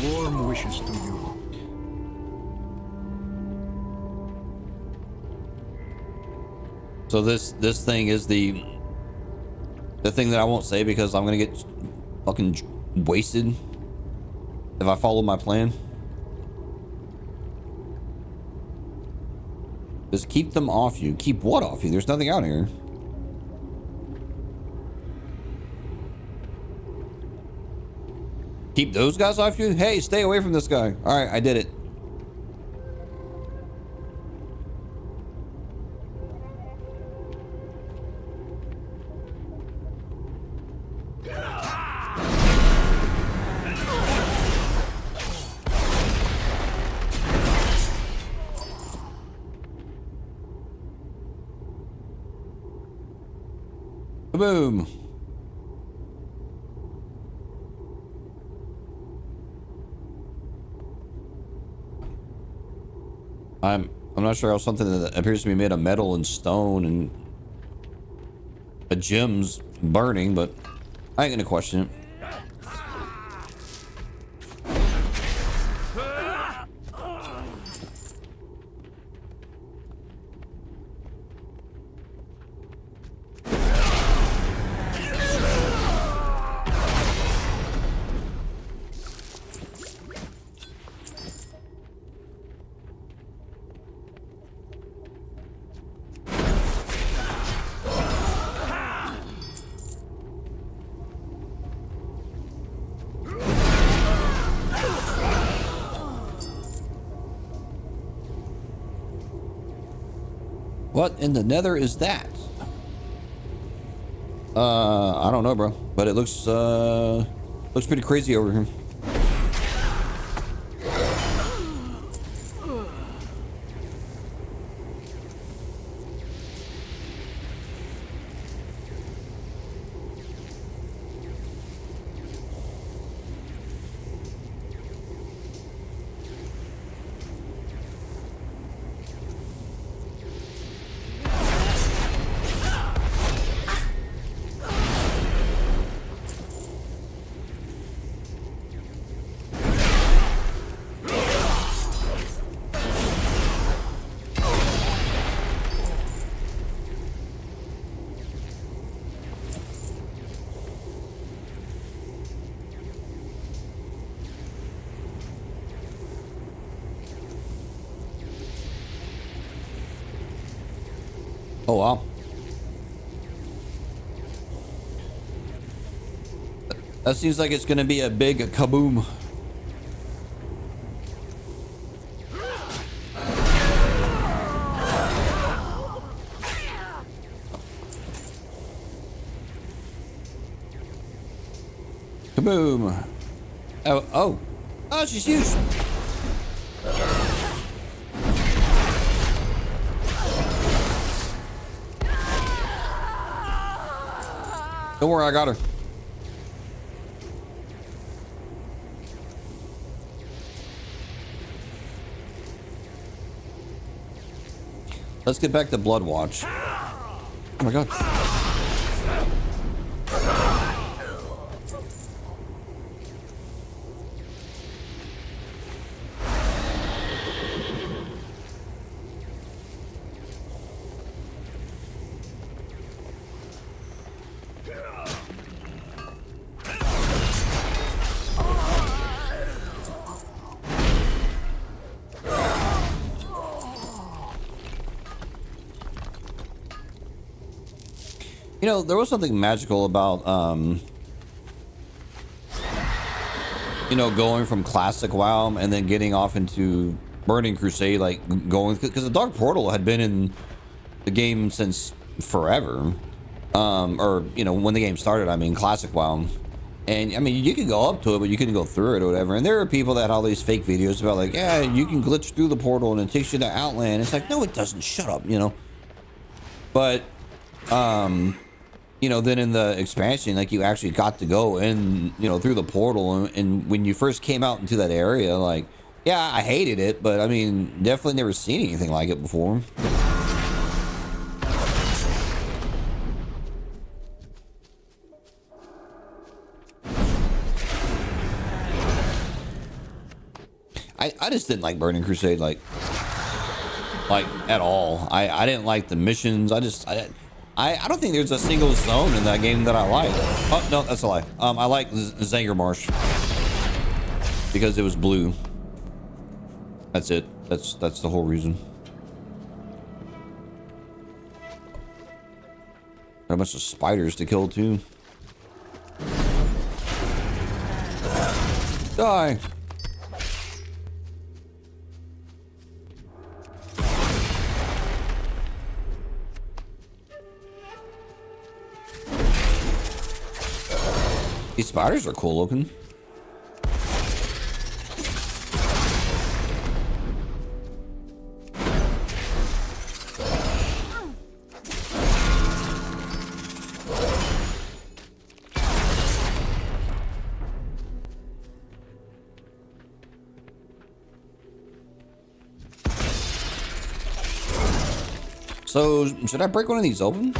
Warm wishes to you. So this thing is the thing that I won't say because I'm gonna get fucking wasted if I follow my plan. Just keep them off you. Keep what off you? There's nothing out here. Keep those guys off you? Hey, stay away from this guy. All right, I did it. Boom. I'm not sure how something that appears to be made of metal and stone and a gem's burning, but I ain't gonna question it. What in the nether is that? I don't know, bro, but it looks pretty crazy over here. Oh, wow. That seems like it's going to be a big kaboom. Kaboom. Oh, she's huge. Don't worry, I got her. Let's get back to Blood Watch. Oh my god. You know, there was something magical about, you know, going from classic WoW and then getting off into Burning Crusade, like going, because the Dark Portal had been in the game since forever, or, you know, when the game started, I mean, classic WoW. And, I mean, you can go up to it, but you couldn't go through it or whatever. And there are people that had all these fake videos about, like, yeah, you can glitch through the portal and it takes you to Outland. It's like, no, it doesn't. Shut up, you know. But, you know, then in the expansion, like, you actually got to go in, you know, through the portal. And when you first came out into that area, like, yeah, I hated it, but I mean, definitely never seen anything like it before. I just didn't like Burning Crusade, like at all. I didn't like the missions. I don't think there's a single zone in that game that I like. Oh, no, that's a lie. I like Zangermarsh because it was blue. That's it. That's the whole reason. Got a bunch of spiders to kill too. Die. These spiders are cool looking. So, should I break one of these open?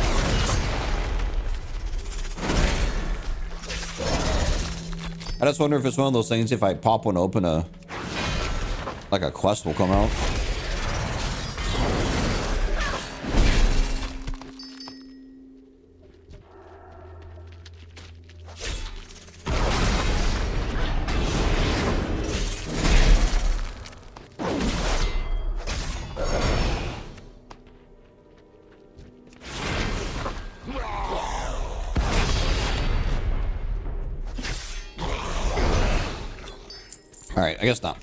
I just wonder if it's one of those things, if I pop one open, like a quest will come out. Alright, I guess not.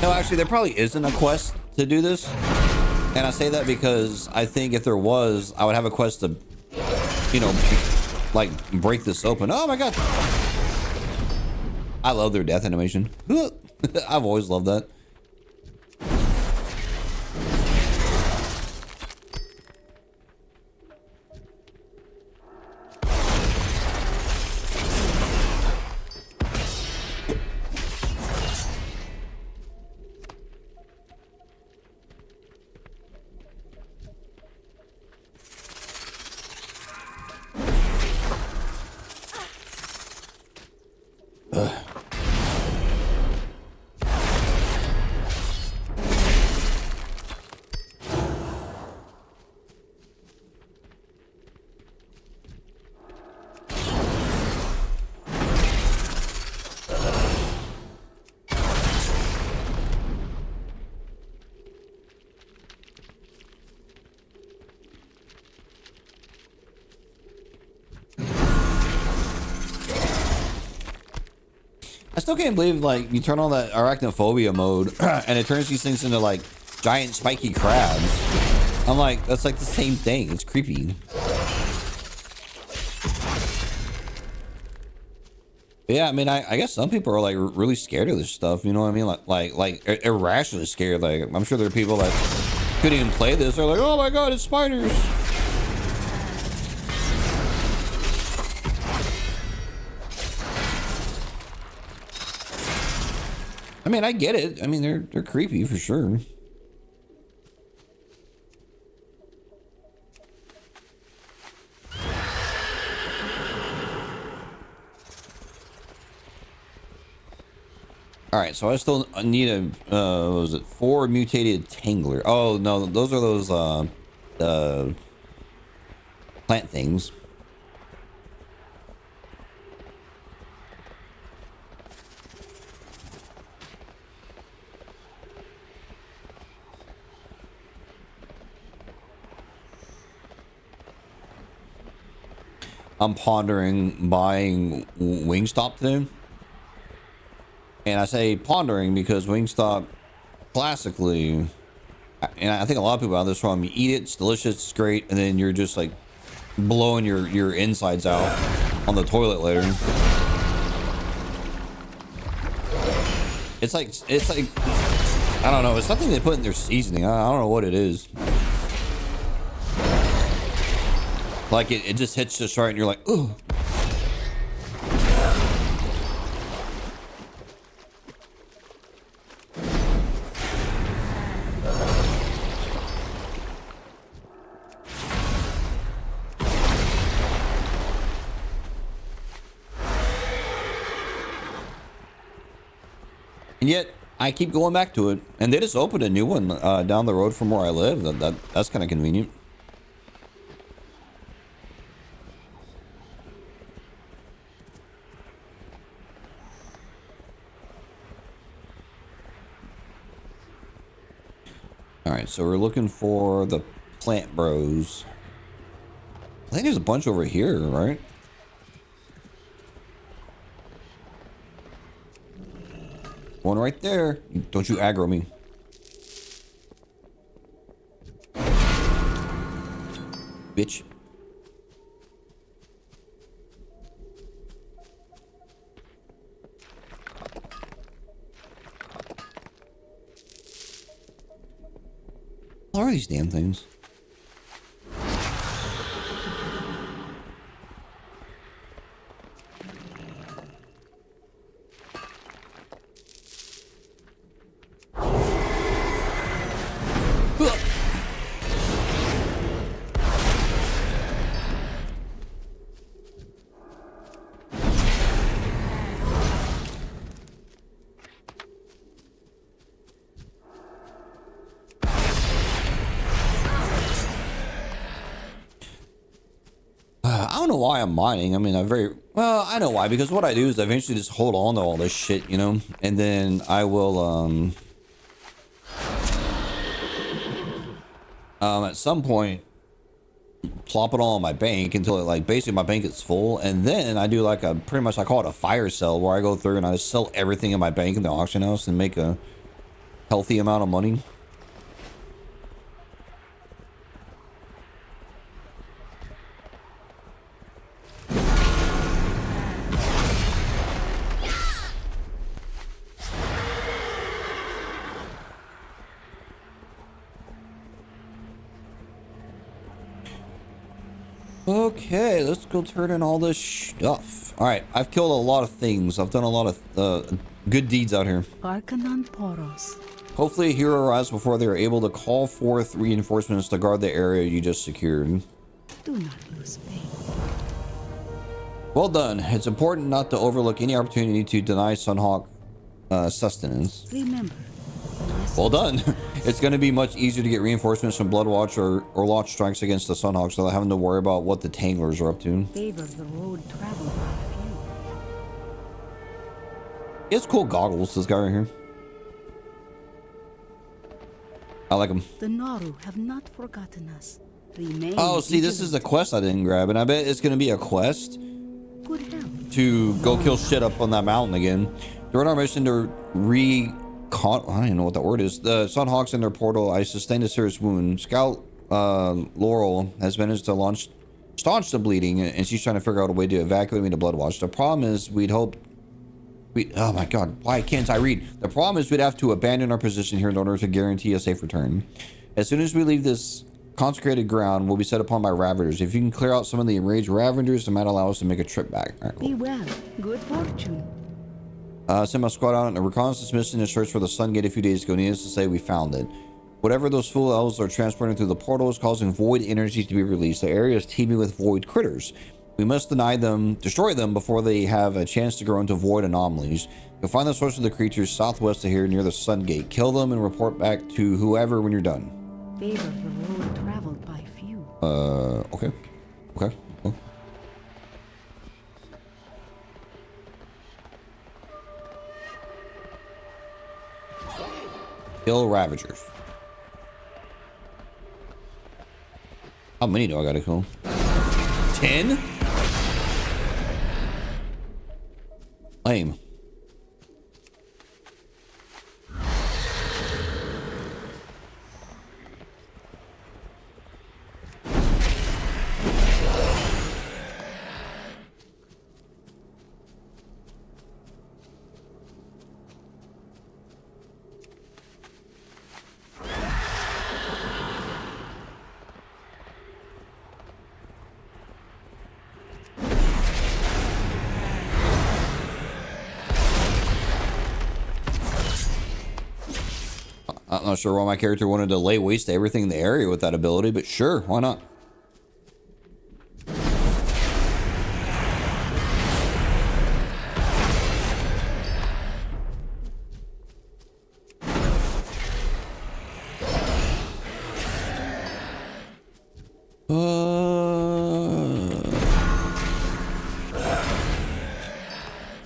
No, actually, there probably isn't a quest to do this. And I say that because I think if there was, I would have a quest to, you know, like, break this open. Oh my god. I love their death animation. I've always loved that. I still can't believe, like, you turn on that arachnophobia mode and it turns these things into, like, giant spiky crabs. I'm like, that's like the same thing. It's creepy. But yeah, I mean, I guess some people are, like, really scared of this stuff. You know what I mean? Like irrationally scared. Like, I'm sure there are people that couldn't even play this. They're like, oh my god, it's spiders. I mean, I get it. I mean, they're creepy for sure. All right, so I still need a what was it, 4 mutated tangler? Oh no, those are those plant things. I'm pondering buying Wingstop today. And I say pondering because Wingstop classically, and I think a lot of people out this wrong, you eat it, it's delicious, it's great, and then you're just like blowing your insides out on the toilet later. It's like I don't know, it's something they put in their seasoning. I don't know what it is. Like it just hits just right and you're like, ooh. And yet I keep going back to it, and they just opened a new one down the road from where I live. That's kind of convenient. All right, so we're looking for the plant bros. I think there's a bunch over here, right? One right there. Don't you aggro me. Bitch. What are these damn things? don't know why I'm mining. I mean, I know why, because what I do is I eventually just hold on to all this shit, you know, and then I will, at some point, plop it all in my bank until it, like, basically my bank is full, and then I do like a, pretty much, I call it a fire sale, where I go through and I just sell everything in my bank in the auction house and make a healthy amount of money. Okay, let's go turn in all this stuff. All right, I've killed a lot of things. I've done a lot of good deeds out here. Arcanon Poros. Hopefully a hero arrives before they are able to call forth reinforcements to guard the area you just secured. Do not lose faith. Well done. It's important not to overlook any opportunity to deny Sunhawk sustenance. Remember. Well done. It's going to be much easier to get reinforcements from Bloodwatch or launch strikes against the Sunhawks without having to worry about what the Tanglers are up to. Favor the road traveled by few. He has cool goggles, this guy right here. I like him. The Naru have not forgotten us. Remain Oh, see, this is the quest I didn't grab, and I bet it's going to be a quest good help. to go kill shit up on that mountain again. During our mission to I don't even know what that word is. The Sunhawks in their portal, I sustained a serious wound. Scout Laurel has managed to staunch the bleeding, and she's trying to figure out a way to evacuate me to Bloodwatch. The problem is oh my god, why can't I read? The problem is we'd have to abandon our position here in order to guarantee a safe return. As soon as we leave this consecrated ground, we'll be set upon by Ravagers. If you can clear out some of the enraged Ravagers, it might allow us to make a trip back. All right, cool. Be well. Good fortune. Sent my squad out on a reconnaissance mission to search for the Sun Gate a few days ago. Needless to say, we found it. Whatever those fool elves are transporting through the portal is causing void energy to be released. The area is teeming with void critters. We must destroy them before they have a chance to grow into void anomalies. You'll find the source of the creatures southwest of here near the Sun Gate. Kill them and report back to whoever when you're done. Favor the road traveled by few. Okay. Okay. Cool. Kill Ravagers. How many do I gotta kill? 10? Lame. I'm not sure why my character wanted to lay waste to everything in the area with that ability, but sure, why not?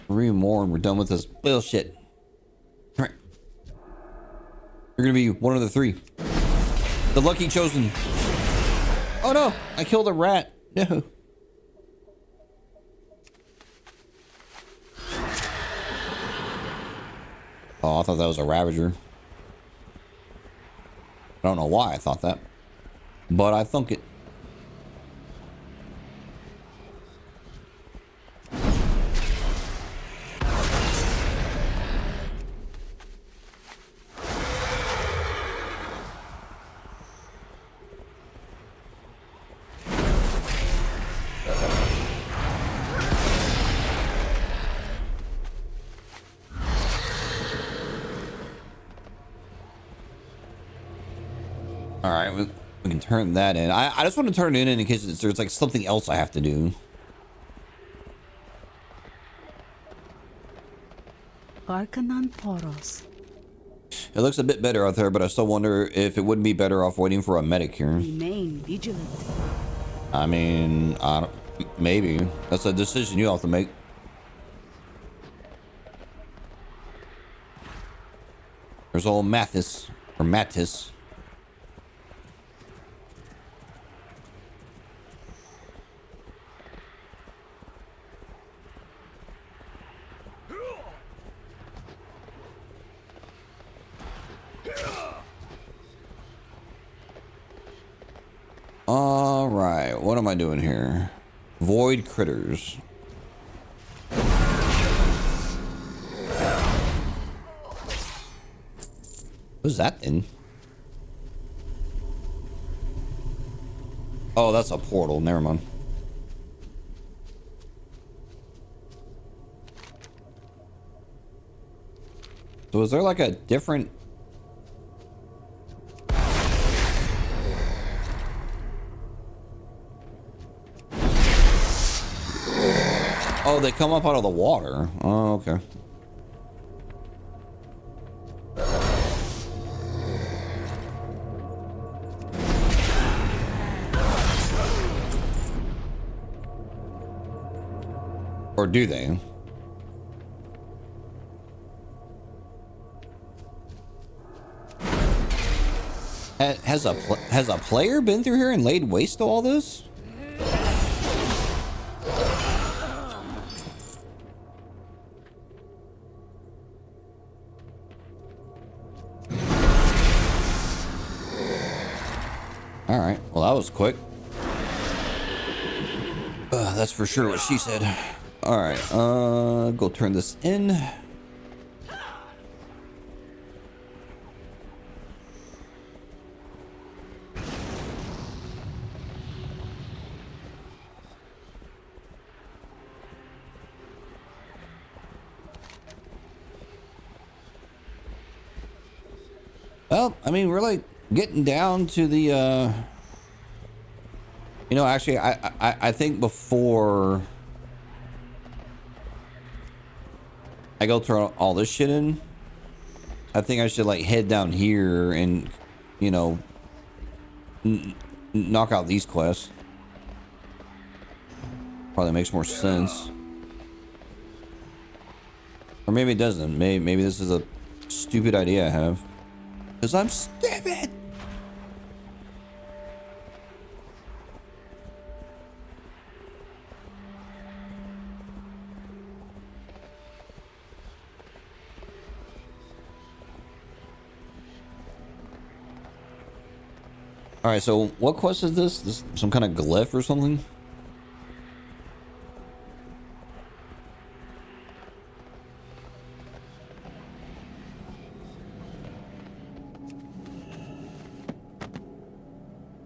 Three more and we're done with this bullshit. You're gonna be one of the three. The lucky chosen. Oh no, I killed a rat. No. Oh, I thought that was a Ravager. I don't know why I thought that, but I thunk it. All right, we can turn that in. I just want to turn it in case there's like something else I have to do. Arcanon Poros. It looks a bit better out there, but I still wonder if it wouldn't be better off waiting for a medic here. Remain vigilant. I mean, Maybe. That's a decision you have to make. There's old Mathis. Or Mattis. All right, what am I doing here? Void critters. What's that thing? Oh, that's a portal. Never mind. So is there like a different... Oh, they come up out of the water. Oh, okay. Or do they? Has a player been through here and laid waste to all this? All right. Well, that was quick. That's for sure what she said. All right. Go turn this in. Well, I mean, we're like getting down to the, you know, actually, I think before I go through all this shit in, I think I should like head down here and, you know, knock out these quests. Probably makes more sense. Or maybe it doesn't. Maybe this is a stupid idea I have. Because I'm stupid! Alright, so what quest is this? This some kind of glyph or something?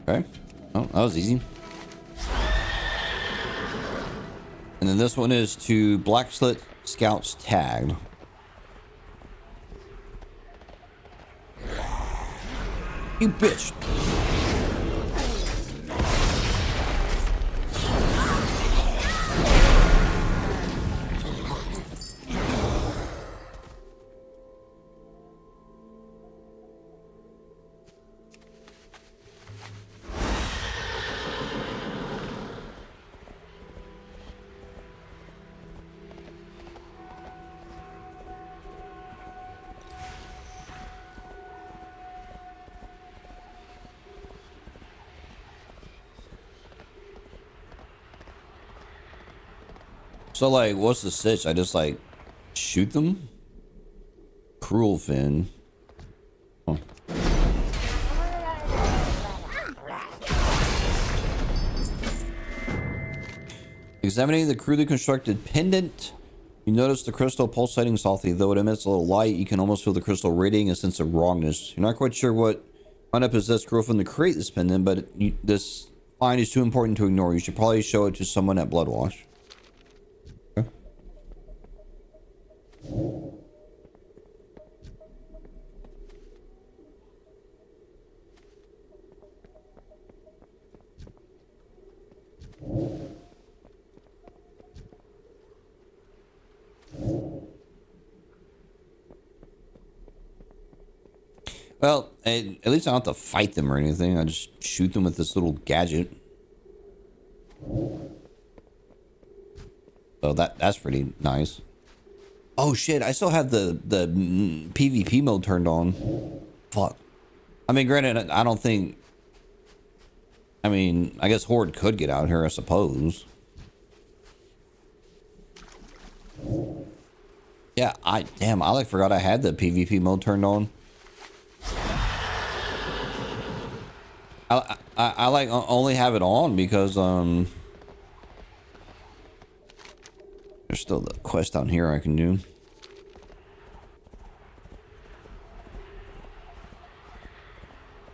Okay. Oh, that was easy. And then this one is to Blackslit Scouts tagged. You bitch. So, like, what's the sitch? I just, like, shoot them? Cruel Fin. Oh. Examining the crudely constructed pendant, you notice the crystal pulsating softly. Though it emits a little light, you can almost feel the crystal radiating a sense of wrongness. You're not quite sure what might have possessed Cruel Fin to create this pendant, but this find is too important to ignore. You should probably show it to someone at Bloodwash. Well, at least I don't have to fight them or anything. I just shoot them with this little gadget. So that's pretty nice. Oh shit, I still have the PvP mode turned on. Fuck. I mean, granted, I don't think... I mean, I guess Horde could get out here, I suppose. Yeah, damn, I like forgot I had the PvP mode turned on. I like only have it on because there's still the quest down here I can do.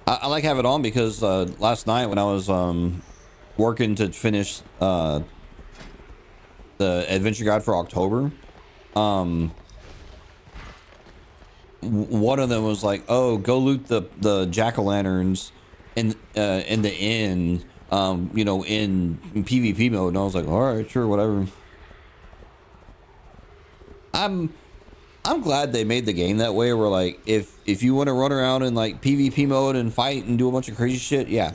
I like have it on because last night when I was working to finish the adventure guide for October, one of them was like, "Oh, go loot the jack-o'-lanterns in the inn, you know, in PvP mode." And I was like, "All right, sure, whatever." I'm glad they made the game that way, where like if you want to run around in like PvP mode and fight and do a bunch of crazy shit, yeah,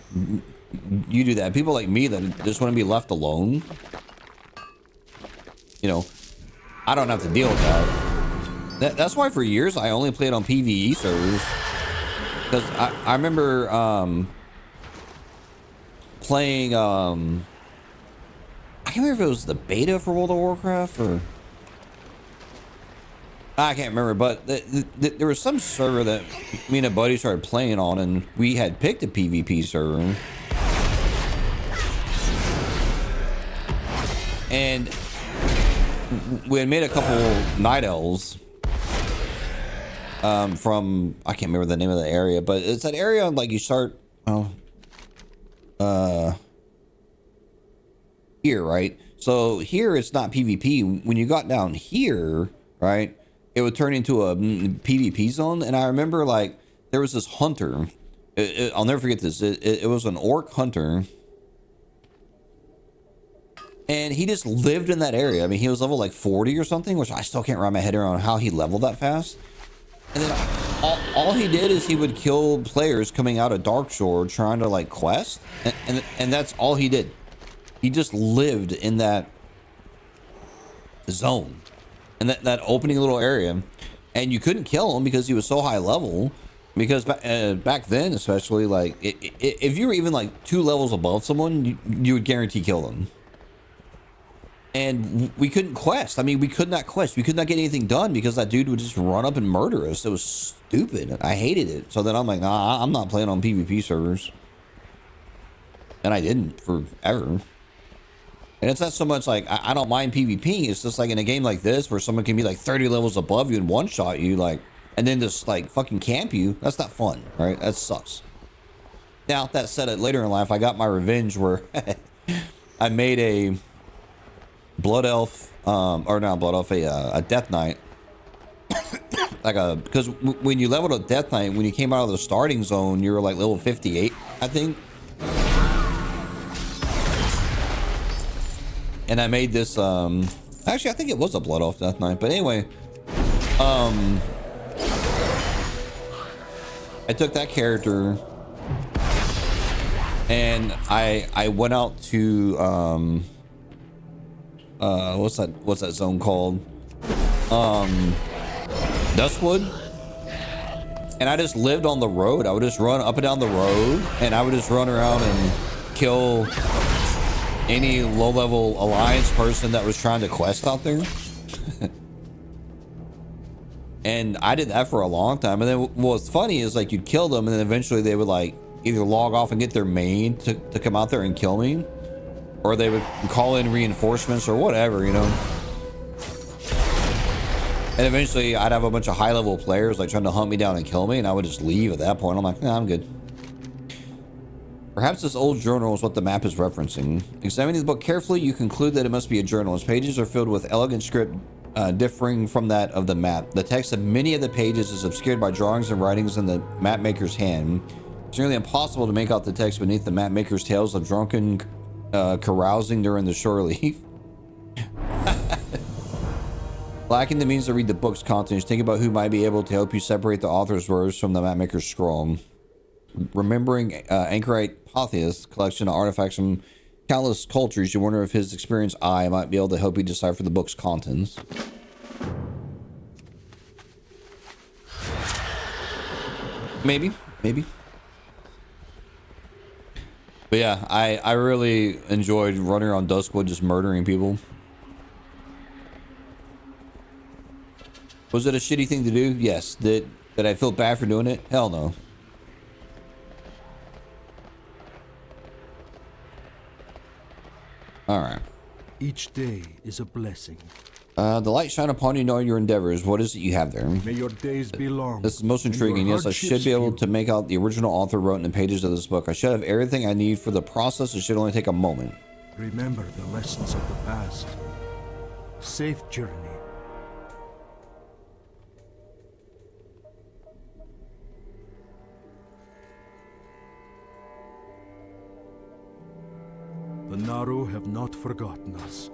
you do that. People like me that just want to be left alone, you know, I don't have to deal with that. That's why for years I only played on PvE servers, because I remember playing I can't remember if it was the beta for World of Warcraft or I can't remember, but there was some server that me and a buddy started playing on, and we had picked a PvP server. And we had made a couple night elves from, I can't remember the name of the area, but it's that area like you start, here, right? So here it's not PvP. When you got down here, right, it would turn into a PvP zone. And I remember like there was this hunter. I'll never forget this. It was an orc hunter. And he just lived in that area. I mean, he was level like 40 or something, which I still can't wrap my head around how he leveled that fast. And then all he did is he would kill players coming out of Darkshore trying to like quest. And that's all he did. He just lived in that zone. And that opening little area, and you couldn't kill him because he was so high level. Because back then, especially, like if you were even like 2 levels above someone, you would guarantee kill them. And we couldn't quest. I mean, we could not quest. We could not get anything done because that dude would just run up and murder us. It was stupid. I hated it. So then I'm like, nah, I'm not playing on PvP servers. And I didn't forever. And it's not so much like I don't mind PvP. It's just like in a game like this where someone can be like 30 levels above you and one-shot you, like, and then just like fucking camp you. That's not fun, right? That sucks. Now, that said, later in life, I got my revenge where I made a blood elf, or not blood elf, a death knight. Because when you leveled a death knight, when you came out of the starting zone, you were like level 58, I think. And I made this, actually, I think it was a Blood Elf Death Knight. But anyway, I took that character and I went out to, what's that zone called? Duskwood. And I just lived on the road. I would just run up and down the road, and I would just run around and kill any low-level Alliance person that was trying to quest out there. And I did that for a long time. And then what's funny is like you'd kill them, and then eventually they would like either log off and get their main to come out there and kill me, or they would call in reinforcements or whatever, you know. And eventually I'd have a bunch of high-level players like trying to hunt me down and kill me, and I would just leave at that point. I'm like, nah, I'm good. Perhaps this old journal is what the map is referencing. Examining the book carefully, you conclude that it must be a journal. Its pages are filled with elegant script differing from that of the map. The text of many of the pages is obscured by drawings and writings in the map maker's hand. It's nearly impossible to make out the text beneath the map maker's tales of drunken carousing during the shore leave. Lacking the means to read the book's contents, think about who might be able to help you separate the author's words from the map maker's scroll. Remembering Anchorite Pothius collection of artifacts from countless cultures, you wonder if his experienced eye might be able to help you decipher the book's contents. Maybe. But yeah, I really enjoyed running around Duskwood just murdering people. Was it a shitty thing to do? Yes. Did I feel bad for doing it? Hell no. Alright. Each day is a blessing. The light shine upon you in all your endeavors. What is it you have there? May your days be long. This is most intriguing. Yes, I should be able to make out the original author wrote in the pages of this book. I should have everything I need for the process. It should only take a moment. Remember the lessons of the past. Safe journey. The Naru have not forgotten us.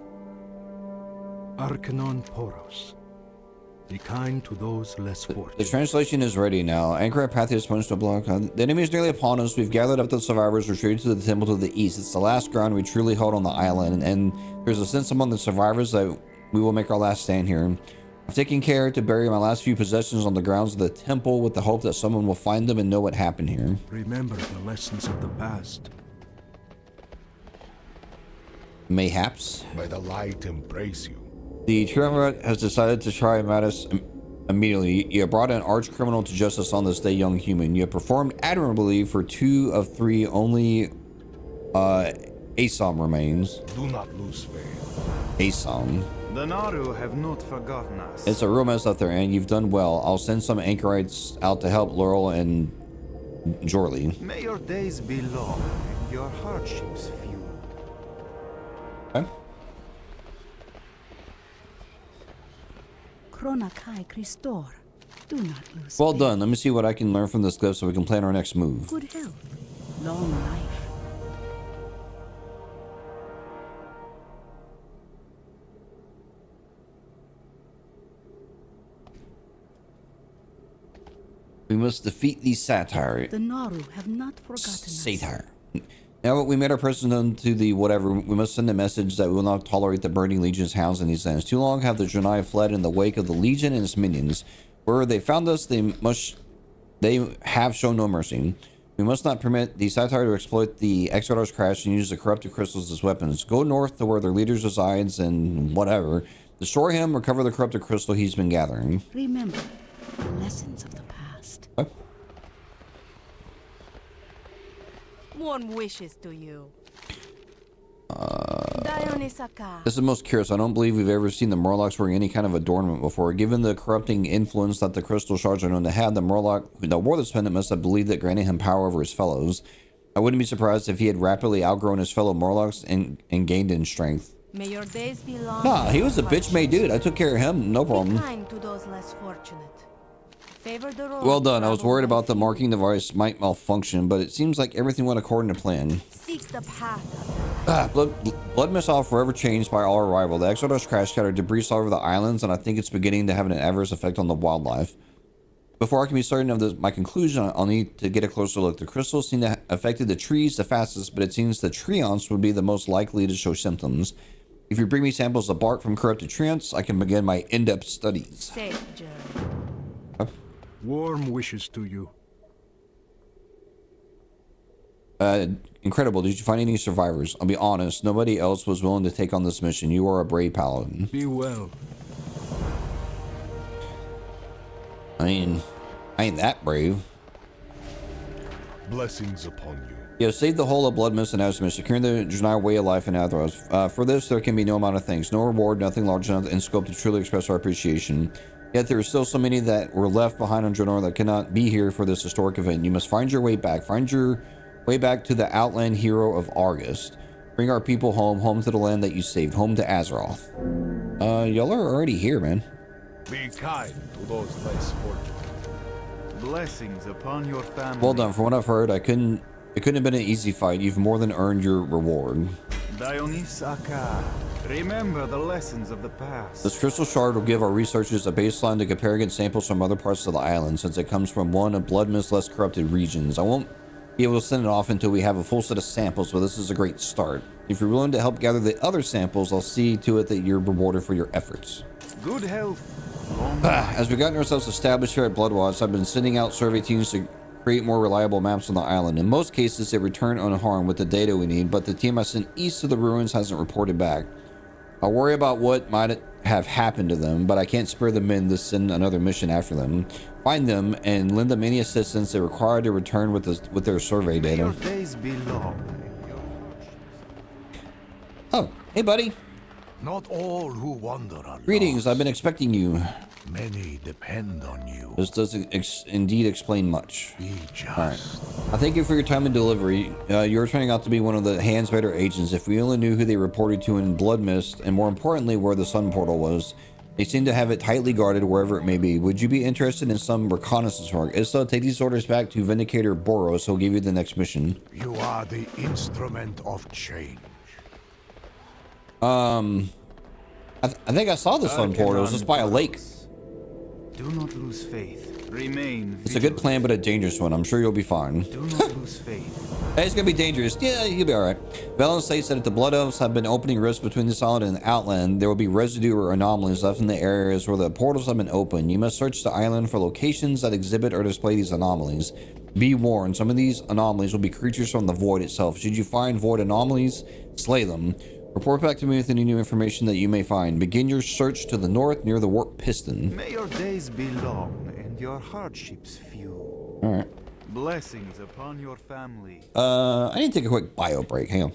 Arcanon Poros. Be kind to those less fortunate. The translation is ready now. Anchor at Pathia punched to block. The enemy is nearly upon us. We've gathered up the survivors, retreated to the temple to the east. It's the last ground we truly hold on the island, and there's a sense among the survivors that we will make our last stand here. I've taken care to bury my last few possessions on the grounds of the temple with the hope that someone will find them and know what happened here. Remember the lessons of the past. Mayhaps. May the light embrace you. The Triumvirate has decided to try Mattis immediately. You have brought an arch criminal to justice on this day, young human. You have performed admirably for 2 of 3. Only Asom remains. Do not lose faith. Asom. The Naru have not forgotten us. It's a real mess out there, and you've done well. I'll send some anchorites out to help Laurel and Jorley. May your days be long and your hardships few. Okay. Chronakai Christor. Do not lose Well faith. done. Let me see what I can learn from this glyph so we can plan our next move. Good health. Long life. We must defeat these satire. The Naru have not forgotten us. Satire. Now that we made our presence known to the whatever, we must send a message that we will not tolerate the burning Legion's hounds in these lands. Too long have the Janai fled in the wake of the Legion and its minions. Where they found us, they have shown no mercy. We must not permit the satire to exploit the Exodus crash and use the corrupted crystals as weapons. Go north to where their leaders resides and whatever. Destroy him, recover the corrupted crystal he's been gathering. Remember the lessons of the past. Okay. Warm wishes to you. This is most curious. I don't believe we've ever seen the Morlocks wearing any kind of adornment before. Given the corrupting influence that the crystal shards are known to have, the Morlock that wore this pendant must have believed that granting him power over his fellows. I wouldn't be surprised if he had rapidly outgrown his fellow Morlocks and gained in strength. May your days be long. Nah, he was a bitch-made dude. I took care of him, no problem. Be kind to those less fortunate. Favor the road. Well done. I was worried about the marking device might malfunction, but it seems like everything went according to plan. Seek the path. Blood Mist Isle forever changed by our arrival. The Exodus crash scattered debris all over the islands, and I think it's beginning to have an adverse effect on the wildlife. Before I can be certain of my conclusion, I'll need to get a closer look. The crystals seem to have affected the trees the fastest, but it seems the treants would be the most likely to show symptoms. If you bring me samples of bark from corrupted treants, I can begin my in-depth studies. Safe journey. Warm wishes to you. Incredible. Did you find any survivors? I'll be honest, nobody else was willing to take on this mission. You are a brave paladin. Be well. I mean, I ain't that brave. Blessings upon you. Yeah, save the whole of Blood Mist and Azimist, securing the Janai way of life in Athros. For this, there can be no amount of thanks. No reward, nothing large enough in scope to truly express our appreciation. Yet there are still so many that were left behind on Draenor that cannot be here for this historic event. You must find your way back. Find your way back to the outland hero of Argus. Bring our people home, home to the land that you saved, home to Azeroth. Y'all are already here, man. Be kind to those less fortunate. Blessings upon your family. Well done. From what I've heard, it couldn't have been an easy fight. You've more than earned your reward. Dionys Akar. Remember the lessons of the past. This crystal shard will give our researchers a baseline to compare against samples from other parts of the island, since it comes from one of Blood Mist's less corrupted regions. I won't be able to send it off until we have a full set of samples, but this is a great start. If you're willing to help gather the other samples, I'll see to it that you're rewarded for your efforts. Good health. As we've gotten ourselves established here at Bloodwatch, I've been sending out survey teams to create more reliable maps on the island. In most cases, they return unharmed with the data we need, but the team I sent east of the ruins hasn't reported back. I worry about what might have happened to them, but I can't spare the men to send another mission after them. Find them and lend them any assistance they require to return with their survey data. Your days be long. Oh, hey buddy. Not all who wander are Greetings, I've been expecting you. Many depend on you. This doesn't indeed explain much. Be just. All right. I thank you for your time and delivery. You're turning out to be one of the Hansvader agents. If we only knew who they reported to in Blood Mist, and more importantly, where the Sun Portal was. They seem to have it tightly guarded wherever it may be. Would you be interested in some reconnaissance work? If so, take these orders back to Vindicator Boros, who'll give you the next mission. You are the instrument of change. I think I saw the Sun Portal. It was just by a lake. Do not lose faith. Remain. It's a good plan, but a dangerous one. I'm sure you'll be fine. Do not lose faith. Hey, it's gonna be dangerous. Yeah, you'll be alright. Valen states that if the Blood Elves have been opening rifts between this island and the Outland, there will be residue or anomalies left in the areas where the portals have been opened. You must search the island for locations that exhibit or display these anomalies. Be warned, some of these anomalies will be creatures from the Void itself. Should you find Void anomalies, slay them. Report back to me with any new information that you may find. Begin your search to the north near the Warp Piston. May your days be long and your hardships few. Alright. Blessings upon your family. I need to take a quick bio break. Hang on.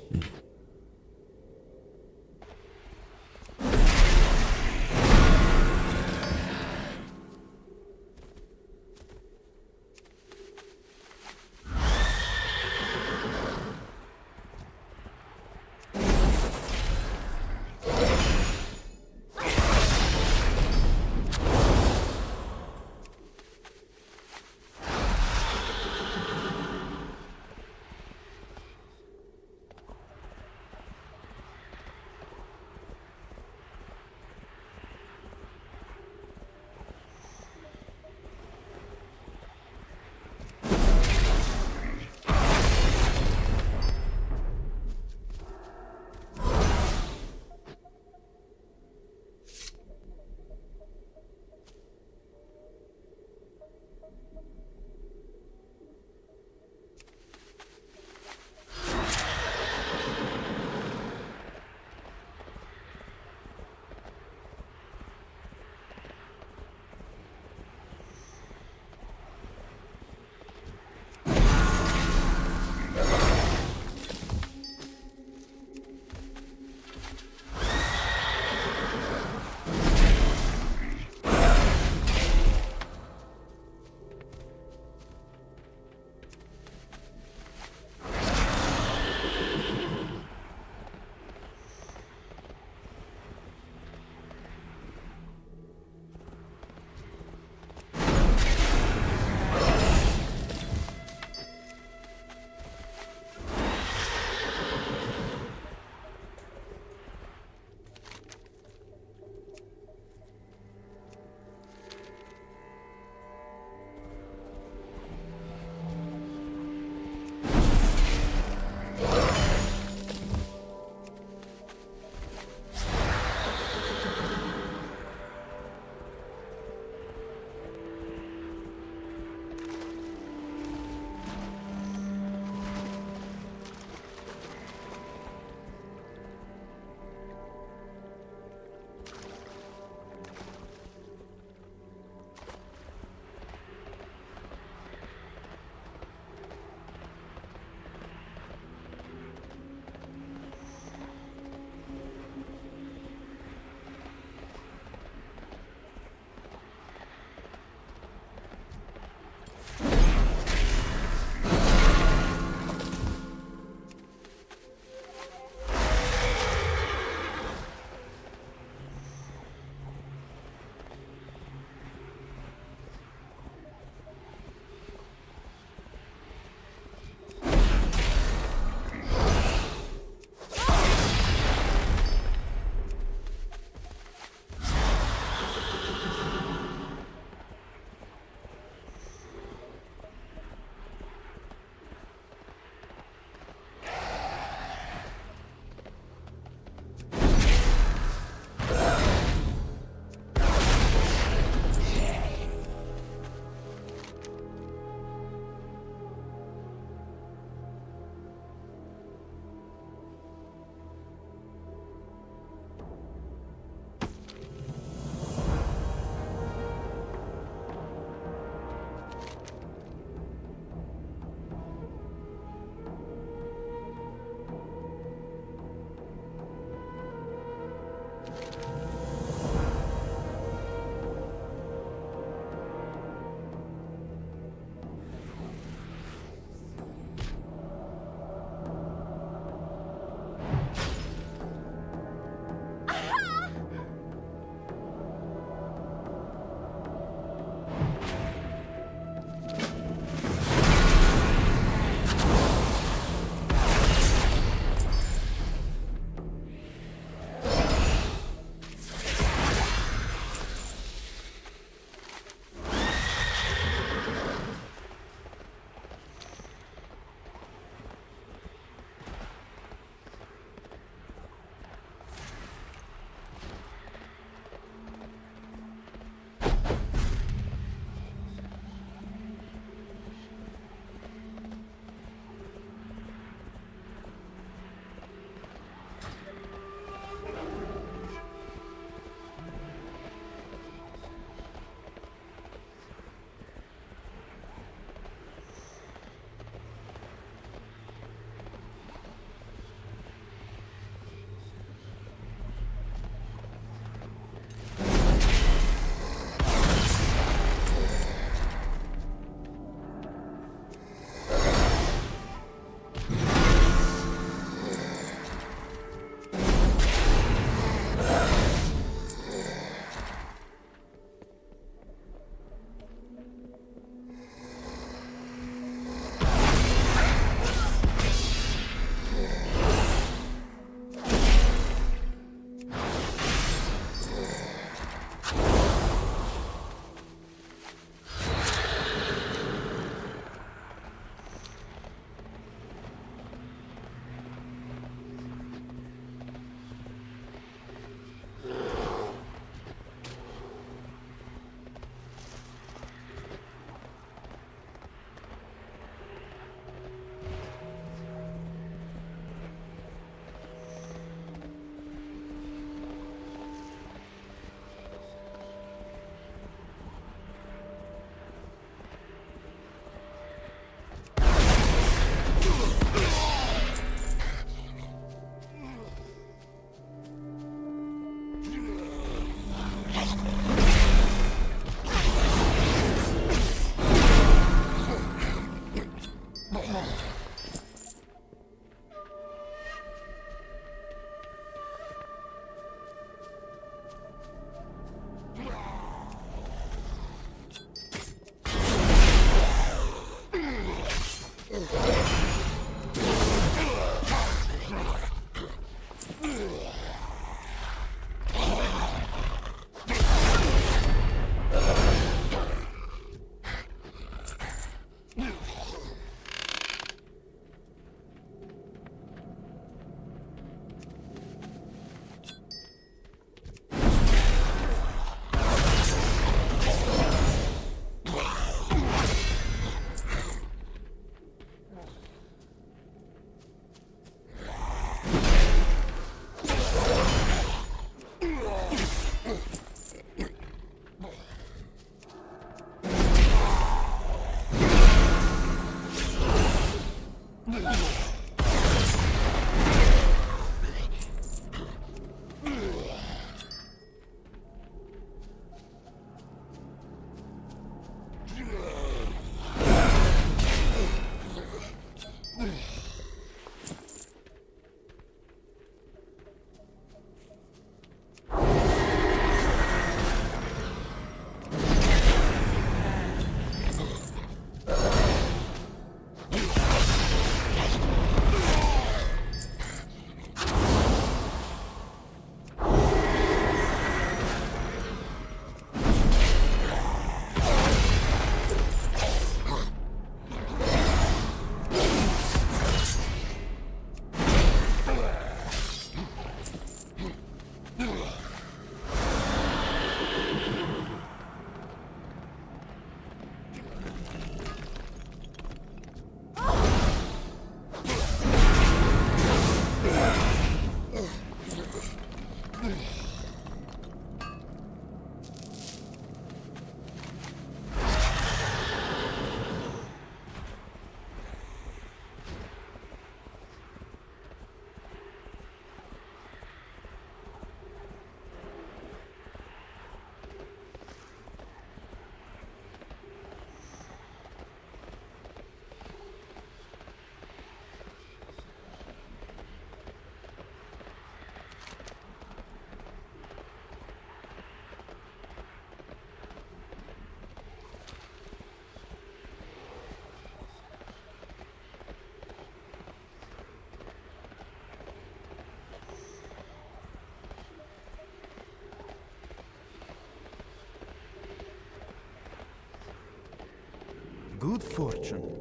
Good fortune.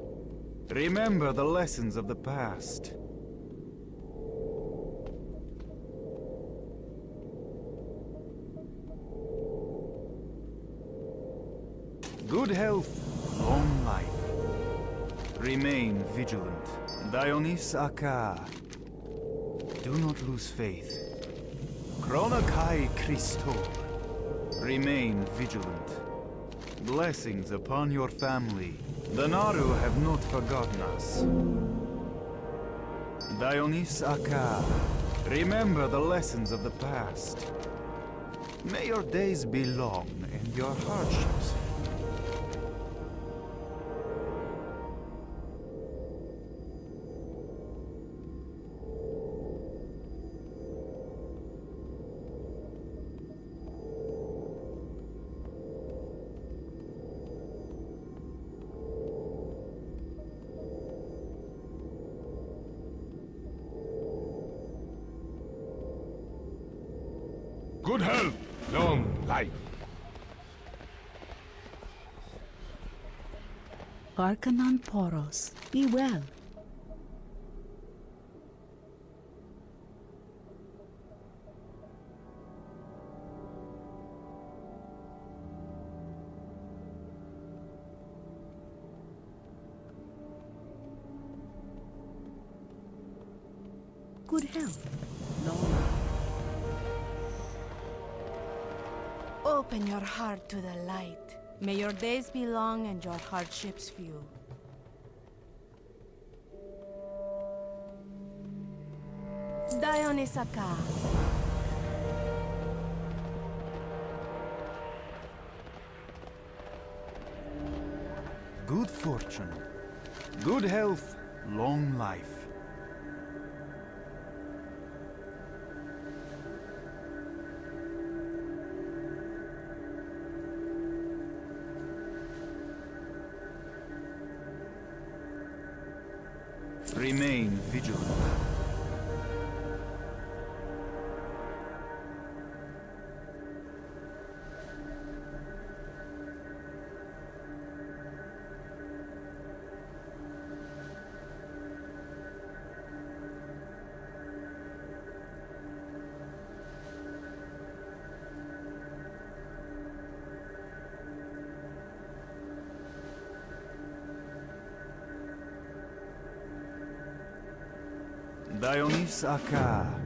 Remember the lessons of the past. Good health, long life. Remain vigilant. Dionys Aka. Do not lose faith. Chronokai Christo. Remain vigilant. Blessings upon your family. The Naru have not forgotten us. Dionys Aka. Remember the lessons of the past. May your days be long and your hardships Good health, long life. Arcanon Poros, be well. Good health, long life. Open your heart to the light. May your days be long and your hardships few. Dionys Aka. good fortune. Good health, long life. Remain vigilant. Dionys Aka.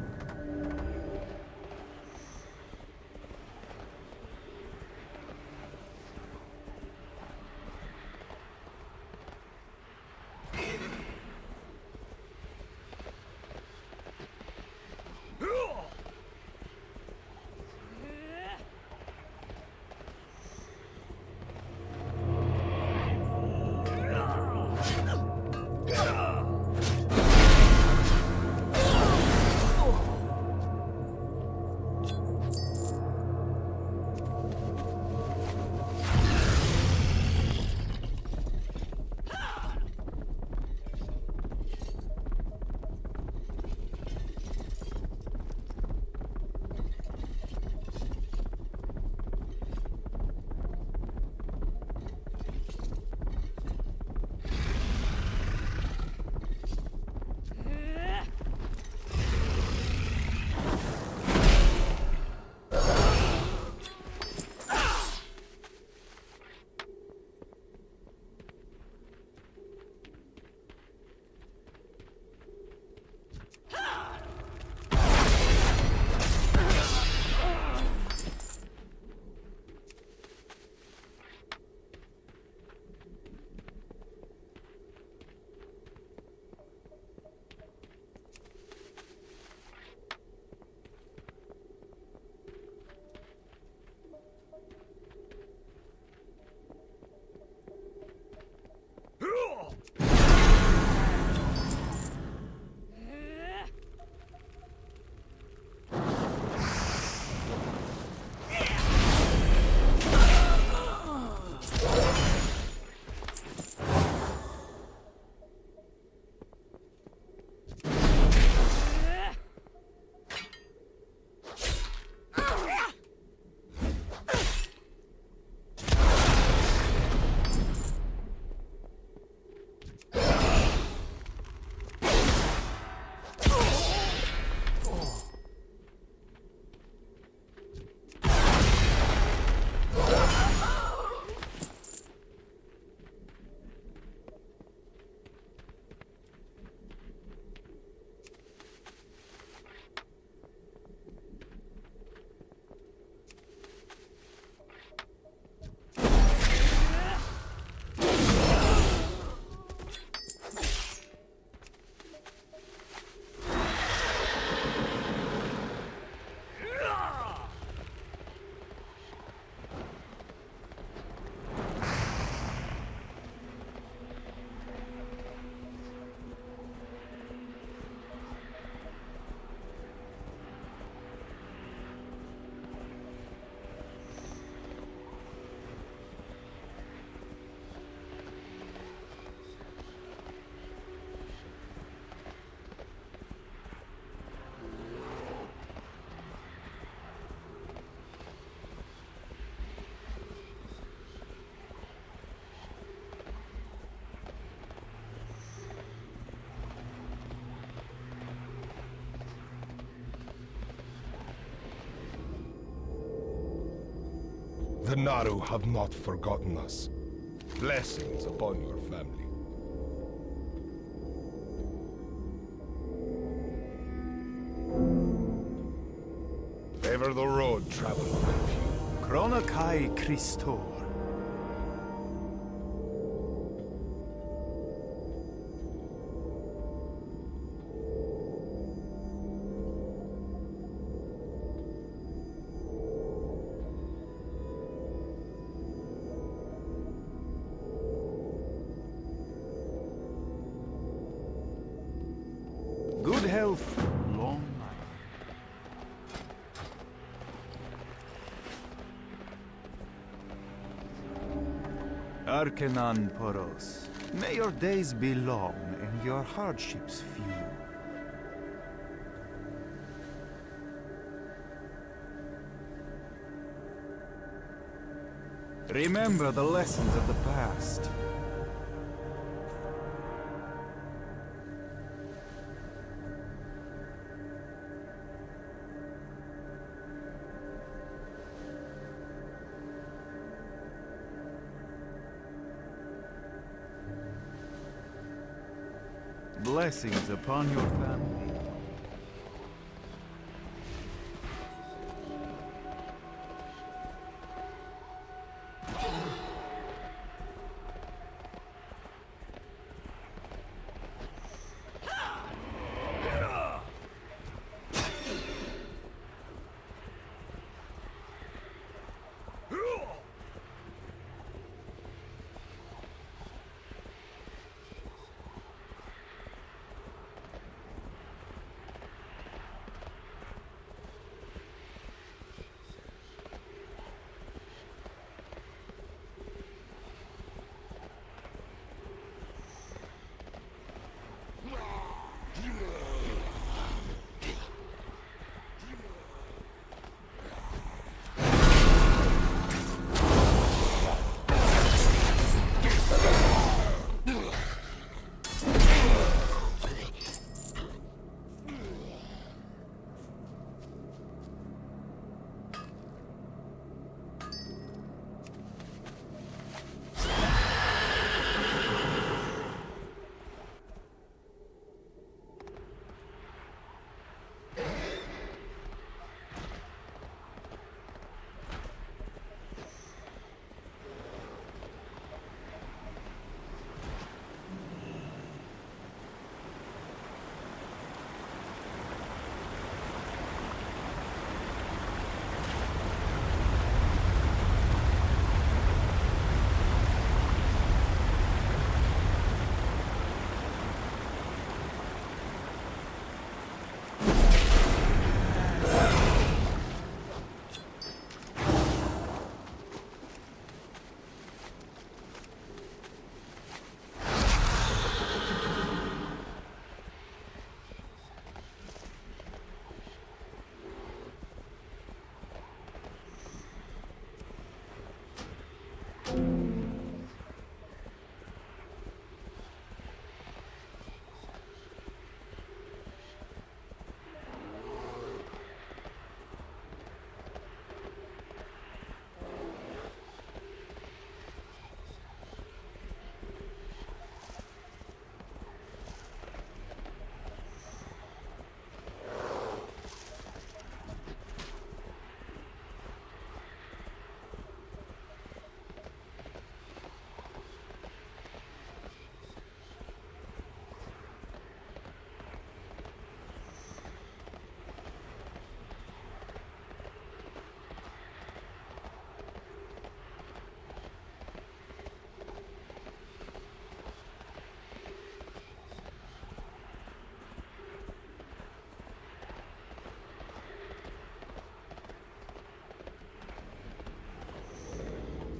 The Naru have not forgotten us. Blessings upon your family. Ever the road traveled by few. Chronokai Christor. Good health, long life. Arkenan Poros. May your days be long and your hardships few. Remember the lessons of the past. Blessings upon your family.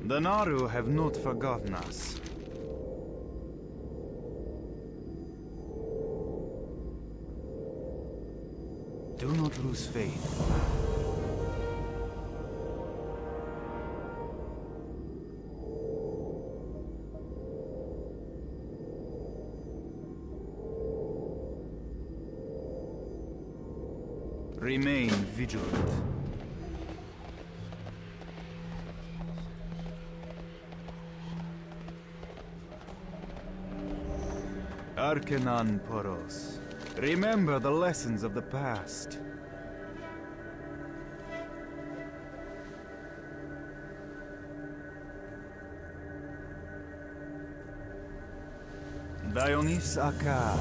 The Naru have not forgotten us. Do not lose faith. Remain vigilant. Arcanon Poros. Remember the lessons of the past. Dionys Akar.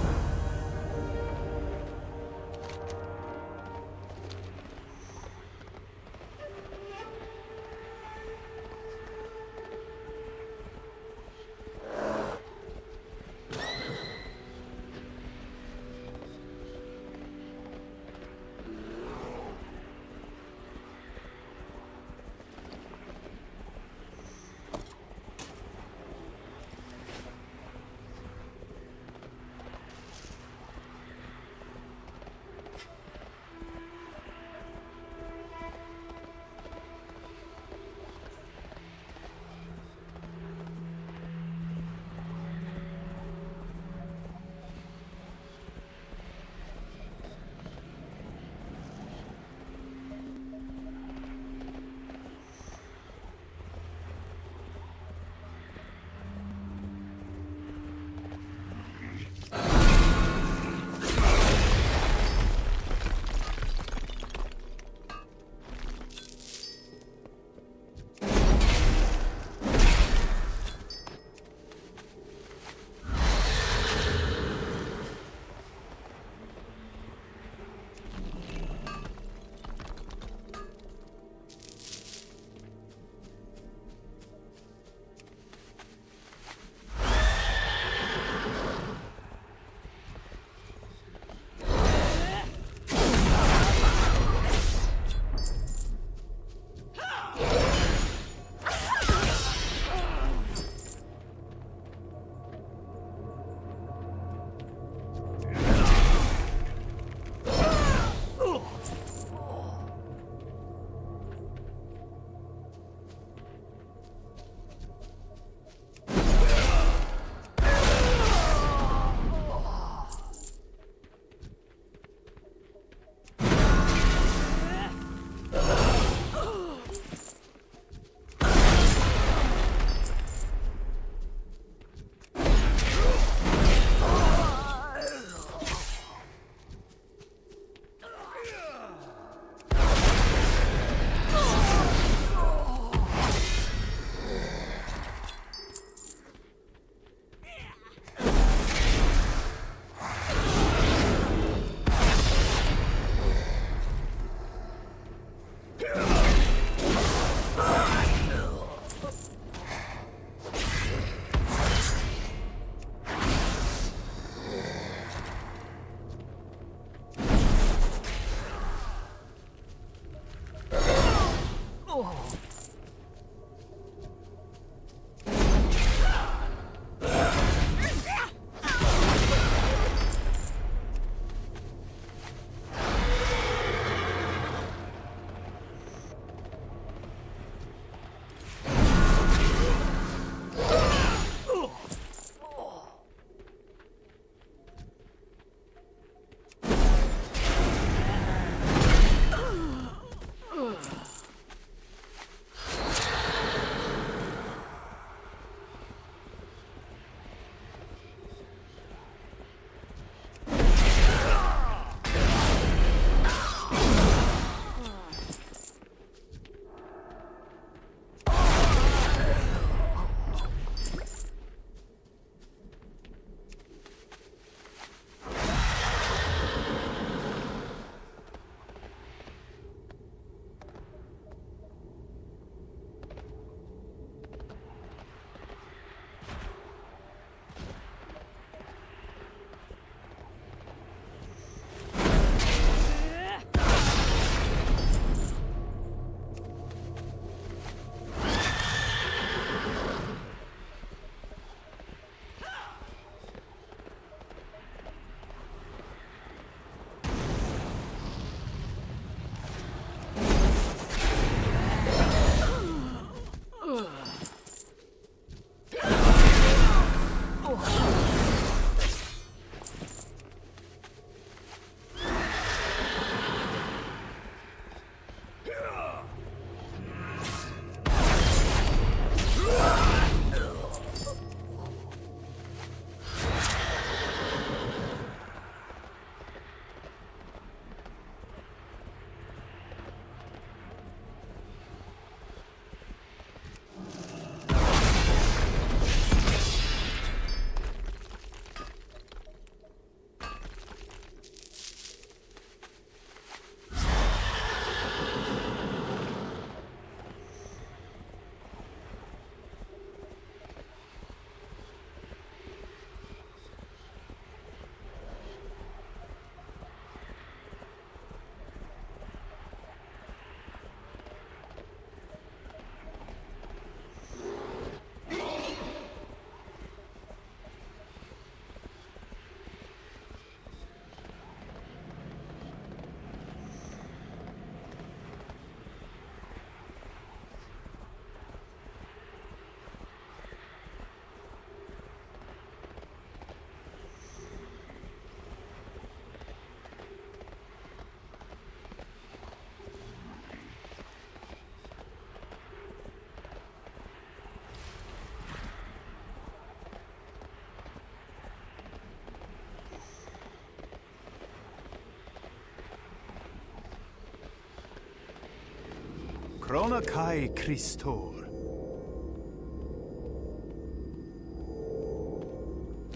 Chronokai Christor.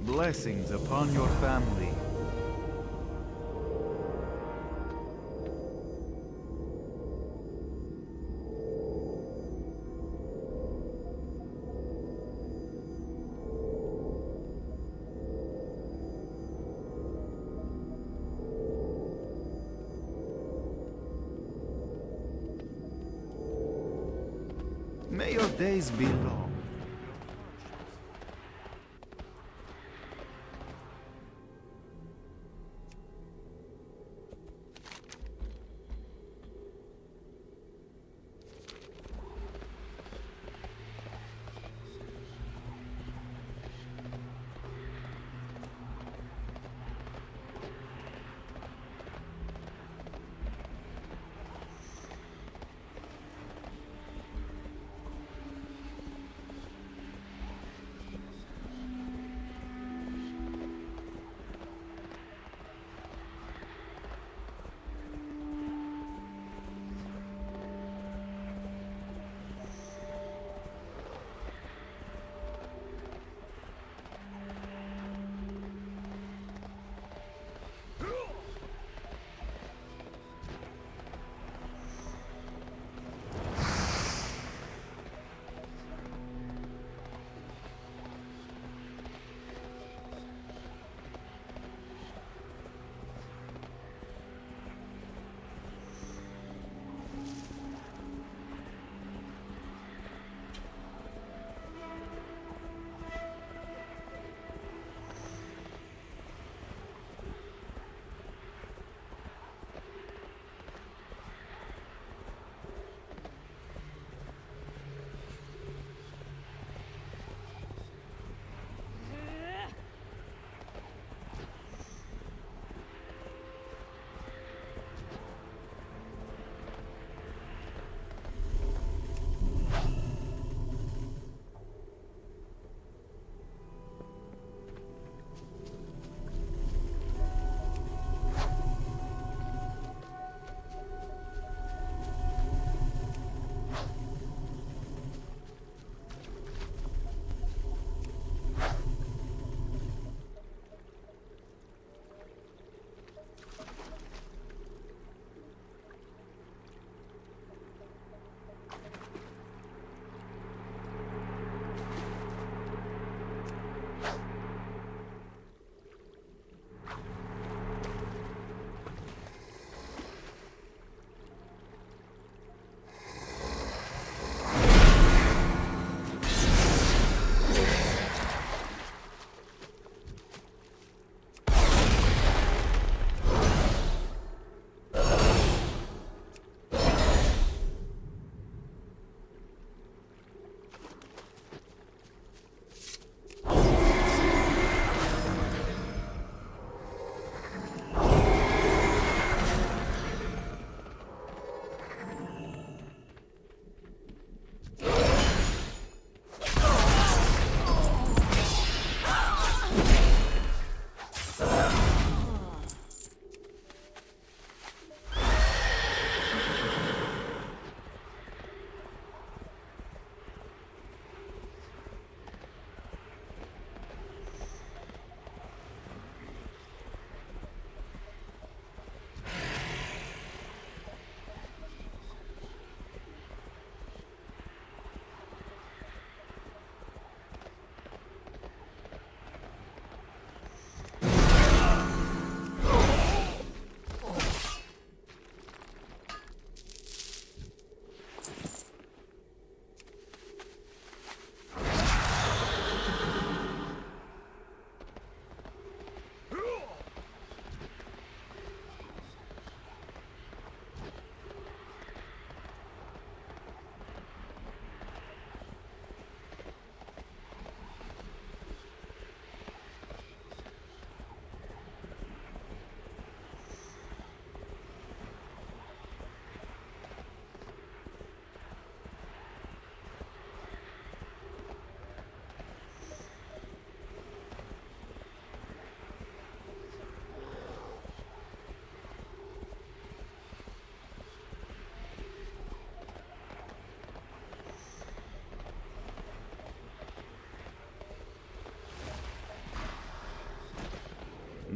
Blessings upon your family. May your days be long.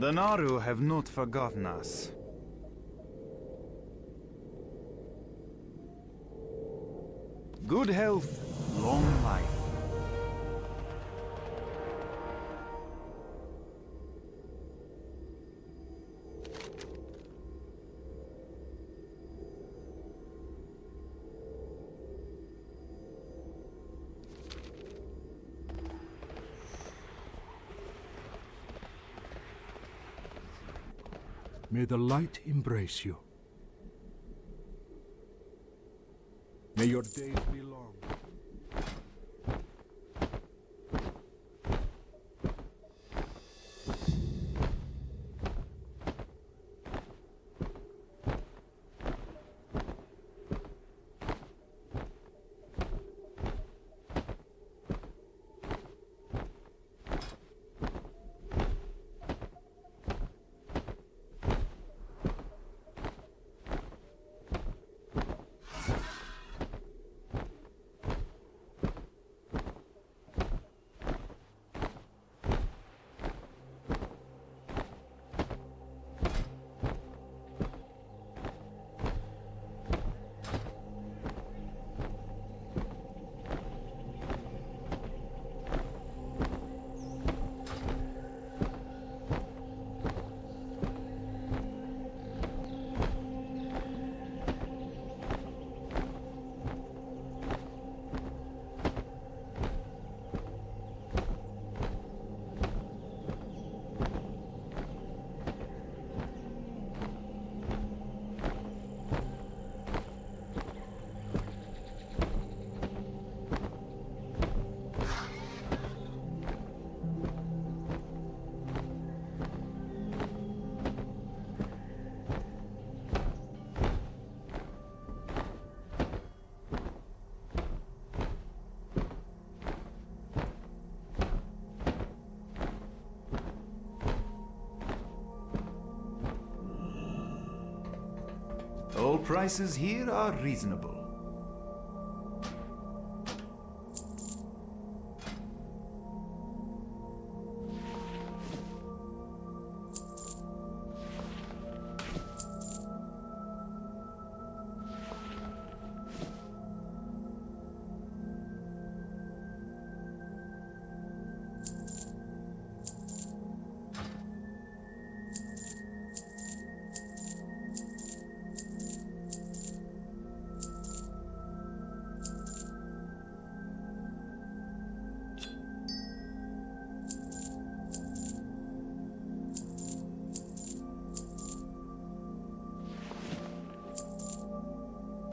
The Naru have not forgotten us. Good health, long life. May the light embrace you. May your days be long. All prices here are reasonable.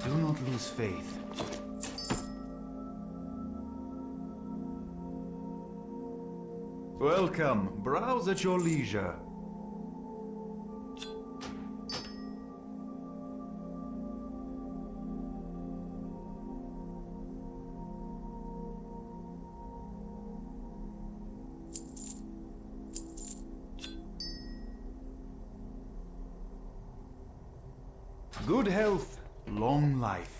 Do not lose faith. Welcome. Browse at your leisure. Good health, long life.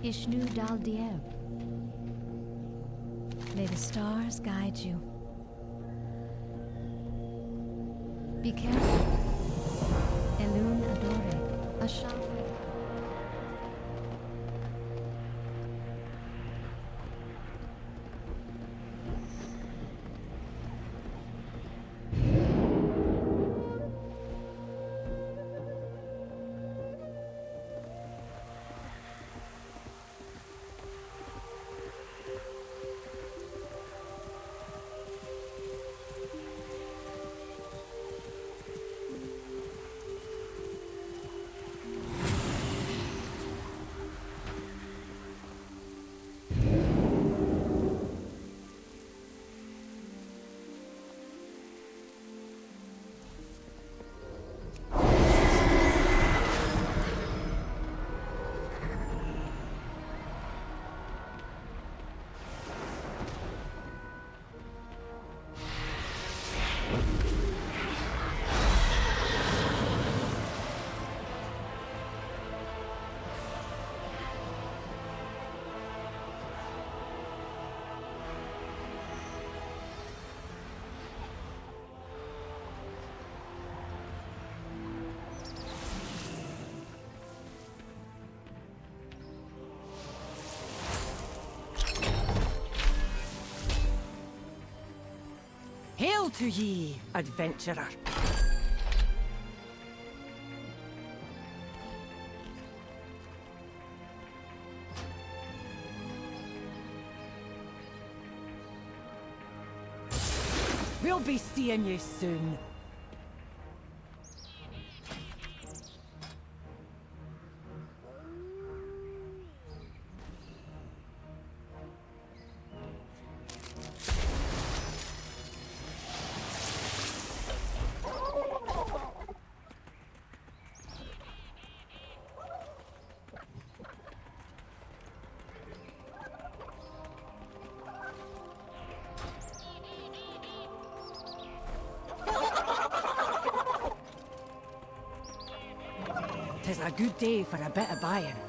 Ishnu Dal Diev. May the stars guide you. Be careful. Elun Adore. Ashafa. Hail to ye, adventurer. We'll be seeing you soon. Tis a good day for a bit of buying.